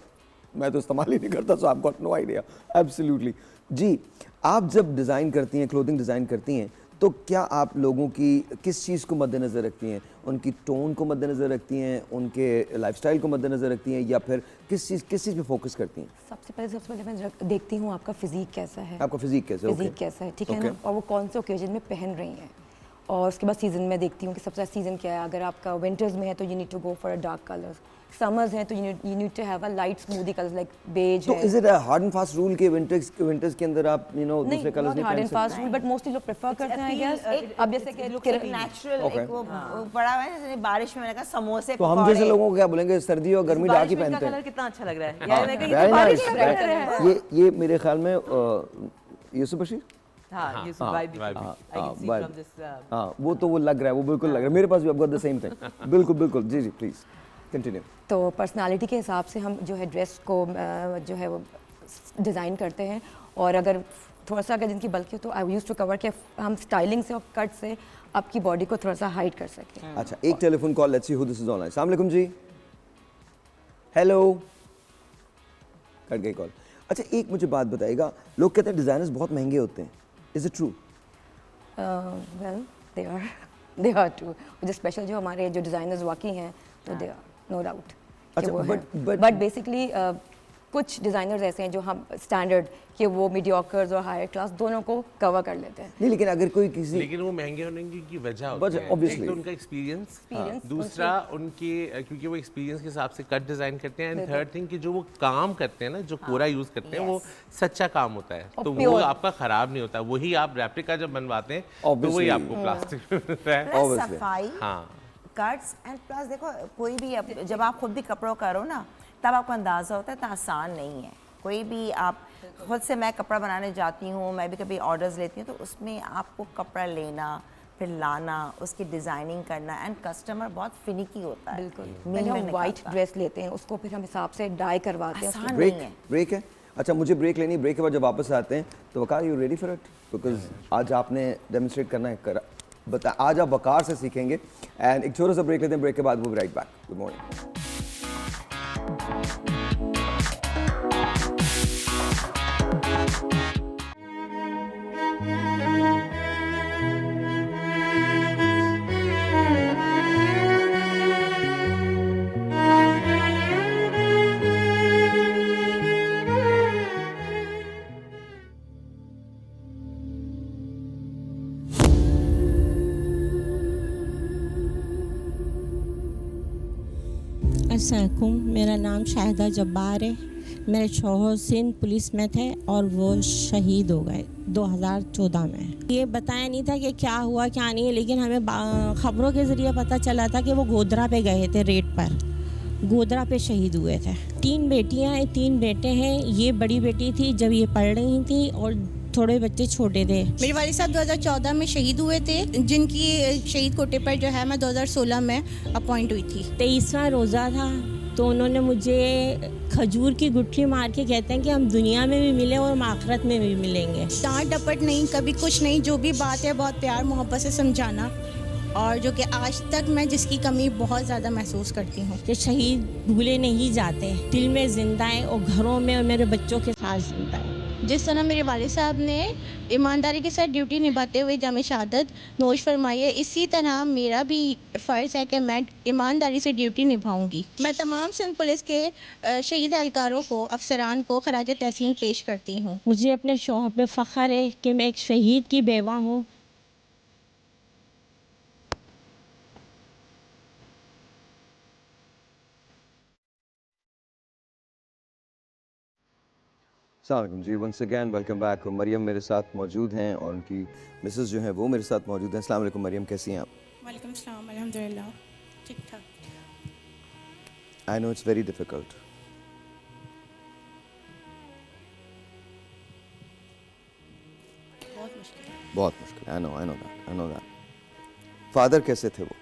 मैं तो इस्तेमाल ही नहीं करता, सो आपको नो आइडिया। एब्सोल्युटली। जी, आप जब डिज़ाइन करती हैं, क्लोथिंग डिज़ाइन करती हैं, तो क्या आप लोगों की किस चीज़ को मद्देनज़र रखती हैं? उनकी टोन को मद्देनज़र रखती हैं, उनके लाइफस्टाइल को मद्देनज़र रखती हैं, या फिर किस चीज़ पे फोकस करती हैं? सबसे पहले मैं देखती हूँ आपका फिजिक कैसा है। आपका फिजिक कैसा है? फिजिक कैसा है, ठीक है ना, और वो कौन से ओकेजन में पहन रही हैं। और उसके बाद सीज़न में देखती हूँ कि सबसे सीज़न क्या है। अगर आपका विंटर्स में है तो you need to go for a dark colours, summers हैं तो you need to have a light smoothie colours like beige है। तो is it a hard and fast rule के विंटर्स के अंदर आप दूसरे कलर्स नहीं hard and fast rule, but mostly लोग प्रेफर करते हैं आई गेस। अब जैसे कि नेचुरल एक वो बड़ा है जैसे बारिश में मैंने कहा समोसे, तो हम जैसे लोगों को क्या बोलेंगे, सर्दी और गर्मी डार्क ही पहनते हैं। कलर कितना अच्छा लग रहा है यार, मैं कहीं बारिश में लग रहा है। ये मेरे ख्याल में यूसुफ बशीर, हाँ, यूसुफ भाई भी, I can see from this, हाँ, वो लग रहा है, वो बिल्कुल लग रहा है। मेरे पास भी आपको द सेम थिंग। बिल्कुल बिल्कुल, जी जी प्लीज कंटिन्यू। तो पर्सनालिटी के हिसाब से हम जो है ड्रेस को जो है वो डिज़ाइन करते हैं। और अगर थोड़ा सा अगर जिनकी बल्कि तो आई यूज टू कवर कि हम स्टाइलिंग से और कट से आपकी बॉडी को थोड़ा सा हाइड कर सकें। अच्छा, एक telephone call, let's see who this is online. अस्सलाम वालेकुम जी। हेलो, कट गई कॉल। अच्छा, एक मुझे बात बताइएगा, लोग कहते हैं डिज़ाइनर्स बहुत महंगे होते हैं, is it true? Well they are true. जो स्पेशल जो हमारे जो डिज़ाइनर्स वाकई हैं तो दे आर नो डाउट। अच्छा, बट बेसिकली कुछ डिज़ाइनर्स ऐसे हैं जो हम स्टैंडर्ड कि वो मीडियोकर्स और हायर क्लास दोनों को कवर कर लेते हैं। नहीं, लेकिन अगर कोई किसी, लेकिन वो महंगे होने की वजह होती है, एक तो उनका एक्सपीरियंस, दूसरा उनके क्योंकि वो एक्सपीरियंस के हिसाब से कट डिजाइन करते हैं, एंड थर्ड थिंग कि जो वो काम करते हैं ना, जो कोरा यूज करते हैं, वो सच्चा काम होता है, तो वो आपका खराब नहीं होता। वही आप रेप्लिका जब बनवाते हैं तो वही आपको प्लास्टिक में मिलता है। सफाई, हाँ, कट्स एंड प्लस देखो कोई भी जब आप खुद भी कपड़ों करो ना तब आपको अंदाज़ा होता है, तो आसान नहीं है। कोई भी आप खुद से, मैं कपड़ा बनाने जाती हूँ, मैं भी कभी ऑर्डर्स लेती हूँ, तो उसमें आपको कपड़ा लेना, फिर लाना, उसकी डिज़ाइनिंग करना, एंड कस्टमर बहुत फिनिकी होता है। बिल्कुल, पहले हम वाइट ड्रेस लेते हैं, उसको फिर हम हिसाब से डाई करवाते हैं। आसान नहीं है। ब्रेक है। अच्छा, मुझे ब्रेक लेनी है। ब्रेक के बाद जब वापस आते हैं तो Waqar, you ready for it? Because आज आपने डेमोन्स्ट्रेट करना है, आज आप वकार से सीखेंगे। एंड एक छोटा सा ब्रेक लेते हैं, ब्रेक के बाद वो राइट बैक। Good morning. अलैकुम, मेरा नाम शाहिदा जब्बार है। मेरे शौहर सिंध पुलिस में थे और वो शहीद हो गए 2014 में। ये बताया नहीं था कि क्या हुआ क्या नहीं, लेकिन हमें ख़बरों के ज़रिए पता चला था कि वो गोधरा पे गए थे, रेड पर गोधरा पे शहीद हुए थे। 3 बेटियां हैं, 3 बेटे हैं। ये बड़ी बेटी थी जब ये पढ़ रही थी और थोड़े बच्चे छोटे थे। मेरे वालिद साहब 2014 में शहीद हुए थे, जिनकी शहीद कोटे पर जो है मैं 2016 में अपॉइंट हुई थी। 23वां रोज़ा था तो उन्होंने मुझे खजूर की गुठली मार के कहते हैं कि हम दुनिया में भी मिले और हम आखिरत में भी मिलेंगे। डांट डपट नहीं, कभी कुछ नहीं, जो भी बात है बहुत प्यार मोहब्बत से समझाना, और जो कि आज तक मैं जिसकी कमी बहुत ज़्यादा महसूस करती हूँ। कि शहीद भूले नहीं जाते, दिल में ज़िंदा है और घरों में और मेरे बच्चों के साथ ज़िंदा है। जिस तरह मेरे वालिद साहब ने ईमानदारी के साथ ड्यूटी निभाते हुए जामे शहादत नोश फरमाई है, इसी तरह मेरा भी फ़र्ज़ है कि मैं ईमानदारी से ड्यूटी निभाऊंगी। मैं तमाम सिंध पुलिस के शहीद एहलकारों को, अफसरान को खराज तहसीन पेश करती हूँ। मुझे अपने शौहर पे फ़ख्र है कि मैं एक शहीद की बेवा हूँ। अस्सलाम जी, once again welcome back. Maryam मेरे साथ मौजूद हैं और उनकी मिसेस जो हैं वो मेरे साथ मौजूद हैं। अस्सलाम वालेकुम मरियम, कैसी हैं आप? वालेकुम सलाम, अल्हम्दुलिल्लाह ठीक ठाक। I know it's very difficult. बहुत मुश्किल। I know that. फादर कैसे थे वो?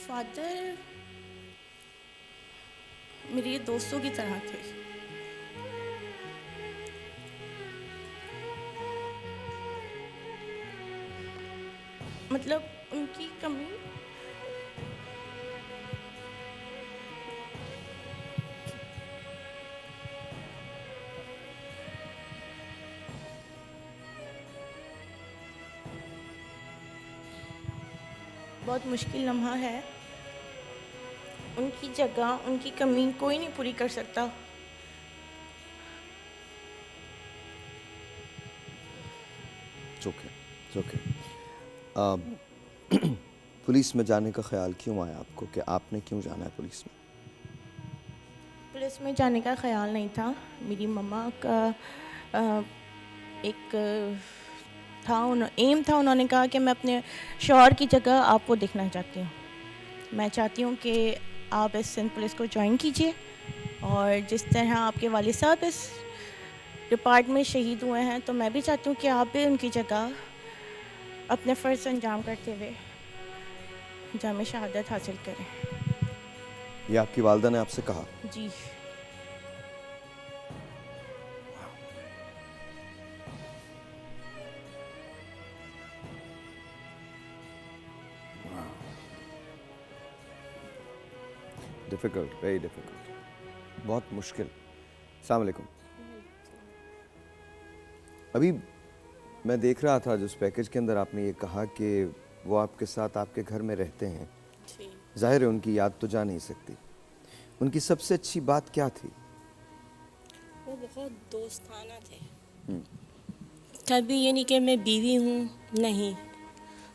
फादर मेरे दोस्तों की तरह थे। मतलब उनकी कमी बहुत मुश्किल लम्हा है। उनकी जगह, उनकी कमी कोई नहीं पूरी कर सकता। ओके। पुलिस में जाने का ख्याल क्यों आया आपको, कि आपने क्यों जाना है पुलिस में? पुलिस में जाने का ख्याल नहीं था। मेरी मम्मा का एक एम था, उन्होंने कहा कि मैं अपने शौहर की जगह आपको देखना चाहती हूँ। मैं चाहती हूँ कि आप इस सिंध पुलिस को ज्वाइन कीजिए, और जिस तरह आपके वालिद साहब इस डिपार्टमेंट में शहीद हुए हैं, तो मैं भी चाहती हूँ कि आप भी उनकी जगह अपने फ़र्ज़ अंजाम करते हुए जामे शहादत हासिल करें। ये आपकी वालिदा ने आपसे कहा? जी। डिफ़िकल्ट, वेरी डिफ़िकल्ट, बहुत मुश्किल। अस्सलाम वालेकुम। अभी मैं देख रहा था जिस पैकेज के अंदर आपने ये कहा कि वो आपके साथ आपके घर में रहते हैं। ज़ाहिर है उनकी याद तो जा नहीं सकती। उनकी सबसे अच्छी बात क्या थी? वो बहुत दोस्ताना थे। कभी ये नहीं कि मैं बीवी हूँ, नहीं,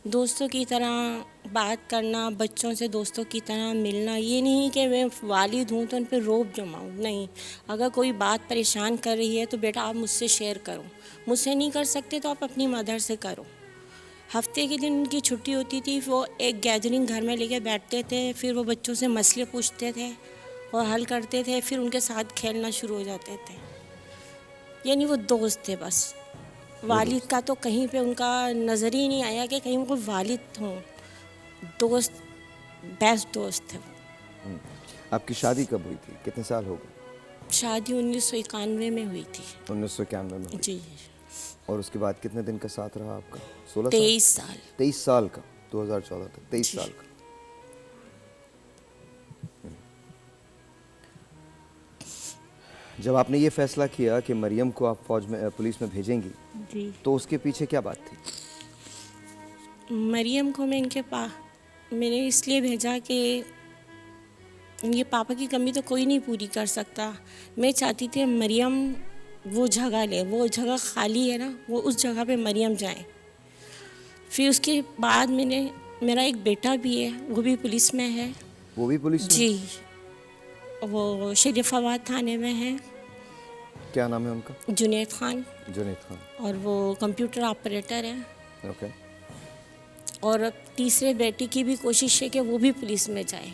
दोस्तों की तरह बात करना, बच्चों से दोस्तों की तरह मिलना। ये नहीं कि मैं वालिद हूँ तो उन पर रोब जमाऊँ, नहीं। अगर कोई बात परेशान कर रही है तो बेटा आप मुझसे शेयर करो, मुझसे नहीं कर सकते तो आप अपनी मदर से करो। हफ्ते के दिन उनकी छुट्टी होती थी, वो एक गैदरिंग घर में लेके बैठते थे, फिर वो बच्चों से मसले पूछते थे और हल करते थे, फिर उनके साथ खेलना शुरू हो जाते थे। यानी वो दोस्त थे बस। वालिद का तो कहीं पे उनका नज़र ही नहीं आया कि कहीं वो वालिद हों। दोस्त, बेस्ट दोस्त थे वो। आपकी शादी कब हुई थी, कितने साल हो गए? शादी 1991 में हुई थी। 1991 में? जी। और उसके बाद कितने दिन का साथ रहा आपका? 16 23 साल। 23 साल का, 2014 तक 23 साल का। जब आपने ये फैसला किया कि मरियम को आप फौज में, पुलिस में भेजेंगी, जी, तो उसके पीछे क्या बात थी? मरियम को मैंने इसलिए भेजा कि ये पापा की कमी तो कोई नहीं पूरी कर सकता। मैं चाहती थी मरियम वो जगह ले, वो जगह खाली है ना, वो उस जगह पे मरियम जाए। फिर उसके बाद मैंने मेरा एक बेटा भी है, वो भी पुलिस में है। वो भी पुलिस में? जी, वो शरीफाबाद थाने में है। क्या नाम है उनका? जुनैद खान। जुनैद खान। और वो कंप्यूटर ऑपरेटर है। ओके। और अब तीसरे बेटे की भी कोशिश है कि वो भी पुलिस में जाए।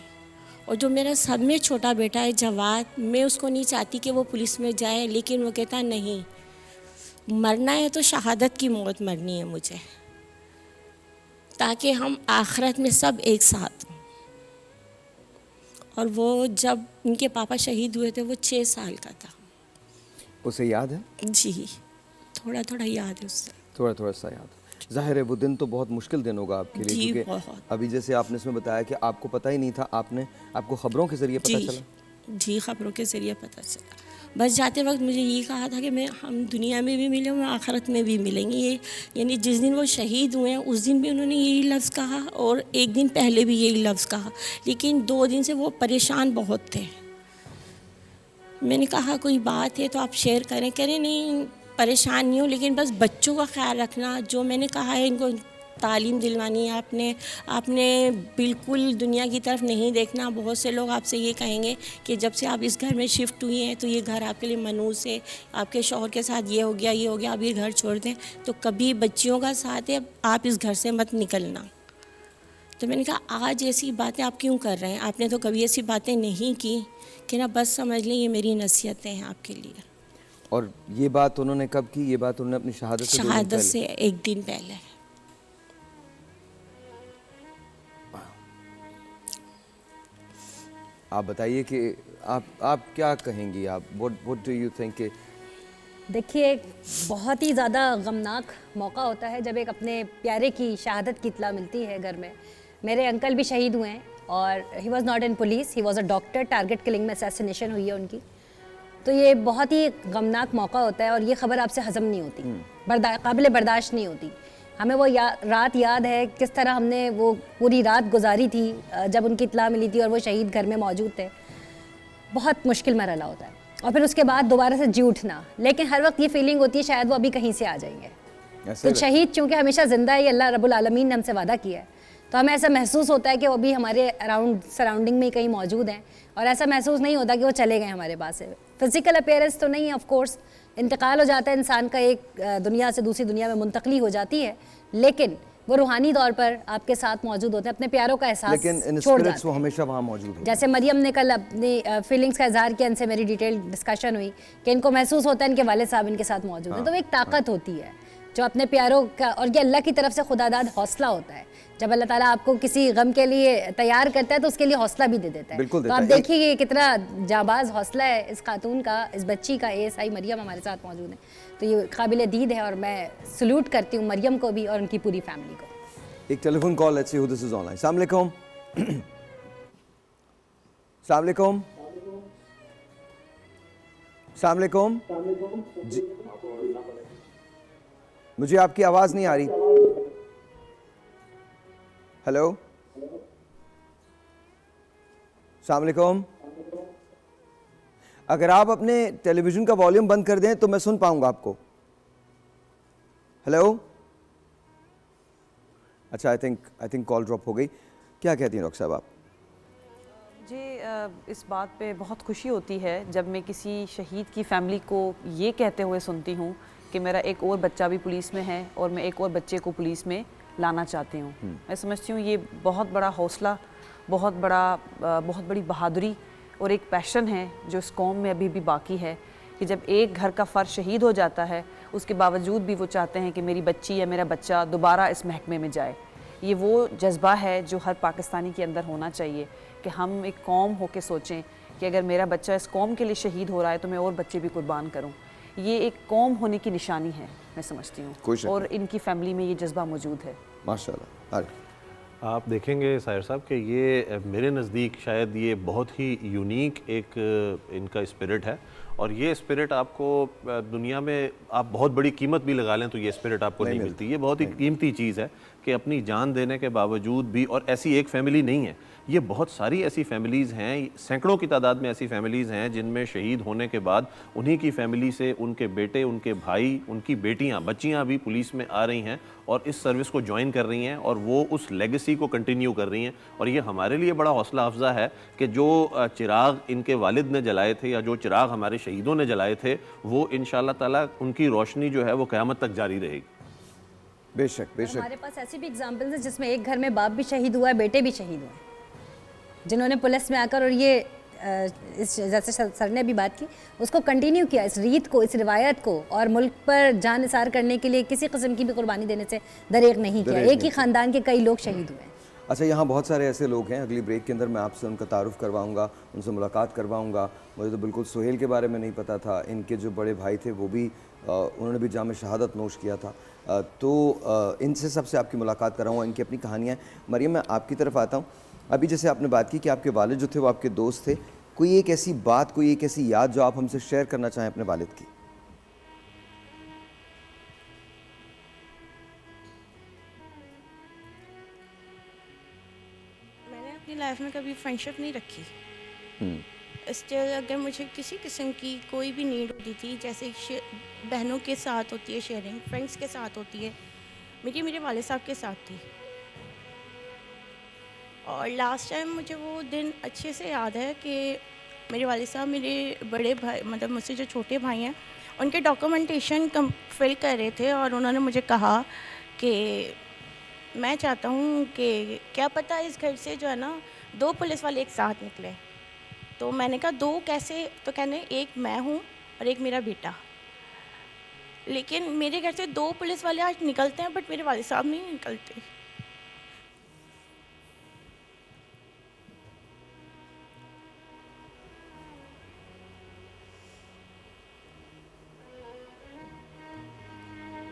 और जो मेरा सब में छोटा बेटा है जवाद, मैं उसको नहीं चाहती कि वो पुलिस में जाए, लेकिन वो कहता नहीं, मरना है तो शहादत की मौत मरनी है मुझे, ताकि हम आखिरत में सब एक साथ हों। और वो जब उनके पापा शहीद हुए थे वो 6 साल का था। उसे याद है? जी, थोड़ा थोड़ा याद है उससे। थोड़ा थोड़ा सा याद। जाहिर है वो दिन तो बहुत मुश्किल दिन होगा आपके लिए, क्योंकि अभी जैसे आपने इसमें बताया कि आपको पता ही नहीं था, आपको खबरों के ज़रिए पता चला। जी, खबरों के ज़रिए पता चला। बस जाते वक्त मुझे ये कहा था कि हम दुनिया में भी मिले, हम आखिरत में भी मिलेंगे। ये यानी जिस दिन वो शहीद हुए हैं उस दिन भी उन्होंने यही लफ्ज़ कहा और एक दिन पहले भी यही लफ्ज़ कहा, लेकिन 2 दिन से वो परेशान बहुत थे। मैंने कहा कोई बात है तो आप शेयर करें। कह रहे नहीं, परेशान नहीं हो, लेकिन बस बच्चों का ख्याल रखना। जो मैंने कहा है इनको तालीम दिलवानी है, आपने बिल्कुल दुनिया की तरफ नहीं देखना। बहुत से लोग आपसे ये कहेंगे कि जब से आप इस घर में शिफ्ट हुई हैं तो ये घर आपके लिए मनहूस है, आपके शौहर के साथ ये हो गया, आप ये घर छोड़ दें। तो कभी बच्चियों का साथ है, आप इस घर से मत निकलना। तो मैंने कहा आज ऐसी बातें आप क्यों कर रहे हैं? आपने तो कभी ऐसी बातें नहीं की। कि ना बस समझ लें ये मेरी नसीहतें हैं आपके लिए। और ये बात उन्होंने कब की? ये बात उन्होंने अपनी शहादत से 1 दिन पहले। आप बताइए कि आप क्या कहेंगी? आप व्हाट डू यू थिंक? देखिए, बहुत ही ज़्यादा गमनाक मौका होता है जब एक अपने प्यारे की शहादत की इत्तला मिलती है घर में। मेरे अंकल भी शहीद हुए हैं और he was not in police, he was a doctor. Target killing में असैसिनेशन हुई है उनकी। तो ये बहुत ही गमनाक मौका होता है और ये ख़बर आपसे हज़म नहीं होती, काबिल बर्दाश्त नहीं होती। हमें वो रात याद है किस तरह हमने वो पूरी रात गुजारी थी जब उनकी इत्तला मिली थी और वो शहीद घर में मौजूद थे। बहुत मुश्किल मरहला होता है और फिर उसके बाद दोबारा से जी उठना। लेकिन हर वक्त ये फीलिंग होती है शायद वो अभी कहीं से आ जाएंगे। तो शहीद चूँकि हमेशा ज़िंदा है, अल्लाह रब्बुल आलमीन ने हमसे वादा किया है, तो हमें ऐसा महसूस होता है कि वो भी हमारे अराउंड सराउंडिंग में कहीं मौजूद हैं। और ऐसा महसूस नहीं होता कि वो चले गए हमारे पास से। फिज़िकल अपीयरेंस तो नहीं, ऑफ कोर्स इंतकाल हो जाता है इंसान का, एक दुनिया से दूसरी दुनिया में मुंतकली हो जाती है, लेकिन वो रूहानी तौर पर आपके साथ मौजूद होते हैं, अपने प्यारों का एहसास छोड़ जाते हैं। वो हमेशा वहाँ मौजूद हैं। जैसे मरियम ने कल अपनी फीलिंग्स का इजहार किया, इनसे मेरी डिटेल डिस्कशन हुई कि इनको महसूस होता है इनके वालिद साहब इनके साथ मौजूद हैं। तो एक ताकत होती है जो अपने प्यारों का, और ये अल्लाह की तरफ से खुदादाद हौसला होता है। जब अल्लाह ताला आपको किसी गम के लिए तैयार करता है तो उसके लिए हौसला भी दे देता है। तो आप देखिए ये कितना जाबाज हौसला है इस खातून का, इस बच्ची का। ASI मरियम हमारे साथ मौजूद है, तो ये काबिल दीद है और मैं सल्यूट करती हूँ मरियम को भी और उनकी पूरी फैमिली को। एक telephone call, let's see who this is online. अस्सलाम वालेकुम। अस्सलाम वालेकुम। अस्सलाम वालेकुम जी, मुझे आपकी आवाज़ नहीं आ रही। हेलो, अस्सलाम वालेकुम। अगर आप अपने टेलीविज़न का वॉल्यूम बंद कर दें तो मैं सुन पाऊंगा आपको। हेलो, अच्छा, आई थिंक कॉल ड्रॉप हो गई। क्या कहती हैं डॉक्टर साहब आप? मुझे इस बात पे बहुत खुशी होती है जब मैं किसी शहीद की फैमिली को ये कहते हुए सुनती हूँ कि मेरा एक और बच्चा भी पुलिस में है और मैं एक और बच्चे को पुलिस में लाना चाहती हूँ। मैं समझती हूँ ये बहुत बड़ा हौसला, बहुत बड़ी बहादुरी और एक पैशन है जो इस कौम में अभी भी बाकी है कि जब एक घर का फ़र्द शहीद हो जाता है उसके बावजूद भी वो चाहते हैं कि मेरी बच्ची या मेरा बच्चा दोबारा इस महकमे में जाए। ये वो जज्बा है जो हर पाकिस्तानी के अंदर होना चाहिए कि हम एक कौम होकर सोचें कि अगर मेरा बच्चा इस कौम के लिए शहीद हो रहा है तो मैं और बच्चे भी कुर्बान करूँ। ये एक कौम होने की निशानी है, मैं समझती हूँ, और इनकी फैमिली में ये जज्बा मौजूद है। माशाल्लाह। आप देखेंगे साहिर साहब कि ये मेरे नज़दीक शायद ये बहुत ही यूनिक एक इनका स्पिरिट है और ये स्पिरिट आपको दुनिया में आप बहुत बड़ी कीमत भी लगा लें तो ये स्पिरिट आपको नहीं मिलती। ये बहुत ही कीमती चीज़ है कि अपनी जान देने के बावजूद भी, और ऐसी एक फैमिली नहीं है, ये बहुत सारी ऐसी फैमिलीज़ हैं, सैकड़ों की तादाद में ऐसी फैमिलीज़ हैं जिनमें शहीद होने के बाद उन्हीं की फैमिली से उनके बेटे, उनके भाई, उनकी बेटियां, बच्चियां भी पुलिस में आ रही हैं और इस सर्विस को ज्वाइन कर रही हैं और वो उस लेगेसी को कंटिन्यू कर रही हैं। और ये हमारे लिए बड़ा हौसला अफजा है कि जो चिराग इनके वालिद ने जलाए थे या जो चिराग हमारे शहीदों ने जलाए थे, वो इंशाअल्लाह ताला उनकी रोशनी जो है वो क़यामत तक जारी रहेगी। बेशक बेशक। हमारे पास ऐसी भी एग्जांपल्स हैं जिसमें एक घर में बाप भी शहीद हुआ है, बेटे भी शहीद हुए, जिन्होंने पुलिस में आकर और ये इस जैसे सर ने अभी बात की उसको कंटिन्यू किया, इस रीत को, इस रिवायत को, और मुल्क पर जान निसार करने के लिए किसी किस्म की भी कुर्बानी देने से दरेक नहीं किया। एक ही ख़ानदान के कई लोग शहीद हुए हैं। अच्छा, यहाँ बहुत सारे ऐसे लोग हैं, अगली ब्रेक के अंदर मैं आपसे उनका तारुफ करवाऊँगा, उनसे मुलाकात करवाऊँगा। मुझे तो बिल्कुल सुहेल के बारे में नहीं पता था, इनके जो बड़े भाई थे वो भी उन्होंने भी जाम शहादत नोश किया था। तो इनसे सबसे आपकी मुलाकात कराऊँगा, इनकी अपनी कहानियाँ। मरियम, मैं आपकी तरफ आता हूँ। अभी जैसे आपने बात की कि आपके वालिद जो थे वो आपके दोस्त थे, कोई एक ऐसी बात, कोई एक ऐसी याद जो आप हमसे शेयर करना चाहें अपने वालिद की? मैंने अपनी लाइफ में कभी फ्रेंडशिप नहीं रखी। स्टिल अगर मुझे किसी किस्म की कोई भी नीड होती थी, जैसे बहनों के साथ होती है शेयरिंग, फ्रेंड्स के साथ होती है, मेरे वालिद साहब के साथ थी। और लास्ट टाइम मुझे वो दिन अच्छे से याद है कि मेरे वालिद साहब मेरे बड़े भाई, मतलब मुझसे जो छोटे भाई हैं, उनके डॉक्यूमेंटेशन फिल कर रहे थे और उन्होंने मुझे कहा कि मैं चाहता हूँ कि क्या पता इस घर से जो है ना 2 पुलिस वाले एक साथ निकले। तो मैंने कहा 2 कैसे? तो कहने एक मैं हूँ और एक मेरा बेटा। लेकिन मेरे घर से 2 पुलिस वाले आज निकलते हैं बट मेरे वालिद साहब नहीं निकलते।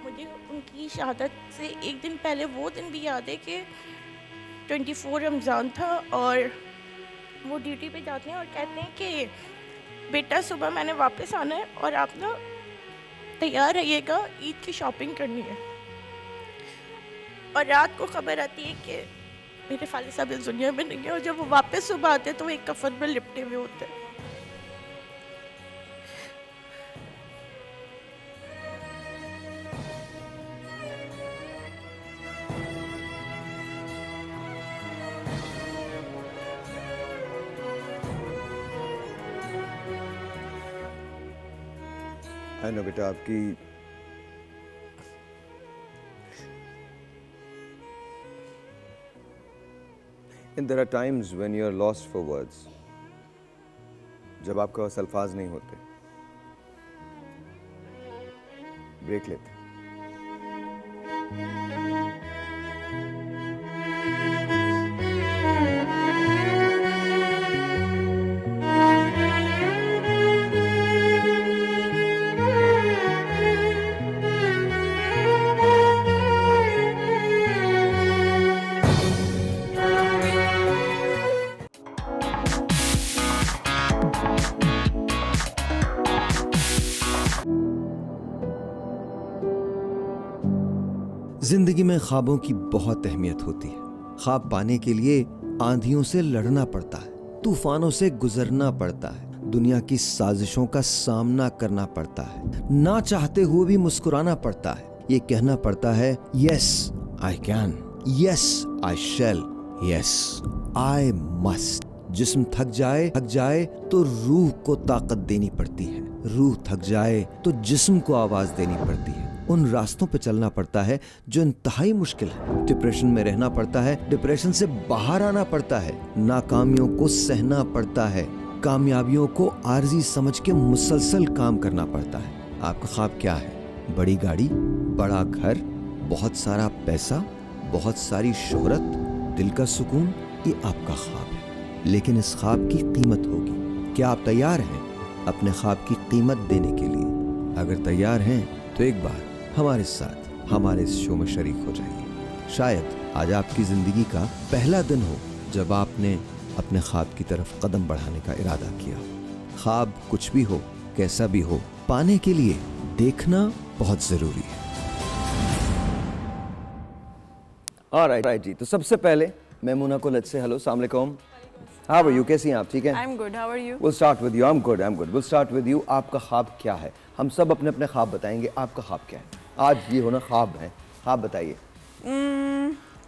मुझे उनकी शहादत से एक दिन पहले वो दिन भी याद है कि 24 रमज़ान था और वो ड्यूटी पे जाते हैं और कहते हैं कि बेटा सुबह मैंने वापस आना है और आप ना तैयार रहिएगा, ईद की शॉपिंग करनी है। और रात को खबर आती है कि मेरे वालिद साहब इस दुनिया में नहीं है और जब वो वापस सुबह आते हैं तो वो एक कफन में लिपटे हुए होते हैं। आई नो बेटा, आपकी and there are times when you are lost for words, जब आपके पास अल्फाज नहीं होते। ब्रेक लेते। जिंदगी में ख्वाबों की बहुत अहमियत होती है। ख्वाब पाने के लिए आंधियों से लड़ना पड़ता है, तूफानों से गुजरना पड़ता है, दुनिया की साजिशों का सामना करना पड़ता है, ना चाहते हुए भी मुस्कुराना पड़ता है, ये कहना पड़ता है yes I can, yes I shall, yes I must. जिस्म थक जाए तो रूह को ताकत देनी पड़ती है, रूह थक जाए तो जिस्म को आवाज देनी पड़ती है। उन रास्तों पे चलना पड़ता है जो इंतहाई मुश्किल है। डिप्रेशन में रहना पड़ता है, डिप्रेशन से बाहर आना पड़ता है, नाकामियों को सहना पड़ता है, कामयाबियों को आर्जी समझ के मुसलसल काम करना पड़ता है। आपका ख्वाब क्या है? बड़ी गाड़ी, बड़ा घर, बहुत सारा पैसा, बहुत सारी शोहरत, दिल का सुकून, ये आपका ख्वाब है। लेकिन इस ख्वाब की कीमत होगी। क्या आप तैयार हैं अपने ख्वाब की कीमत देने के लिए? अगर तैयार हैं तो एक बार हमारे साथ हमारे इस शो में शरीक हो जाइए। शायद आज आपकी ज़िंदगी का पहला दिन हो जब आपने अपने ख्वाब की तरफ कदम बढ़ाने का इरादा किया। ख्वाब कुछ भी हो, कैसा भी हो, पाने के लिए देखना बहुत ज़रूरी है। ऑलराइट जी, तो सबसे पहले मैमूना को लेट्स से हेलो, अस्सलाम वालेकुम। हाँ भाई, कैसी हैं आप? ठीक है? I'm good. How are you? We'll start with you. I'm good. We'll start with you. आपका ख्वाब क्या है? हम सब अपने अपने ख्वाब बताएंगे, आपका ख्वाब क्या है? आज ये होना ख्वाब है, ख्वाब बताइए।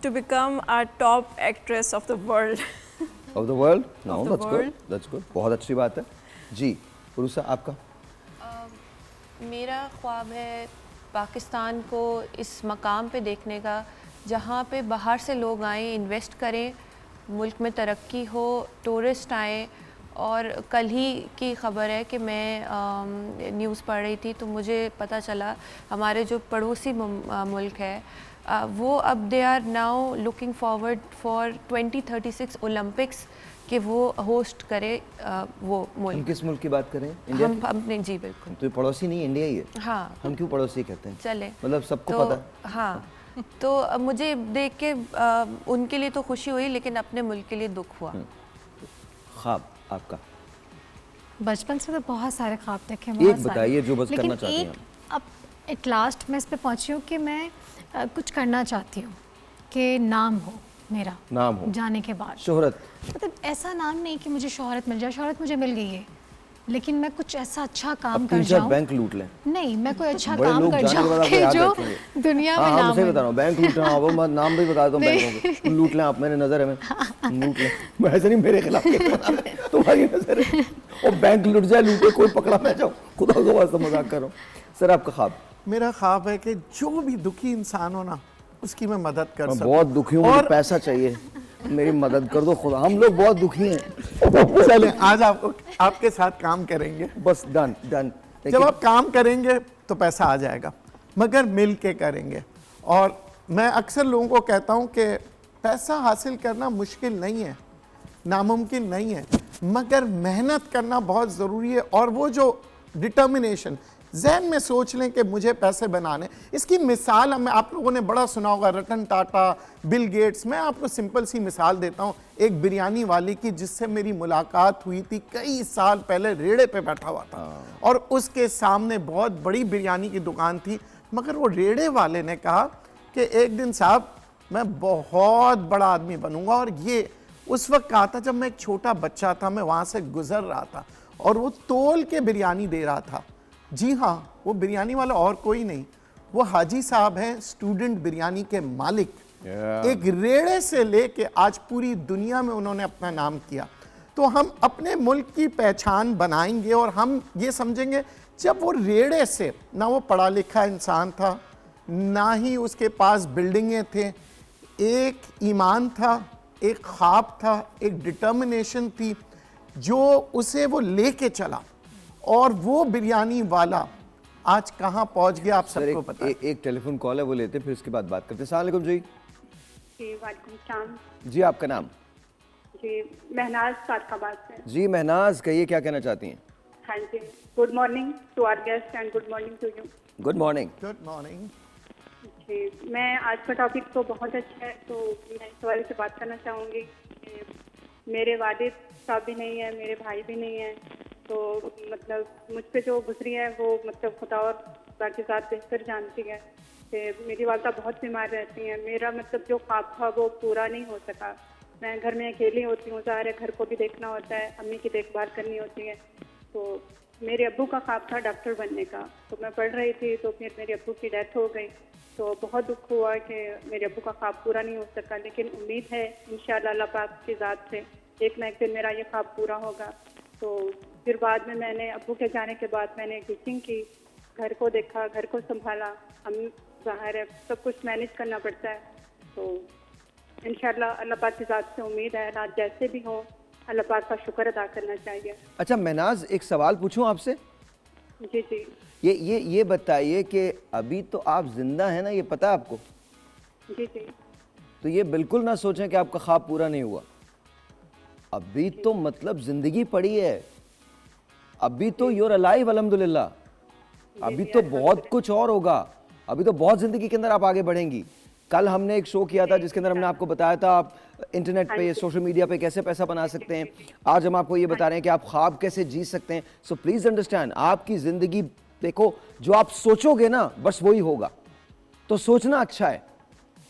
To become a top actress of the world. Of the world? No, Of the that's world. good. That's good. बहुत अच्छी बात है। जी, उरुसा आपका? मेरा ख्वाब है पाकिस्तान को इस मकाम पे देखने का जहाँ पे बाहर से लोग आएँ, इन्वेस्ट करें, मुल्क में तरक्की हो, टूरिस्ट आए। और कल ही की ख़बर है कि मैं न्यूज़ पढ़ रही थी तो मुझे पता चला हमारे जो पड़ोसी मुल्क है वो अब they are now looking forward for 2036 Olympics कि वो होस्ट करे वो मुल्क। हम किस मुल्क की बात करें? इंडिया? हम अपने, जी बिल्कुल। तो पड़ोसी नहीं, इंडिया ही है। हाँ। हम क्यों पड़ोसी कहते हैं? चले, मतलब सबको तो, पता है। हाँ। तो मुझे देख के उनके लिए तो खुशी हुई लेकिन अपने मुल्क के लिए दुख हुआ। ख्वाब आपका? बचपन से तो बहुत सारे ख्वाब देखे, एक बताइए जो बस करना चाहती हैं। अब एट लास्ट मैं इस पे पहुंची हूँ कि मैं कुछ करना चाहती हूँ कि नाम हो मेरा, नाम हो जाने के बाद, शोहरत। मतलब ऐसा नाम नहीं कि मुझे शोहरत मिल जाए, शोहरत मुझे मिल गई है, लेकिन मैं कुछ ऐसा अच्छा काम कर जाऊँ। बैंक लूट लें? नहीं, मैं कोई अच्छा बड़े काम लोग कर जाने के बाद जाऊँ आपको कि याद जो रखेंगे। दुनिया में हाँ, नाम सही हो। बता रहा हूँ, बैंक लूटना, अब मैं नाम भी बता दूँ बैंकों के, लूट लें आप, मेरे नज़र है में लूट लें। ऐसे नहीं मेरे खिलाफ तुम्हारी नज़र है, और बैंक लूट जाए, लूटे कोई पकड़ा मैं जाऊँ, खुदा को वास्ता मजाक कर रहा हूँ। सर आपका ख्वाब? मेरा ख्वाब है कि जो भी दुखी इंसान हो ना उसकी मैं मदद कर सकूं। बहुत दुखी हूँ, मुझे पैसा चाहिए, मेरी मदद कर दो खुदा, हम लोग बहुत दुखी हैं। चलें, आज आपके साथ काम करेंगे। बस डन डन। जब आप काम करेंगे तो पैसा आ जाएगा, मगर मिल के करेंगे। और मैं अक्सर लोगों को कहता हूँ कि पैसा हासिल करना मुश्किल नहीं है, नामुमकिन नहीं है, मगर मेहनत करना बहुत ज़रूरी है। और वो जो डिटर्मिनेशन, जहन में सोच लें कि मुझे पैसे बनाने, इसकी मिसाल हमें आप लोगों ने बड़ा सुना होगा, रतन टाटा, बिल गेट्स। मैं आपको सिंपल सी मिसाल देता हूँ, एक बिरयानी वाले की जिससे मेरी मुलाकात हुई थी कई साल पहले, रेड़े पे बैठा हुआ था और उसके सामने बहुत बड़ी बिरयानी की दुकान थी, मगर वो रेड़े वाले ने कहा कि एक दिन साहब मैं बहुत बड़ा आदमी बनूंगा। और ये उस वक्त कहा था जब मैं एक छोटा बच्चा था, मैं वहाँ से गुजर रहा था और वो तोल के बिरयानी दे रहा था। जी हाँ, वो बिरयानी वाला और कोई नहीं, वो हाजी साहब हैं, स्टूडेंट बिरयानी के मालिक। एक रेड़े से लेके आज पूरी दुनिया में उन्होंने अपना नाम किया। तो हम अपने मुल्क की पहचान बनाएंगे और हम ये समझेंगे जब वो रेड़े से, ना वो पढ़ा लिखा इंसान था, ना ही उसके पास बिल्डिंगें थे, एक ईमान था, एक ख्वाब था, एक डिटर्मिनेशन थी जो उसे वो लेके चला। और वो बिरयानी वाला आज कहाँ पहुँच गया आप सबको पता है। एक टेलीफोन कॉल है, वो लेते फिर उसके बाद बात करते हैं। अस्सलाम वालेकुम जी। जी वालेकुम सलाम जी, आपका नाम? जी महनाज सादकाबाद से। जी महनाज, कहिए क्या कहना चाहती हैं? हाँ जी, good morning to our guest and good morning to you. Good morning. Good morning. जी, मैं आज का टॉपिक तो बहुत अच्छा है, तो मैं इस वाले से बात करना चाहूँगी कि मेरे वालिद साहब भी नहीं है, मेरे भाई भी नहीं है, तो मतलब मुझ पे जो गुजरी है वो मतलब खुदा और खुदा के साथ बेहतर जानती है कि मेरी वालदा बहुत बीमार रहती हैं। मेरा मतलब जो ख्वाब था वो पूरा नहीं हो सका। मैं घर में अकेली होती हूँ, ज़ाहिर है घर को भी देखना होता है, अम्मी की देखभाल करनी होती है। तो मेरे अब्बू का ख्वाब था डॉक्टर बनने का, तो मैं पढ़ रही थी, तो फिर मेरे अब्बू की डेथ हो गई, तो बहुत दुख हुआ कि मेरे अब्बू का ख्वाब पूरा नहीं हो सका। लेकिन उम्मीद है इंशाअल्लाह अल्लाह पाक की ज़ात से एक ना एक दिन मेरा ये ख्वाब पूरा होगा। तो फिर बाद में मैंने अब्बू के जाने के बाद मैंने टीचिंग की, घर को देखा, घर को संभाला, हम ज़ाहिर है सब कुछ मैनेज करना पड़ता है। तो इंशाअल्लाह अल्लाह पाक की ज़ात से उम्मीद है हालात जैसे भी हो अल्लाह पाक का शुक्र अदा करना चाहिए। अच्छा महनाज, एक सवाल पूछूं आपसे? जी जी। ये बताइए कि अभी तो आप जिंदा हैं ना, ये पता है आपको? जी जी। तो ये बिल्कुल ना सोचें कि आपका ख्वाब पूरा नहीं हुआ। अभी तो मतलब जिंदगी पड़ी है, अभी तो यूर अलाइव अल्हम्दुलिल्लाह, अभी तो बहुत कुछ और होगा, अभी तो बहुत जिंदगी के अंदर आप आगे बढ़ेंगी। कल हमने एक शो किया था जिसके अंदर हमने आपको बताया था आप इंटरनेट पे, सोशल मीडिया पे कैसे पैसा बना सकते हैं। आज हम आपको ये बता रहे हैं कि आप ख्वाब कैसे जी सकते हैं। सो प्लीज अंडरस्टैंड, आपकी जिंदगी देखो, जो आप सोचोगे ना बस वही होगा, तो सोचना अच्छा है।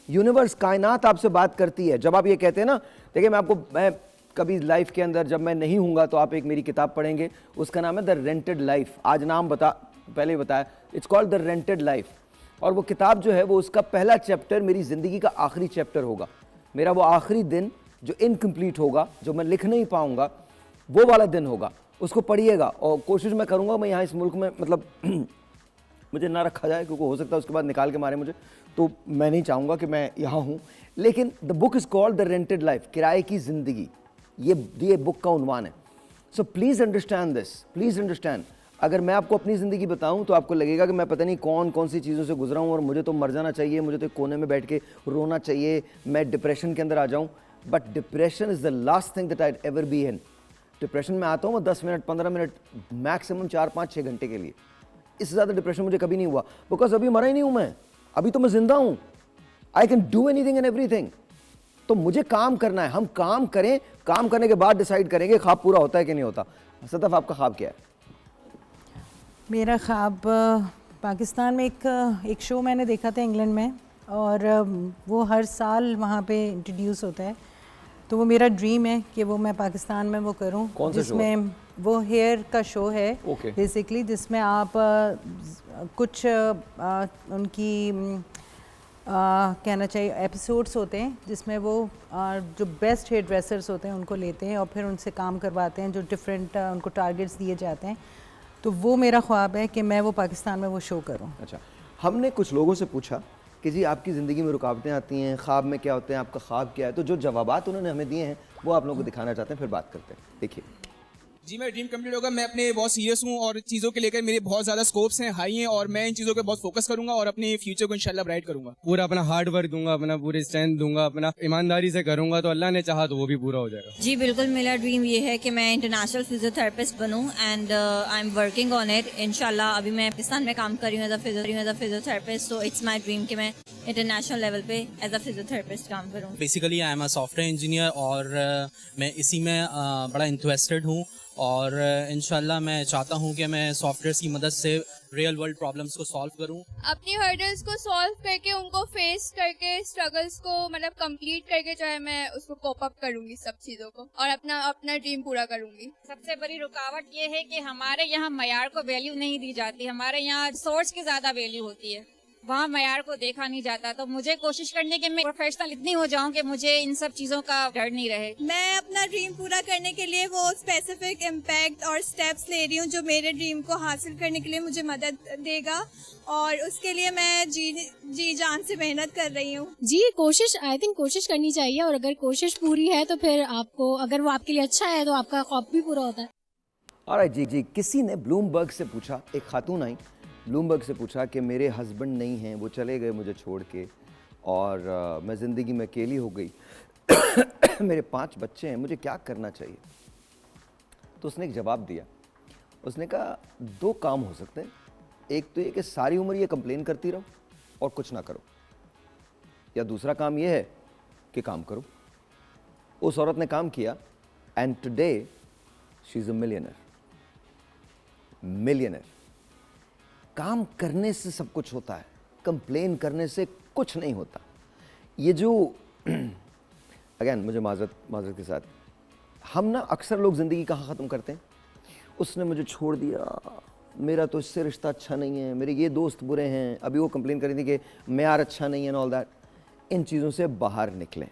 यूनिवर्स, कायनात आपसे बात करती है। जब आप ये कहते हैं ना, देखिए मैं कभी लाइफ के अंदर जब मैं नहीं हूँगा तो आप एक मेरी किताब पढ़ेंगे, उसका नाम है द रेंटेड लाइफ। आज नाम पहले ही बताया, it's called the rented life. और वो किताब जो है वो उसका पहला चैप्टर मेरी ज़िंदगी का आखिरी चैप्टर होगा। मेरा वो आखिरी दिन जो इनकम्प्लीट होगा, जो मैं लिख नहीं पाऊँगा, वो वाला दिन होगा। उसको पढ़िएगा और कोशिश मैं करूँगा मैं यहाँ इस मुल्क में मतलब मुझे ना रखा जाए, क्योंकि हो सकता है उसके बाद निकाल के मारे मुझे, तो मैं नहीं चाहूँगा कि मैं यहाँ हूँ। लेकिन the book is called the rented life, किराए की ज़िंदगी, ये बुक का उन्वान है। So please understand this, please understand. अगर मैं आपको अपनी ज़िंदगी बताऊं तो आपको लगेगा कि मैं पता नहीं कौन कौन सी चीज़ों से गुजरा हूं और मुझे तो मर जाना चाहिए, मुझे तो कोने में बैठ के रोना चाहिए, मैं डिप्रेशन के अंदर आ जाऊं। But depression is the last thing that I ever be in. Depression में आता हूँ 10 मिनट 15 मिनट, मैक्सिमम 4 5 6 घंटे के लिए। इससे ज़्यादा डिप्रेशन मुझे कभी नहीं हुआ, बिकॉज अभी मरा ही नहीं हूँ मैं, अभी तो मैं जिंदा हूँ। I can do anything and everything. तो मुझे काम करना है, हम काम करें, काम करने के बाद डिसाइड करेंगे ख्वाब पूरा होता है कि नहीं होता। सदफ, आपका ख्वाब क्या है? मेरा ख्वाब पाकिस्तान में एक शो मैंने देखा था इंग्लैंड में, और वो हर साल वहाँ पे इंट्रोड्यूस होता है। तो वो मेरा ड्रीम है कि वो मैं पाकिस्तान में वो करूँ, जिसमें वो हेयर का शो है बेसिकली, जिसमें आप कुछ उनकी कहना चाहिए एपिसोड्स होते हैं जिसमें वो जो बेस्ट हेयर ड्रेसर्स होते हैं उनको लेते हैं और फिर उनसे काम करवाते हैं, जो डिफरेंट उनको टारगेट्स दिए जाते हैं। तो वो मेरा ख्वाब है कि मैं वो पाकिस्तान में वो शो करूं। अच्छा, हमने कुछ लोगों से पूछा कि जी आपकी ज़िंदगी में रुकावटें आती हैं, ख्वाब में क्या होते हैं, आपका ख्वाब क्या है? तो जो जवाबात उन्होंने हमें दिए हैं वो आप लोगों को दिखाना चाहते हैं, फिर बात करते हैं। देखिए जी, मेरा ड्रीम कंप्लीट होगा। मैं अपने बहुत सीरियस हूँ और चीज़ों के लेकर मेरे बहुत ज़्यादा स्कोप्स हैं, हाई हैं, और मैं इन चीज़ों पे बहुत फोकस करूंगा और अपने फ्यूचर को इंशाल्लाह ब्राइट करूंगा। पूरा अपना हार्ड वर्क दूंगा, अपना पूरे स्ट्रेंथ दूंगा, अपना ईमानदारी से करूंगा, तो अल्लाह ने चाहा तो वो भी पूरा हो जाएगा। जी बिल्कुल, मेरा ड्रीम ये है कि मैं इंटरनेशनल फिजियोथेरेपिस्ट बनूं and I am working on it इंशाल्लाह। अभी मैं पाकिस्तान में काम कर रही हूँ एज अ फिजियोथेरेपिस्ट, तो इट्स माई ड्रीम कि मैं इंटरनेशनल लेवल पे एज अ फिजियोथेरेपिस्ट काम करूँ। Basically I am a software engineer और मैं इसी में बड़ा इंटरेस्टेड हूँ, और इंशाल्लाह मैं चाहता हूँ कि मैं सॉफ्टवेयर की मदद से रियल वर्ल्ड प्रॉब्लम्स को सॉल्व करूँ। अपनी हर्डल्स को सॉल्व करके, उनको फेस करके, स्ट्रगल्स को मतलब कंप्लीट करके जो है मैं उसको कोप अप करूँगी सब चीज़ों को, और अपना ड्रीम पूरा करूँगी। सबसे बड़ी रुकावट ये है कि हमारे यहाँ मयार को वैल्यू नहीं दी जाती। हमारे यहाँ सोर्स की ज़्यादा वैल्यू होती है, वहाँ मयार को देखा नहीं जाता। तो मुझे कोशिश करनी कि मैं प्रोफेशनल इतनी हो जाऊं कि मुझे इन सब चीज़ों का डर नहीं रहे। मैं अपना ड्रीम पूरा करने के लिए वो स्पेसिफिक इम्पैक्ट और स्टेप्स ले रही हूँ जो मेरे ड्रीम को हासिल करने के लिए मुझे मदद देगा, और उसके लिए मैं जी जान से मेहनत कर रही हूँ। जी कोशिश, आई थिंक कोशिश करनी चाहिए, और अगर कोशिश पूरी है तो फिर आपको, अगर वो आपके लिए अच्छा है तो आपका ख्वाब भी पूरा होता है। ऑलराइट जी, किसी ने ब्लूमबर्ग से पूछा, एक खातून आई ब्लूमबर्ग से पूछा कि मेरे हस्बैंड नहीं हैं, वो चले गए मुझे छोड़ के, और मैं ज़िंदगी में अकेली हो गई मेरे 5 बच्चे हैं, मुझे क्या करना चाहिए? तो उसने एक जवाब दिया। उसने कहा 2 काम हो सकते हैं, एक तो ये कि सारी उम्र ये कंप्लेन करती रहो और कुछ ना करो, या दूसरा काम ये है कि काम करो। उस औरत ने काम किया and today she is a millionaire. काम करने से सब कुछ होता है, कंप्लेन करने से कुछ नहीं होता। ये जो अगेन मुझे माजरत के साथ, हम ना अक्सर लोग ज़िंदगी कहाँ ख़त्म करते हैं, उसने मुझे छोड़ दिया, मेरा तो इससे रिश्ता अच्छा नहीं है, मेरे ये दोस्त बुरे हैं, अभी वो कंप्लेन कर रही थी कि मैं यार अच्छा नहीं है एंड ऑल दैट। इन चीज़ों से बाहर निकलें।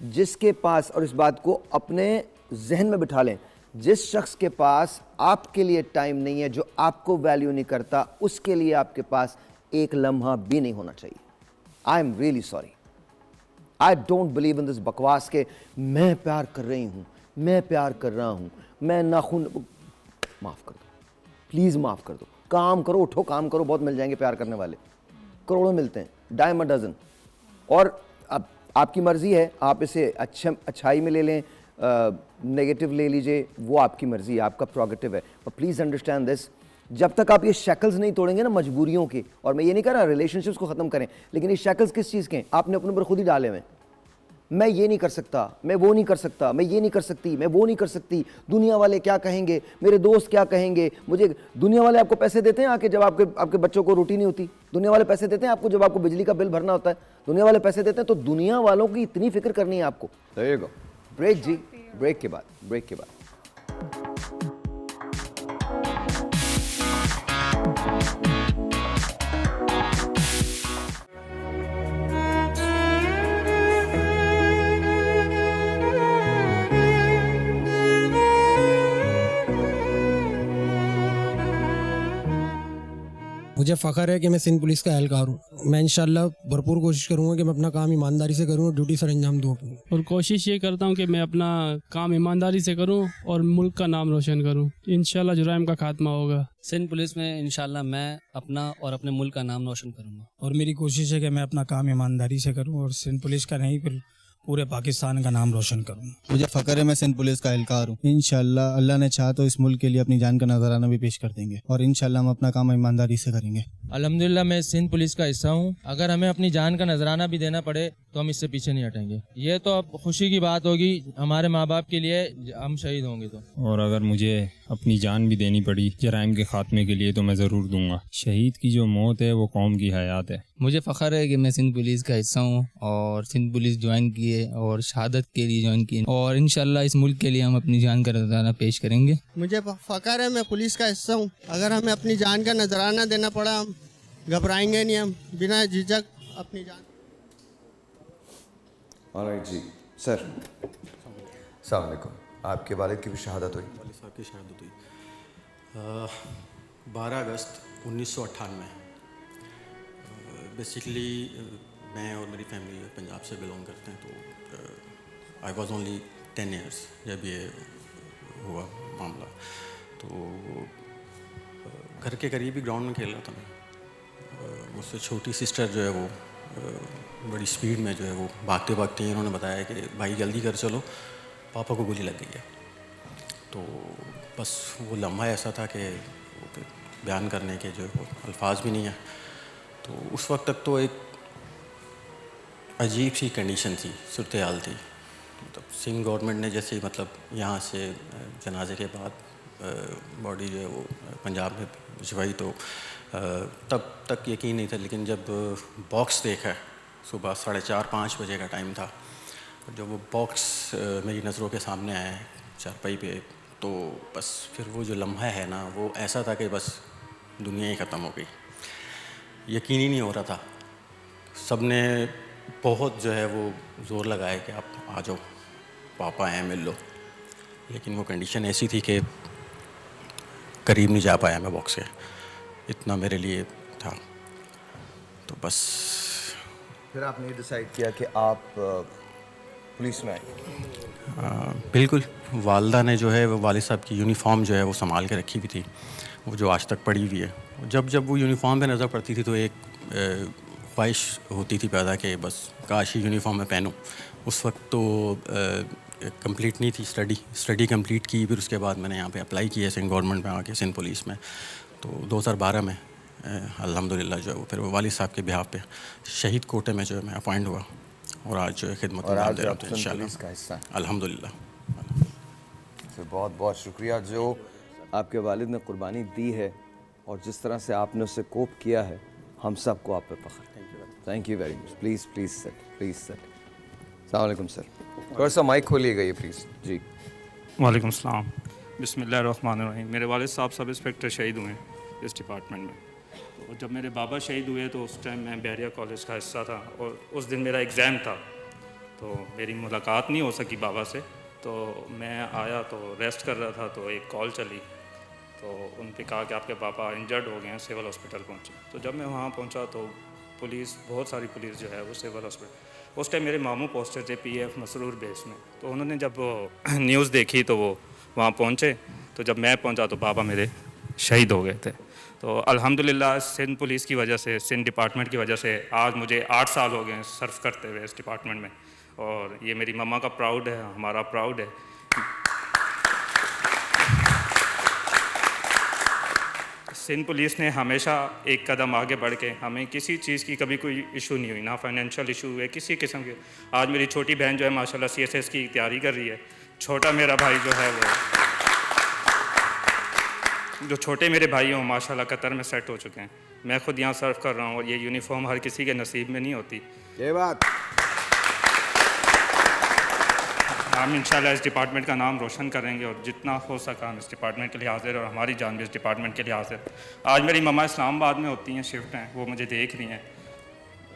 जिसके पास, और इस बात को अपने जहन में बिठा लें, जिस शख्स के पास आपके लिए टाइम नहीं है, जो आपको वैल्यू नहीं करता, उसके लिए आपके पास एक लम्हा भी नहीं होना चाहिए। I am really sorry, I don't believe in this बकवास के मैं प्यार कर रही हूँ, मैं प्यार कर रहा हूँ, मैं नाखून, माफ़ कर दो प्लीज़, माफ़ कर दो। काम करो, उठो काम करो, बहुत मिल जाएंगे प्यार करने वाले, करोड़ों मिलते हैं, डायम अ डजन। और अब आपकी मर्ज़ी है, आप इसे अच्छाई में ले लें, नेगेटिव ले लीजिए, वो आपकी मर्ज़ी है, आपका प्रोगेटिव है। पर प्लीज़ अंडरस्टैंड दिस, जब तक आप ये शक्ल्स नहीं तोड़ेंगे ना मजबूरियों की, और मैं ये नहीं कह रहा रिलेशनशिप्स को ख़त्म करें, लेकिन ये शक्ल्स किस चीज़ के हैं? आपने अपने ऊपर खुद ही डाले हुए। मैं ये नहीं कर सकता, मैं वो नहीं कर सकता, मैं ये नहीं कर सकती, मैं वो नहीं कर सकती, दुनिया वाले क्या कहेंगे, मेरे दोस्त क्या कहेंगे मुझे। दुनिया वाले आपको पैसे देते हैं आके जब आपके बच्चों को रोटी नहीं होती, दुनिया वाले पैसे देते हैं आपको जब आपको बिजली का बिल भरना होता है, दुनिया वाले पैसे देते हैं। तो दुनिया वालों की इतनी फिक्र करनी है आपको। ब्रेक जी, ब्रेक के बाद मुझे फ़ख्र है कि मैं सिंध पुलिस का एहलकार हूँ। मैं इंशाल्लाह भरपूर कोशिश करूँगा कि मैं अपना काम ईमानदारी से करूँ और ड्यूटी सर अंजाम दूँ अपनी। और कोशिश ये करता हूँ कि मैं अपना काम ईमानदारी से करूँ और मुल्क का नाम रोशन करूँ। इंशाल्लाह जुराइम का खात्मा होगा। सिंध पुलिस में इंशाल्लाह मैं अपना और अपने मुल्क का नाम रोशन करूँगा। और मेरी कोशिश है कि मैं अपना काम ईमानदारी से करूँ और सिंध पुलिस का नहीं फिर पूरे पाकिस्तान का नाम रोशन करूँ। मुझे फ़ख्र है मैं सिंध पुलिस का एहलकार हूँ। इंशाल्लाह अल्लाह ने चाहा तो इस मुल्क के लिए अपनी जान का नजराना भी पेश कर देंगे और इंशाल्लाह हम अपना काम ईमानदारी से करेंगे। अल्हम्दुलिल्लाह मैं सिंध पुलिस का हिस्सा हूँ। अगर हमें अपनी जान का नजराना भी देना पड़े तो हम इससे पीछे नहीं हटेंगे। ये तो अब खुशी की बात होगी हमारे माँ बाप के लिए, हम शहीद होंगे तो। और अगर मुझे अपनी जान भी देनी पड़ी जराइम के खात्मे के लिए तो मैं ज़रूर दूंगा। शहीद की जो मौत है वो कौम की हयात है। मुझे फ़ख्र है कि मैं सिंध पुलिस का हिस्सा हूँ और सिंध पुलिस ज्वाइन की है और शहादत के लिए ज्वाइन की और इंशाल्लाह इस मुल्क के लिए हम अपनी जान का नजराना पेश करेंगे। मुझे फ़ख्र है मैं पुलिस का हिस्सा हूँ। अगर हमें अपनी जान का नजराना देना पड़ा हम घबराएंगे नहीं, हम बिना झिझक अपनी जान। ऑलराइट जी सर, अस्सलाम वालेकुम। आपके वालिद की भी शहादत हुई? वालिद साहब की शहादत हुई 12 अगस्त 1998। बेसिकली मैं और मेरी फैमिली पंजाब से बिलोंग करते हैं, तो आई वॉज ओनली 10 ईयर्स जब ये हुआ मामला। तो घर के करीब ही ग्राउंड में खेल रहा था मैं। मुझसे छोटी सिस्टर जो है वो बड़ी स्पीड में जो है वो भागते भागते उन्होंने बताया कि भाई जल्दी कर चलो, पापा को गोली लग गई है। तो बस वो लम्हा ऐसा था कि बयान करने के जो वो अल्फाज भी नहीं है। तो उस वक्त तक तो एक अजीब सी कंडीशन थी, सूरत हाल थी। मतलब सिंध गवर्नमेंट ने जैसे मतलब यहाँ से जनाजे के बाद बॉडी जो है वो पंजाब में भिजवाई तो तब तक यकीन नहीं था। लेकिन जब बॉक्स देखा, सुबह 4:30-5 बजे का टाइम था, जब वो बॉक्स मेरी नज़रों के सामने आया चारपाई पे, तो बस फिर वो जो लम्हा है ना वो ऐसा था कि बस दुनिया ही ख़त्म हो गई। यकीन ही नहीं हो रहा था। सब ने बहुत जो है वो ज़ोर लगाया कि आप आ जाओ, पापा आए मिल लो। लेकिन वो कंडीशन ऐसी थी कि करीब नहीं जा पाया मैं बॉक्स के, इतना मेरे लिए था। तो बस फिर आपने डिसाइड किया कि आप पुलिस में आए? बिल्कुल। वालदा ने जो है वो वालिद साहब की यूनिफॉर्म जो है वो संभाल के रखी हुई थी, वो जो आज तक पड़ी हुई है। जब जब वो यूनिफॉर्म पे नज़र पड़ती थी तो एक ख्वाहिश होती थी पैदा कि बस काश यूनिफॉर्म में पहनूं। उस वक्त तो कंप्लीट नहीं थी स्टडी कंप्लीट की। फिर उसके बाद मैंने यहाँ पे अप्लाई किया सिंध गवर्नमेंट में आके, सिंध पुलिस में। तो 2012 में अल्हम्दुलिल्लाह जो है वो फिर वो वालिद साहब के बिहाफ पे शहीद कोटे में जो है मैं अपॉइंट हुआ और आज जो है खिदमत और आज दे रहा आप हूँ सिंध इंशाल्लाह। पुलिस का हिस्सा हैं। अल्हम्दुलिल्लाह। तो बहुत बहुत शुक्रिया जो आपके वालिद ने कुर्बानी दी है और जिस तरह से आपने उससे कोप किया है, हम सबको आप पे फ़ख्र। Thank you very much. Please please sir, please sir. अस्सलाम वालेकुम सर, थोड़ा सा माइक खोलिएगा ये प्लीज़ जी। वालेकुम सलाम। बिस्मिल्लाहिर्रहमानिर्रहीम। मेरे वालिद साहब सब इंस्पेक्टर शहीद हुए हैं इस डिपार्टमेंट में। तो जब मेरे बाबा शहीद हुए तो उस टाइम मैं बहरिया कॉलेज का हिस्सा था और उस दिन मेरा एग्ज़ाम था, तो मेरी मुलाकात नहीं हो सकी बाबा से। तो मैं आया तो रेस्ट कर रहा था, तो एक कॉल चली, तो उनने कहा कि आपके पापा इंजर्ड हो गए हैं, सिविल हॉस्पिटल पहुँचे। तो जब मैं वहाँ पहुँचा तो पुलिस, बहुत सारी पुलिस जो है वो सिविल हॉस्पिटल, उस टाइम मेरे मामू पोस्टेड थे PF मसरूर बेस में। तो उन्होंने जब न्यूज़ देखी तो वो वहाँ पहुँचे। तो जब मैं पहुँचा तो पापा मेरे शहीद हो गए थे। तो अल्हम्दुलिल्लाह सिंध पुलिस की वजह से, सिंध डिपार्टमेंट की वजह से आज मुझे 8 साल हो गए सर्व करते हुए इस डिपार्टमेंट में। और ये मेरी मम्मा का प्राउड है, हमारा प्राउड है। सिंध पुलिस ने हमेशा एक कदम आगे बढ़ के हमें किसी चीज़ की कभी कोई इशू नहीं हुई, ना फाइनेंशियल इशू हुए किसी किस्म के। आज मेरी छोटी बहन जो है माशाल्लाह CSS की तैयारी कर रही है। छोटा मेरा भाई जो है वो जो छोटे मेरे भाई हैं माशाल्लाह कतर में सेट हो चुके हैं। मैं खुद यहाँ सर्व कर रहा हूँ और ये यूनिफॉर्म हर किसी के नसीब में नहीं होती। ये बात हम इंशाल्लाह इस डिपार्टमेंट का नाम रोशन करेंगे और जितना हो सका हम इस डिपार्टमेंट के लिए हाजिर और हमारी जान भी इस डिपार्टमेंट के लिए हाजिर। आज मेरी मम्मा इस्लामाबाद में होती हैं, शिफ्ट हैं, वो मुझे देख रही हैं,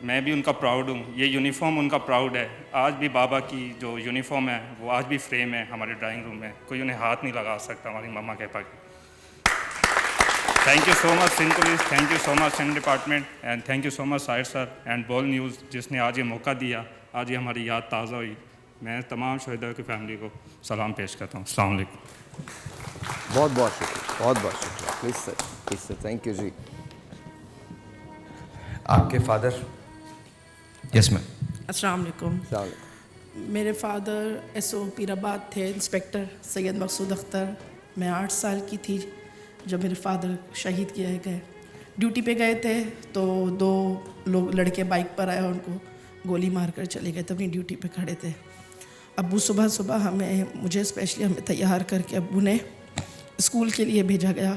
मैं भी उनका प्राउड हूँ। ये यूनिफॉर्म उनका प्राउड है। आज भी बाबा की जो यूनिफॉर्म है वो आज भी फ्रेम है हमारे ड्राइंग रूम में, कोई उन्हें हाथ नहीं लगा सकता हमारी मम्मा के पास। Thank you so much Sindh police, thank you so much Sindh department and thank you so much Sahir sir and Bol news जिसने आज ये मौका दिया, आज ये हमारी याद ताज़ा हुई। मैं तमाम शहीदों की फैमिली को सलाम पेश करता हूँ। अस्सलाम वालेकुम। बहुत बहुत शुक्रिया, बहुत बहुत शुक्रिया। प्लीज़ सर, थैंक यू जी। आपके फादर? Yes ma'am. अस्सलाम वालेकुम। मेरे फादर SO पीराबाद थे, इंस्पेक्टर सैयद मकसूद अख्तर। मैं 8 साल की थी जब मेरे फादर शहीद किए गए। ड्यूटी पे गए थे तो 2 लोग लड़के बाइक पर आए, उनको गोली मारकर चले गए थे। अपनी ड्यूटी पे खड़े थे। अब्बू सुबह मुझे स्पेशली हमें तैयार करके अब्बू ने स्कूल के लिए भेजा गया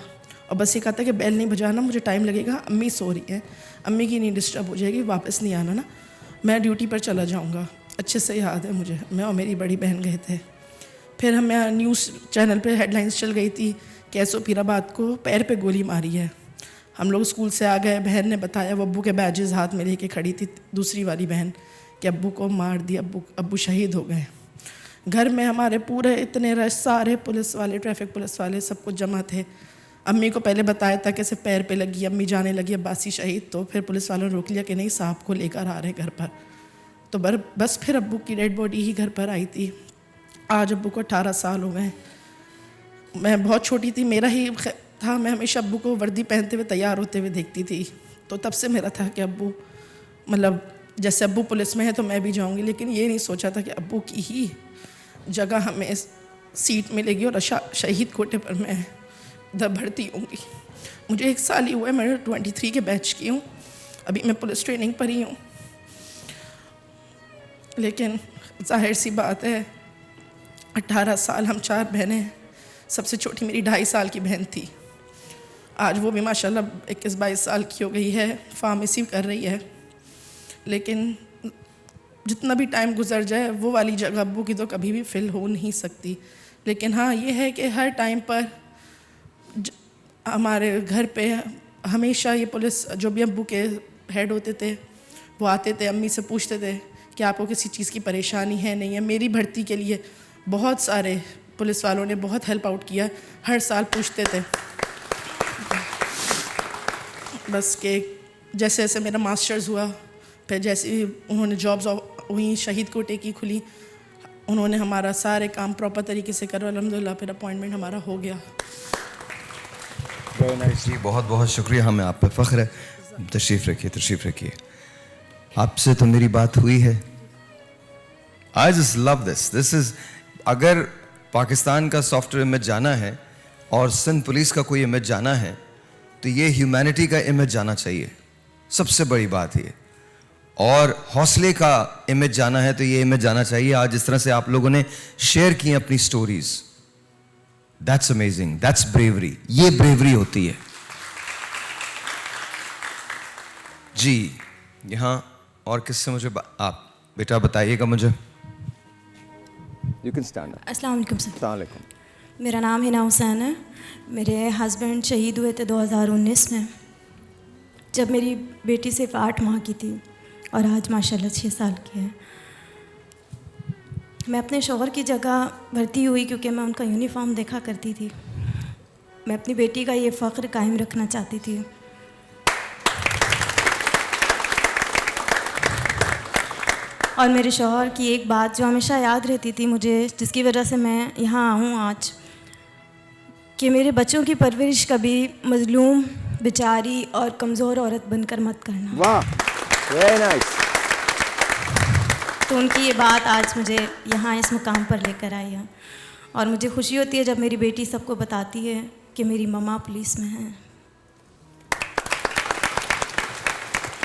और बस ये कहा था कि बेल नहीं बजाना, मुझे टाइम लगेगा, अम्मी सो रही है, अम्मी की नींद डिस्टर्ब हो जाएगी, वापस नहीं आना ना, मैं ड्यूटी पर चला जाऊँगा। अच्छे से याद है मुझे, मैं और मेरी बड़ी बहन गए थे। फिर हमें न्यूज़ चैनल पे हेडलाइंस चल गई थी कि SO पीराबाद को पैर पे गोली मारी है। हम लोग स्कूल से आ गए, बहन ने बताया, वो अब्बू के बैजेस हाथ में लेके खड़ी थी दूसरी वाली बहन कि अब्बू को मार दिया, अब्बू शहीद हो गए। घर में हमारे पूरे इतने रश, सारे पुलिस वाले, ट्रैफिक पुलिस वाले सब कुछ जमा थे। अम्मी को पहले बताया था कि सिर्फ पैर पे लगी, अम्मी जाने लगी अब्बासी शहीद, तो फिर पुलिस वालों ने रोक लिया कि नहीं साहब को लेकर आ रहे घर पर। तो बस फिर अब्बू की डेड बॉडी ही घर पर आई थी। आज अब्बू को 18 साल हो गए। मैं बहुत छोटी थी, मेरा ही था, मैं हमेशा अब्बू को वर्दी पहनते हुए तैयार होते हुए देखती थी। तो तब से मेरा था कि अब्बू, मतलब जैसे अब्बू पुलिस में है तो मैं भी जाऊंगी, लेकिन ये नहीं सोचा था कि अब्बू की ही जगह हमें सीट मिलेगी और शहीद कोटे पर मैं इधर भर्ती होंगी। मुझे 1 साल ही हुआ है, मैं 23 के बैच की हूँ, अभी मैं पुलिस ट्रेनिंग पर ही हूँ। लेकिन जाहिर सी बात है 18 साल, हम 4 बहनें हैं, सबसे छोटी मेरी 2.5 साल की बहन थी। आज वो भी माशाल्लाह 21-22 साल की हो गई है, फार्मेसी कर रही है। लेकिन जितना भी टाइम गुजर जाए वो वाली जगह अब्बू की तो कभी भी फिल हो नहीं सकती। लेकिन हाँ ये है कि हर टाइम पर हमारे घर पे हमेशा ये पुलिस, जो भी अब्बू के हेड होते थे, वो आते थे, अम्मी से पूछते थे कि आपको किसी चीज़ की परेशानी है नहीं है। मेरी भर्ती के लिए बहुत सारे पुलिस वालों ने बहुत हेल्प आउट किया, हर साल पूछते थे। बस के जैसे जैसे मेरा मास्टर्स हुआ, फिर जैसे उन्होंने जॉब्स हुई, शहीद कोटे की खुली, उन्होंने हमारा सारे काम प्रॉपर तरीके से करो, अल्हम्दुलिल्लाह फिर अपॉइंटमेंट हमारा हो गया। वेरी नाइस जी, बहुत बहुत शुक्रिया, हमें आप पे फ़ख्र है। तशरीफ़ रखिए। आपसे तो मेरी बात हुई है। I just love this is, अगर पाकिस्तान का सॉफ्टवेयर इमेज जाना है और सिंध पुलिस का कोई इमेज जाना है तो ये ह्यूमैनिटी का इमेज जाना चाहिए, सबसे बड़ी बात ये। और हौसले का इमेज जाना है तो ये इमेज जाना चाहिए। आज जिस तरह से आप लोगों ने शेयर की अपनी stories, that's amazing, that's bravery, ये ब्रेवरी होती है जी। यहाँ और किससे मुझे आप बेटा बताइएगा मुझे। You can stand up. अस्सलाम वालेकुम सर। अस्सलाम वालेकुम। मेरा नाम हिना हुसैन है। मेरे हस्बैंड शहीद हुए थे 2019 में, जब मेरी बेटी सिर्फ 8 माह की थी और आज माशाल्लाह 6 साल की है। मैं अपने शौहर की जगह भर्ती हुई क्योंकि मैं उनका यूनिफॉर्म देखा करती थी। मैं अपनी बेटी का ये फ़ख्र कायम रखना चाहती थी। और मेरे शौहर की एक बात जो हमेशा याद रहती थी मुझे, जिसकी वजह से मैं यहाँ आऊँ आज, कि मेरे बच्चों की परवरिश कभी मजलूम, बेचारी और कमज़ोर औरत बनकर मत करना। वाह, वेरी नाइस। तो उनकी ये बात आज मुझे यहाँ इस मुकाम पर लेकर आई है और मुझे खुशी होती है जब मेरी बेटी सबको बताती है कि मेरी मम्मा पुलिस में है।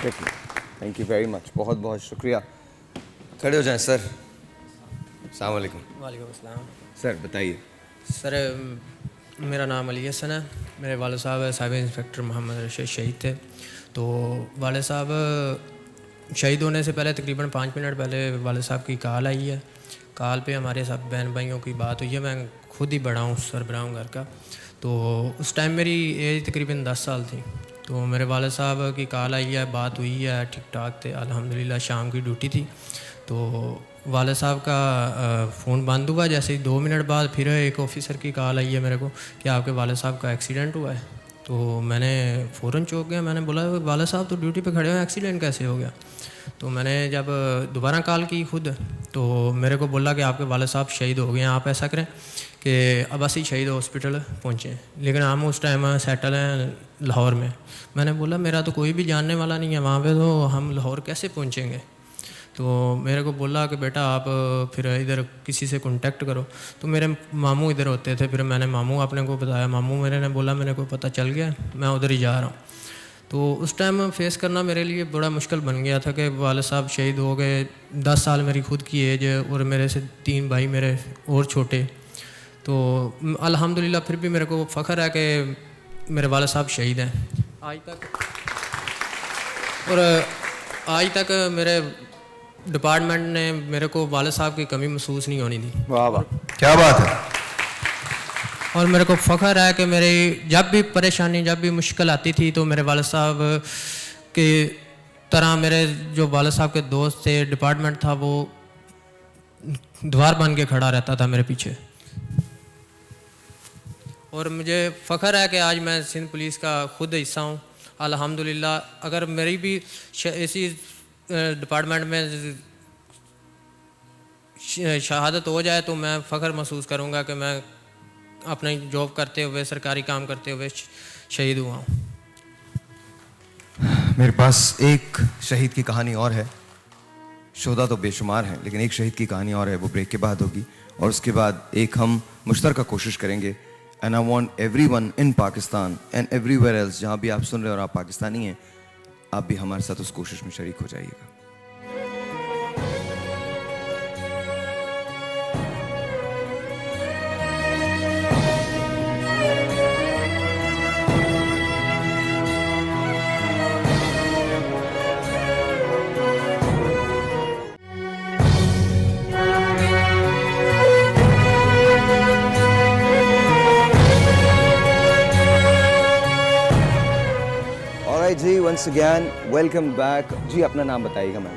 थैंक यू वेरी मच, बहुत बहुत शुक्रिया। खड़े हो जाएं सर। अस्सलाम वालेकुम। वालेकुम अस्सलाम। सर बताइए। सर मेरा नाम अली हसन है। मेरे वाले साहब साहिब इंस्पेक्टर मोहम्मद रशीद शहीद थे। तो वाले साहब शहीद होने से पहले तकरीबन 5 मिनट पहले वाले साहब की कॉल आई है। कॉल पे हमारे सब बहन भाइयों की बात हुई है। मैं खुद ही बड़ा हूँ, सरबराह हूँ घर का। तो उस टाइम मेरी एज तकरीबन 10 साल थी। तो मेरे वाले साहब की कॉल आई है, बात हुई है, ठीक ठाक थे अल्हम्दुलिल्लाह। शाम की ड्यूटी थी तो वाले साहब का फ़ोन बंद हुआ। जैसे ही 2 मिनट बाद फिर एक ऑफिसर की कॉल आई है मेरे को कि आपके वाले साहब का एक्सीडेंट हुआ है। तो मैंने फ़ौरन चौंक गया। मैंने बोला वाले साहब तो ड्यूटी पे खड़े हुए, एक्सीडेंट कैसे हो गया? तो मैंने जब दोबारा कॉल की खुद, तो मेरे को बोला कि आपके वाले साहब शहीद हो गए हैं, आप ऐसा करें कि अब्बासी शहीद हॉस्पिटल पहुँचें। लेकिन हम उस टाइम सेटल हैं लाहौर में। मैंने बोला मेरा तो कोई भी जानने वाला नहीं है वहाँ पे, तो हम लाहौर कैसे पहुँचेंगे? तो मेरे को बोला कि बेटा आप फिर इधर किसी से कांटेक्ट करो। तो मेरे मामू इधर होते थे। फिर मैंने मामू अपने को बताया। मामू मेरे ने बोला मेरे को पता चल गया, मैं उधर ही जा रहा हूँ। तो उस टाइम फेस करना मेरे लिए बड़ा मुश्किल बन गया था कि वाले साहब शहीद हो गए। 10 साल मेरी खुद की एज है और मेरे से 3 भाई मेरे और छोटे। तो अल्हम्दुलिल्लाह फिर भी मेरे को फ़ख्र है कि मेरे वाले साहब शहीद हैं आज तक। और आज तक मेरे डिपार्टमेंट ने मेरे को वाले साहब की कमी महसूस नहीं होनी दी। वाह वाह, क्या बात है। और मेरे को फ़ख्र है कि मेरी जब भी परेशानी, जब भी मुश्किल आती थी तो मेरे वाले साहब की तरह मेरे जो वाले साहब के दोस्त थे, डिपार्टमेंट था, वो द्वार बन के खड़ा रहता था मेरे पीछे। और मुझे फ़ख्र है कि आज मैं सिंध पुलिस का खुद हिस्सा हूँ अल्हम्दुलिल्लाह। अगर मेरी भी इसी डिपार्टमेंट में शहादत हो जाए तो मैं फ़ख्र महसूस करूँगा कि मैं अपनी जॉब करते हुए, सरकारी काम करते हुए शहीद हुआ हूँ। मेरे पास एक शहीद की कहानी और है। शुहदा तो बेशुमार हैं, लेकिन एक शहीद की कहानी और है, वो ब्रेक के बाद होगी। और उसके बाद एक हम मुश्तरका कोशिश करेंगे। And I want everyone in Pakistan and everywhere else, जहाँ भी आप सुन रहे हो और आप पाकिस्तानी हैं, आप भी हमारे साथ उस कोशिश में शरीक हो जाइएगा। जी वंस अगैन वेलकम बैक। जी अपना नाम बताइएगा मैम।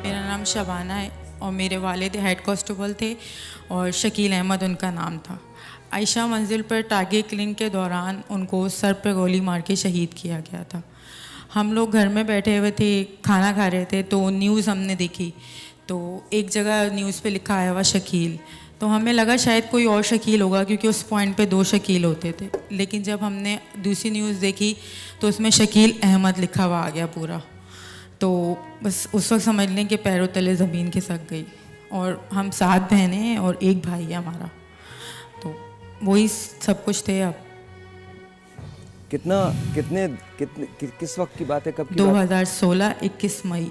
मेरा नाम शबाना है और मेरे वालिद हेड कांस्टेबल थे और शकील अहमद उनका नाम था। आयशा मंजिल पर टारगेट किलिंग के दौरान उनको सर पर गोली मार के शहीद किया गया था। हम लोग घर में बैठे हुए थे, खाना खा रहे थे, तो न्यूज़ हमने देखी। तो एक जगह न्यूज़ पे लिखा आया हुआ शकील, तो हमें लगा शायद कोई और शकील होगा क्योंकि उस पॉइंट पे 2 शकील होते थे। लेकिन जब हमने दूसरी न्यूज़ देखी तो उसमें शकील अहमद लिखा हुआ आ गया पूरा। तो बस उस वक्त समझ लें कि पैरों तले ज़मीन खिसक गई। और हम 7 बहनें हैं और 1 भाई है हमारा। तो वही सब कुछ थे। अब किस वक्त की बात है, कब की? 2016 21 मई।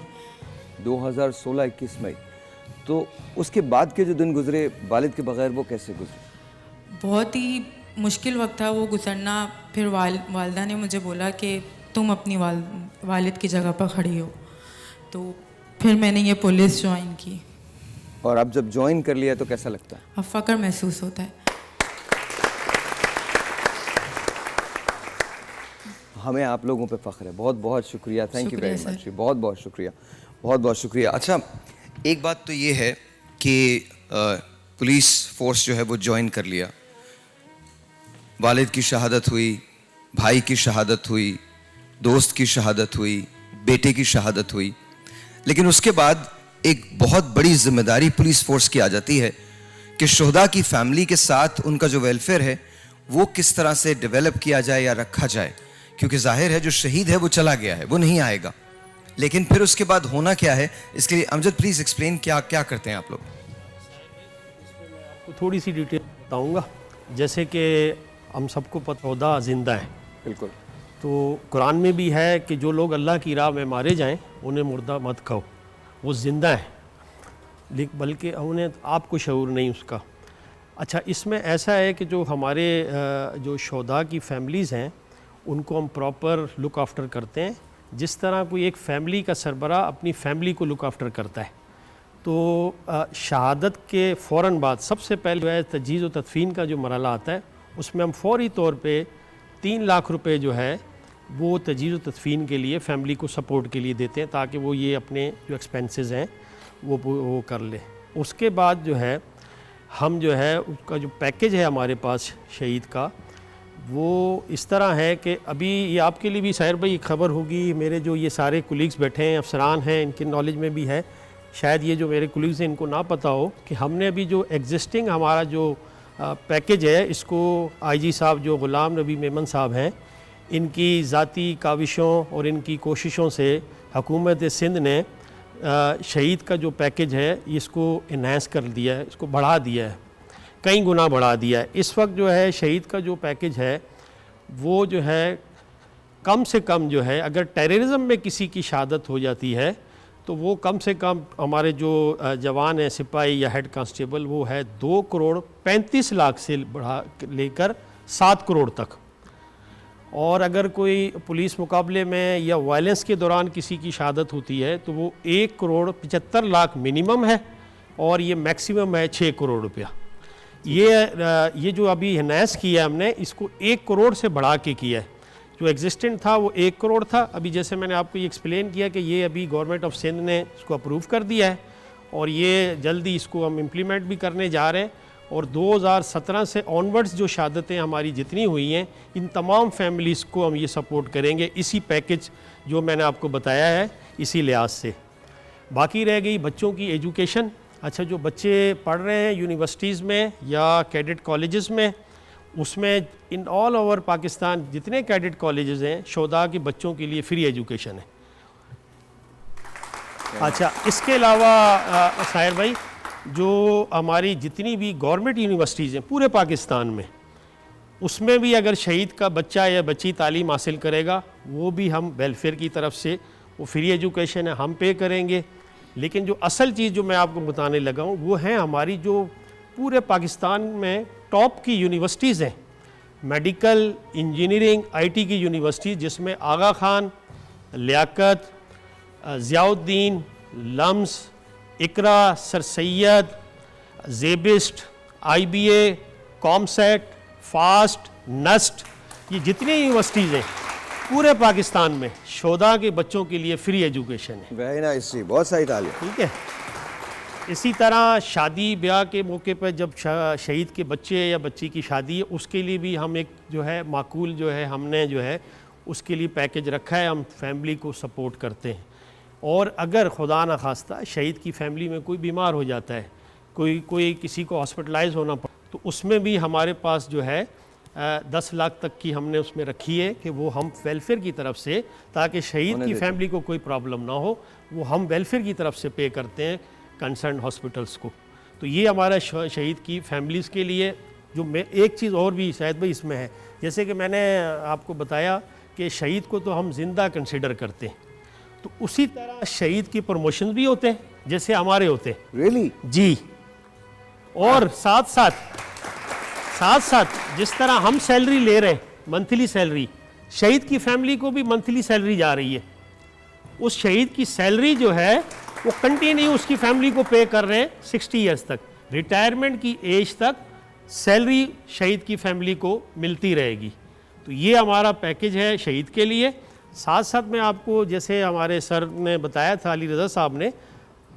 2016 21 मई। तो उसके बाद के जो दिन गुजरे वालिद के बगैर, वो कैसे गुजरे? बहुत ही मुश्किल वक्त था वो गुजरना। फिर वालिदा ने मुझे बोला कि तुम अपनी वालिद की जगह पर खड़ी हो। तो फिर मैंने ये पुलिस ज्वाइन की। और अब जब ज्वाइन कर लिया तो कैसा लगता है? अब फ़ख्र महसूस होता है। हमें आप लोगों पे फ़ख्र है। बहुत बहुत शुक्रिया। Thank you very much. बहुत बहुत शुक्रिया, बहुत बहुत शुक्रिया। अच्छा, एक बात तो ये है कि पुलिस फोर्स जो है वो ज्वाइन कर लिया, वालिद की शहादत हुई, भाई की शहादत हुई, दोस्त की शहादत हुई, बेटे की शहादत हुई, लेकिन उसके बाद एक बहुत बड़ी जिम्मेदारी पुलिस फोर्स की आ जाती है कि शुहदा की फैमिली के साथ उनका जो वेलफेयर है वो किस तरह से डेवलप किया जाए या रखा जाए। क्योंकि जाहिर है जो शहीद है वो चला गया है, वो नहीं आएगा, लेकिन फिर उसके बाद होना क्या है, इसके लिए अमजद प्लीज एक्सप्लेन क्या क्या करते हैं आप लोग? आपको थोड़ी सी डिटेल बताऊंगा। जैसे कि हम सबको पता, शुहदा जिंदा है, बिल्कुल, तो कुरान में भी है कि जो लोग अल्लाह की राह में मारे जाएं उन्हें मुर्दा मत कहो, वो ज़िंदा है, बल्कि उन्हें आपको शऊर नहीं उसका। अच्छा, इसमें ऐसा है कि जो हमारे जो शोधा की फैमिलीज़ हैं उनको हम प्रॉपर लुक आफ्टर करते हैं, जिस तरह कोई एक फ़ैमिली का सरबरा अपनी फ़ैमिली को लुक आफ्टर करता है। तो शहादत के फ़ौरन बाद सबसे पहले जो है तजहीज़ व तदफ़ीन का जो मरहला आता है, उसमें हम फौरी तौर पे 3 लाख रुपए जो है वो तजहीज़ व तदफ़ीन के लिए फ़ैमिली को सपोर्ट के लिए देते हैं, ताकि वो ये अपने जो एक्सपेंसेस हैं वो कर ले। उसके बाद जो है हम जो है उसका जो पैकेज है हमारे पास शहीद का, वो इस तरह है कि अभी ये आपके लिए भी साहिर भाई खबर होगी, मेरे जो ये सारे कुलीग्स बैठे हैं, अफसरान हैं, इनके नॉलेज में भी है, शायद ये जो मेरे कुलीग्स हैं इनको ना पता हो कि हमने अभी जो एग्जिस्टिंग हमारा जो पैकेज है, इसको आईजी साहब जो ग़ुलाम नबी मेमन साहब हैं, इनकी ज़ाती काविशों और इनकी कोशिशों से हुकूमत सिंध ने शहीद का जो पैकेज है इसको इन्हांस कर दिया है, इसको बढ़ा दिया है, कई गुना बढ़ा दिया है। इस वक्त जो है शहीद का जो पैकेज है वो जो है कम से कम जो है, अगर टेररिज्म में किसी की शहादत हो जाती है तो वो कम से कम हमारे जो जवान हैं, सिपाही या हेड कांस्टेबल, वो है 2 करोड़ 35 लाख से बढ़ा लेकर 7 करोड़ तक। और अगर कोई पुलिस मुकाबले में या वायलेंस के दौरान किसी की शहादत होती है तो वो 1 करोड़ 75 लाख मिनिमम है और ये मैक्सिमम है 6 करोड़ रुपया। ये जो अभी इन्हांस किया है हमने, इसको 1 करोड़ से बढ़ा के किया है। जो एग्जिस्टेंट था वो 1 करोड़ था। अभी जैसे मैंने आपको ये एक्सप्लेन किया कि ये अभी गवर्नमेंट ऑफ सिंध ने इसको अप्रूव कर दिया है और ये जल्दी इसको हम इम्प्लीमेंट भी करने जा रहे हैं। और 2017 से ऑनवर्ड्स जो शहादतें हमारी जितनी हुई हैं, इन तमाम फैमिलीज़ को हम ये सपोर्ट करेंगे इसी पैकेज जो मैंने आपको बताया है, इसी लिहाज से। बाकी रह गई बच्चों की एजुकेशन। अच्छा, जो बच्चे पढ़ रहे हैं यूनिवर्सिटीज़ में या कैडेट कॉलेजेस में, उसमें इन ऑल ओवर पाकिस्तान जितने कैडेट कॉलेजेस हैं, शोधा के बच्चों के लिए फ्री एजुकेशन है। अच्छा, इसके अलावा साहिर भाई, जो हमारी जितनी भी गवर्नमेंट यूनिवर्सिटीज़ हैं पूरे पाकिस्तान में, उसमें भी अगर शहीद का बच्चा या बच्ची तालीम हासिल करेगा, वो भी हम वेलफेयर की तरफ से वो फ्री एजुकेशन है, हम पे करेंगे। लेकिन जो असल चीज़ जो मैं आपको बताने लगा हूँ वो है हमारी जो पूरे पाकिस्तान में टॉप की यूनिवर्सिटीज़ हैं, मेडिकल, इंजीनियरिंग, आईटी की यूनिवर्सिटीज़, जिसमें Aga Khan, Liaquat, Ziauddin, LUMS, Iqra, sir Syed, SZABIST, IBA, COMSATS, FAST, NUST, ये जितनी यूनिवर्सिटीज़ हैं पूरे पाकिस्तान में शोधा के बच्चों के लिए फ्री एजुकेशन है। वेरी नाइस जी, बहुत सही तालियां। ठीक है। इसी तरह शादी ब्याह के मौके पर जब शहीद के बच्चे या बच्ची की शादी है, उसके लिए भी हम एक जो है माकूल जो है हमने जो है उसके लिए पैकेज रखा है, हम फैमिली को सपोर्ट करते हैं। और अगर खुदा न खास्ता शहीद की फैमिली में कोई बीमार हो जाता है, कोई किसी को हॉस्पिटलाइज होना पड़ा, तो उसमें भी हमारे पास जो है 10 लाख तक की हमने उसमें रखी है कि वो हम वेलफेयर की तरफ से, ताकि शहीद की फैमिली को कोई प्रॉब्लम ना हो, वो हम वेलफेयर की तरफ से पे करते हैं कंसर्न हॉस्पिटल्स को। तो ये हमारा शहीद की फैमिलीज़ के लिए जो मैं एक चीज़ और भी शायद भाई इसमें है, जैसे कि मैंने आपको बताया कि शहीद को तो हम जिंदा कंसिडर करते हैं, तो उसी तरह शहीद की प्रमोशन भी होते हैं जैसे हमारे होते हैं। रियली? जी। और साथ साथ जिस तरह हम सैलरी ले रहे हैं, मंथली सैलरी, शहीद की फैमिली को भी मंथली सैलरी जा रही है। उस शहीद की सैलरी जो है वो कंटिन्यू उसकी फैमिली को पे कर रहे हैं 60 ईयर्स तक, रिटायरमेंट की एज तक सैलरी शहीद की फैमिली को मिलती रहेगी। तो ये हमारा पैकेज है शहीद के लिए। साथ साथ में आपको, जैसे हमारे सर ने बताया था, अली रज़ा साहब ने,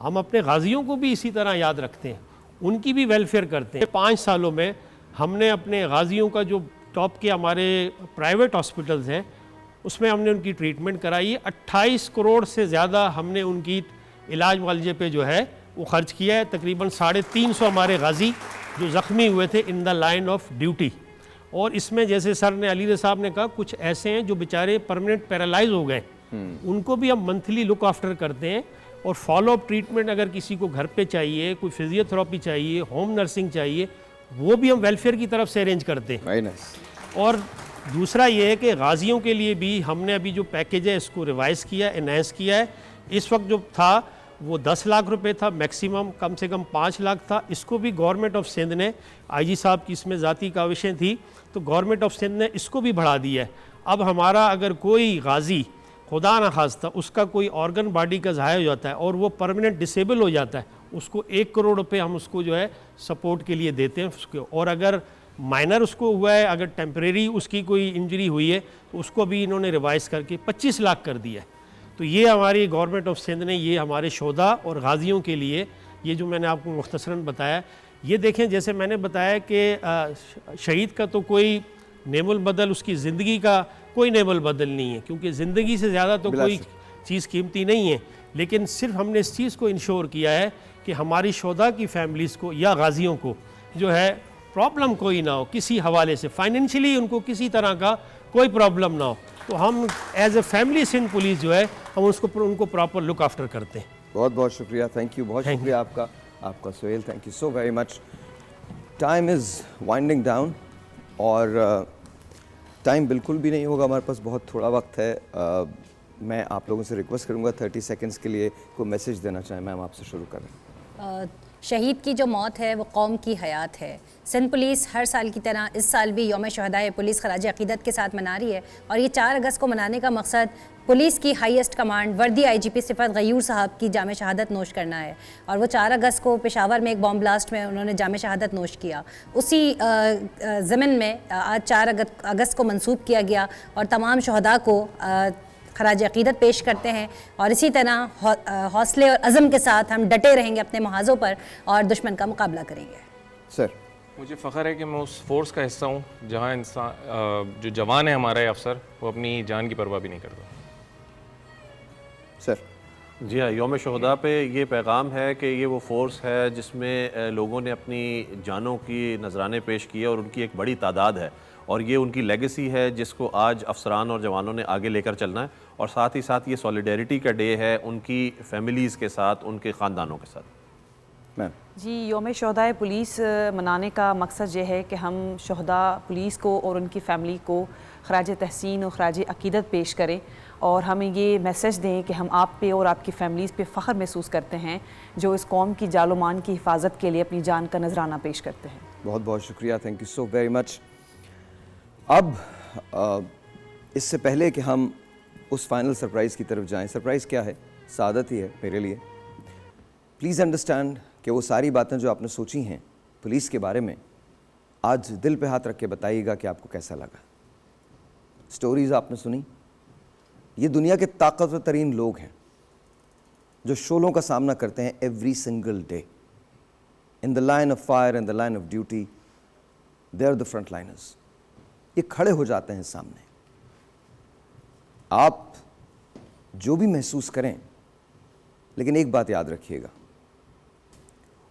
हम अपने गाजियों को भी इसी तरह याद रखते हैं, उनकी भी वेलफेयर करते हैं। 5 सालों में हमने अपने गाजियों का जो टॉप के हमारे प्राइवेट हॉस्पिटल्स हैं उसमें हमने उनकी ट्रीटमेंट कराई है। 28 करोड़ से ज़्यादा हमने उनकी इलाज मुआवजे पे जो है वो खर्च किया है। तकरीबन 350 हमारे गाजी जो ज़ख्मी हुए थे इन द लाइन ऑफ ड्यूटी। और इसमें जैसे सर ने, अली रज़ा साहब ने कहा, कुछ ऐसे हैं जो बेचारे परमानेंट पैरालाइज हो गए, उनको भी हम मंथली लुक आफ्टर करते हैं। और फॉलोअप ट्रीटमेंट अगर किसी को घर पे चाहिए, कोई फिजियोथेरेपी चाहिए, होम नर्सिंग चाहिए, वो भी हम वेलफेयर की तरफ से अरेंज करते हैं। Very nice. और दूसरा ये है कि गाजियों के लिए भी हमने अभी जो पैकेज है इसको रिवाइज़ किया, एनहेंस किया है। इस वक्त जो था वो 10 लाख रुपए था, मैक्सिमम कम से कम 5 लाख था। इसको भी गवर्नमेंट ऑफ सिंध ने, आईजी साहब की इसमें ज़ाती काविशें थी, तो गवर्नमेंट ऑफ सिंध ने इसको भी बढ़ा दिया है। अब हमारा अगर कोई गाजी खुदा न खास्ता उसका कोई ऑर्गन बॉडी का ज़ाया हो जाता है और वो परमानेंट डिसेबल हो जाता है, उसको 1 करोड़ रुपए हम उसको जो है सपोर्ट के लिए देते हैं उसको। और अगर माइनर उसको हुआ है, अगर टेम्परेरी उसकी कोई इंजरी हुई है, तो उसको भी इन्होंने रिवाइज़ करके 25 लाख कर दिया है। तो ये हमारी गवर्नमेंट ऑफ सिंध ने ये हमारे शोधा और गाजियों के लिए ये जो मैंने आपको मुख्तसरन बताया, ये देखें जैसे मैंने बताया कि शहीद का तो कोई नेमुल बदल, उसकी ज़िंदगी का कोई नेमुल बदल नहीं है, क्योंकि ज़िंदगी से ज़्यादा तो कोई चीज़ कीमती नहीं है। लेकिन सिर्फ हमने इस चीज़ को इंश्योर किया है कि हमारी शोधा की फैमिलीज़ को या गाजियों को जो है प्रॉब्लम कोई ना हो, किसी हवाले से फाइनेंशियली उनको किसी तरह का कोई प्रॉब्लम ना हो। तो हम as a family Sindh police जो है हम उनको प्रॉपर लुक आफ्टर करते हैं। बहुत बहुत शुक्रिया, थैंक यू, बहुत शुक्रिया आपका Sohail, thank you so very much. Time is winding down और टाइम बिल्कुल भी नहीं होगा हमारे पास, बहुत थोड़ा वक्त है। मैं आप लोगों से रिक्वेस्ट करूंगा 30 सेकंड्स के लिए कोई मैसेज देना चाहें। मैम आपसे शुरू करें। शहीद की जो मौत है वो कौम की हयात है। सिंध पुलिस हर साल की तरह इस साल भी यौम शहदाए पुलिस खराज अक़ीदत के साथ मना रही है और ये 4 अगस्त को मनाने का मकसद पुलिस की हाईएस्ट कमांड वर्दी आईजीपी सिफत गयूर साहब की जाम शहादत नोश करना है। और वो 4 अगस्त को पेशावर में एक बॉम्ब ब्लास्ट में उन्होंने जाम शहादत नोश किया। उसी ज़मन में आज 4 अगस्त को मंसूब किया गया और तमाम शहदा को खराज अक़ीदत पेश करते हैं और इसी तरह हौसले और अज़म के साथ हम डटे रहेंगे अपने महाज़ों पर और दुश्मन का मुकाबला करेंगे। सर, मुझे फ़ख्र है कि मैं उस फोर्स का हिस्सा हूँ जहाँ इंसान जो जवान है हमारा ये अफसर, वो अपनी जान की परवाह भी नहीं करता। सर जी हाँ, यौम शहदा पे ये पैगाम है कि ये वो फोर्स है जिसमें लोगों ने अपनी जानों की नजराने पेश किए और उनकी एक बड़ी तादाद है और ये उनकी लेगेसी है जिसको आज अफसरान और जवानों ने आगे लेकर चलना है। और साथ ही साथ ये सॉलिडेरिटी का डे है उनकी फैमिलीज़ के साथ, उनके ख़ानदानों के साथ। मैम जी, यौम शहदाए पुलिस मनाने का मकसद ये है कि हम शहदा पुलिस को और उनकी फ़ैमिली को खराज तहसीन और खराज अक़ीदत पेश करें और हमें ये मैसेज दें कि हम आप पे और आपकी फ़ैमिलीज़ पे फ़ख्र महसूस करते हैं जो इस कौम की जालुमान की हिफाजत के लिए अपनी जान का नजराना पेश करते हैं। बहुत बहुत शुक्रिया, thank you so very much. अब इससे पहले कि हम उस फाइनल सरप्राइज़ की तरफ जाएं, सरप्राइज़ क्या है? सादत ही है मेरे लिए। प्लीज़ अंडरस्टैंड कि वो सारी बातें जो आपने सोची हैं पुलिस के बारे में, आज दिल पे हाथ रख के बताइएगा कि आपको कैसा लगा। स्टोरीज़ आपने सुनी, ये दुनिया के ताकतवर तरीन लोग हैं जो शोलों का सामना करते हैं every single day in the line of fire, in the line of duty, they are the front liners. ये खड़े हो जाते हैं सामने। आप जो भी महसूस करें, लेकिन एक बात याद रखिएगा,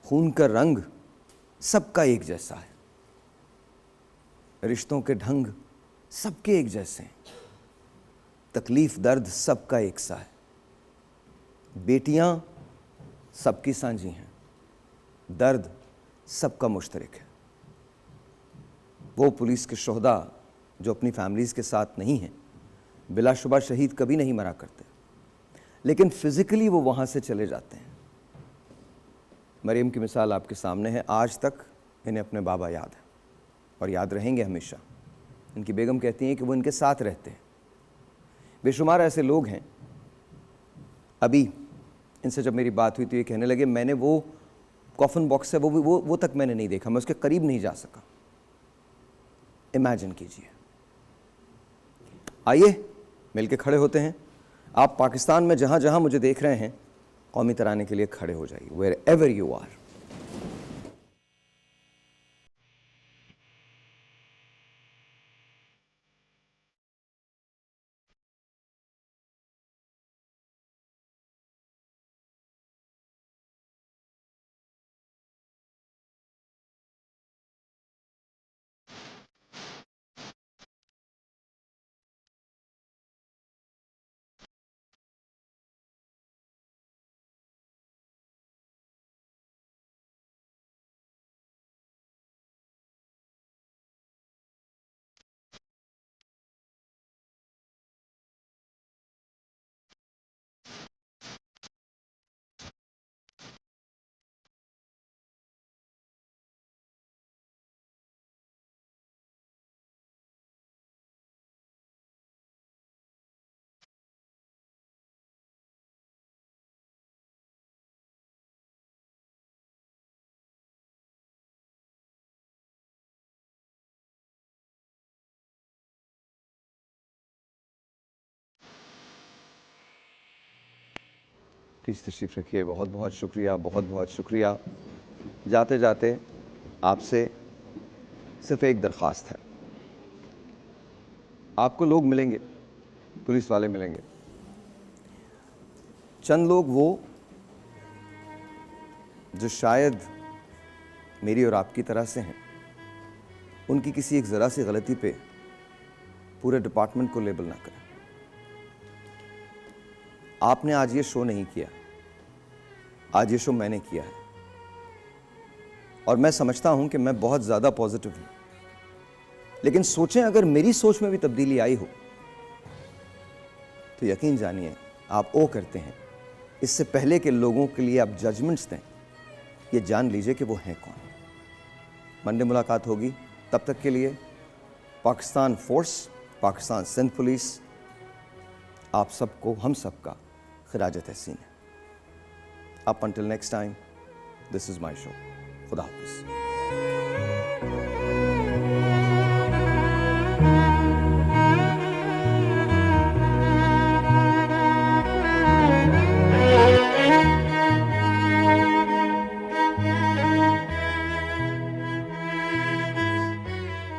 खून का रंग सबका एक जैसा है, रिश्तों के ढंग सबके एक जैसे हैं, तकलीफ दर्द सबका एक सा है, बेटियां सबकी सांझी हैं, दर्द सबका मुश्तरक है। वो पुलिस के शोहदा जो अपनी फैमिलीज़ के साथ नहीं हैं, बिलाशुबा शहीद कभी नहीं मरा करते, लेकिन फ़िज़िकली वो वहाँ से चले जाते हैं। मरीम की मिसाल आपके सामने है। आज तक इन्हें अपने बाबा याद है और याद रहेंगे हमेशा। इनकी बेगम कहती हैं कि वो इनके साथ रहते हैं। बेशुमार ऐसे लोग हैं। अभी इनसे जब मेरी बात हुई तो ये कहने लगे, मैंने वो कॉफन बॉक्स है वो तक मैंने नहीं देखा, मैं उसके करीब नहीं जा सका। इमेजिन कीजिए। आइए मिलके खड़े होते हैं। आप पाकिस्तान में जहाँ जहाँ मुझे देख रहे हैं, कौमी तराने के लिए खड़े हो जाइए, wherever you are. Please तशरीफ़ रखिए। बहुत बहुत शुक्रिया, बहुत बहुत शुक्रिया। जाते जाते आपसे सिर्फ एक दरख्वास्त है, आपको लोग मिलेंगे, पुलिस वाले मिलेंगे, चंद लोग वो जो शायद मेरी और आपकी तरह से हैं, उनकी किसी एक ज़रा सी गलती पे पूरे डिपार्टमेंट को लेबल ना करें। आपने आज ये शो नहीं किया, आज ये शो मैंने किया है, और मैं समझता हूं कि मैं बहुत ज़्यादा पॉजिटिव हूं, लेकिन सोचें अगर मेरी सोच में भी तब्दीली आई हो तो यकीन जानिए आप ओ करते हैं, इससे पहले कि लोगों के लिए आप जजमेंट्स दें, ये जान लीजिए कि वो हैं कौन। मंडे मुलाकात होगी, तब तक के लिए पाकिस्तान फोर्स, पाकिस्तान सिंध पुलिस, आप सबको, हम सबका खिराज तहसीन है। Up until next time, this is my show. खुदा हाफिज़।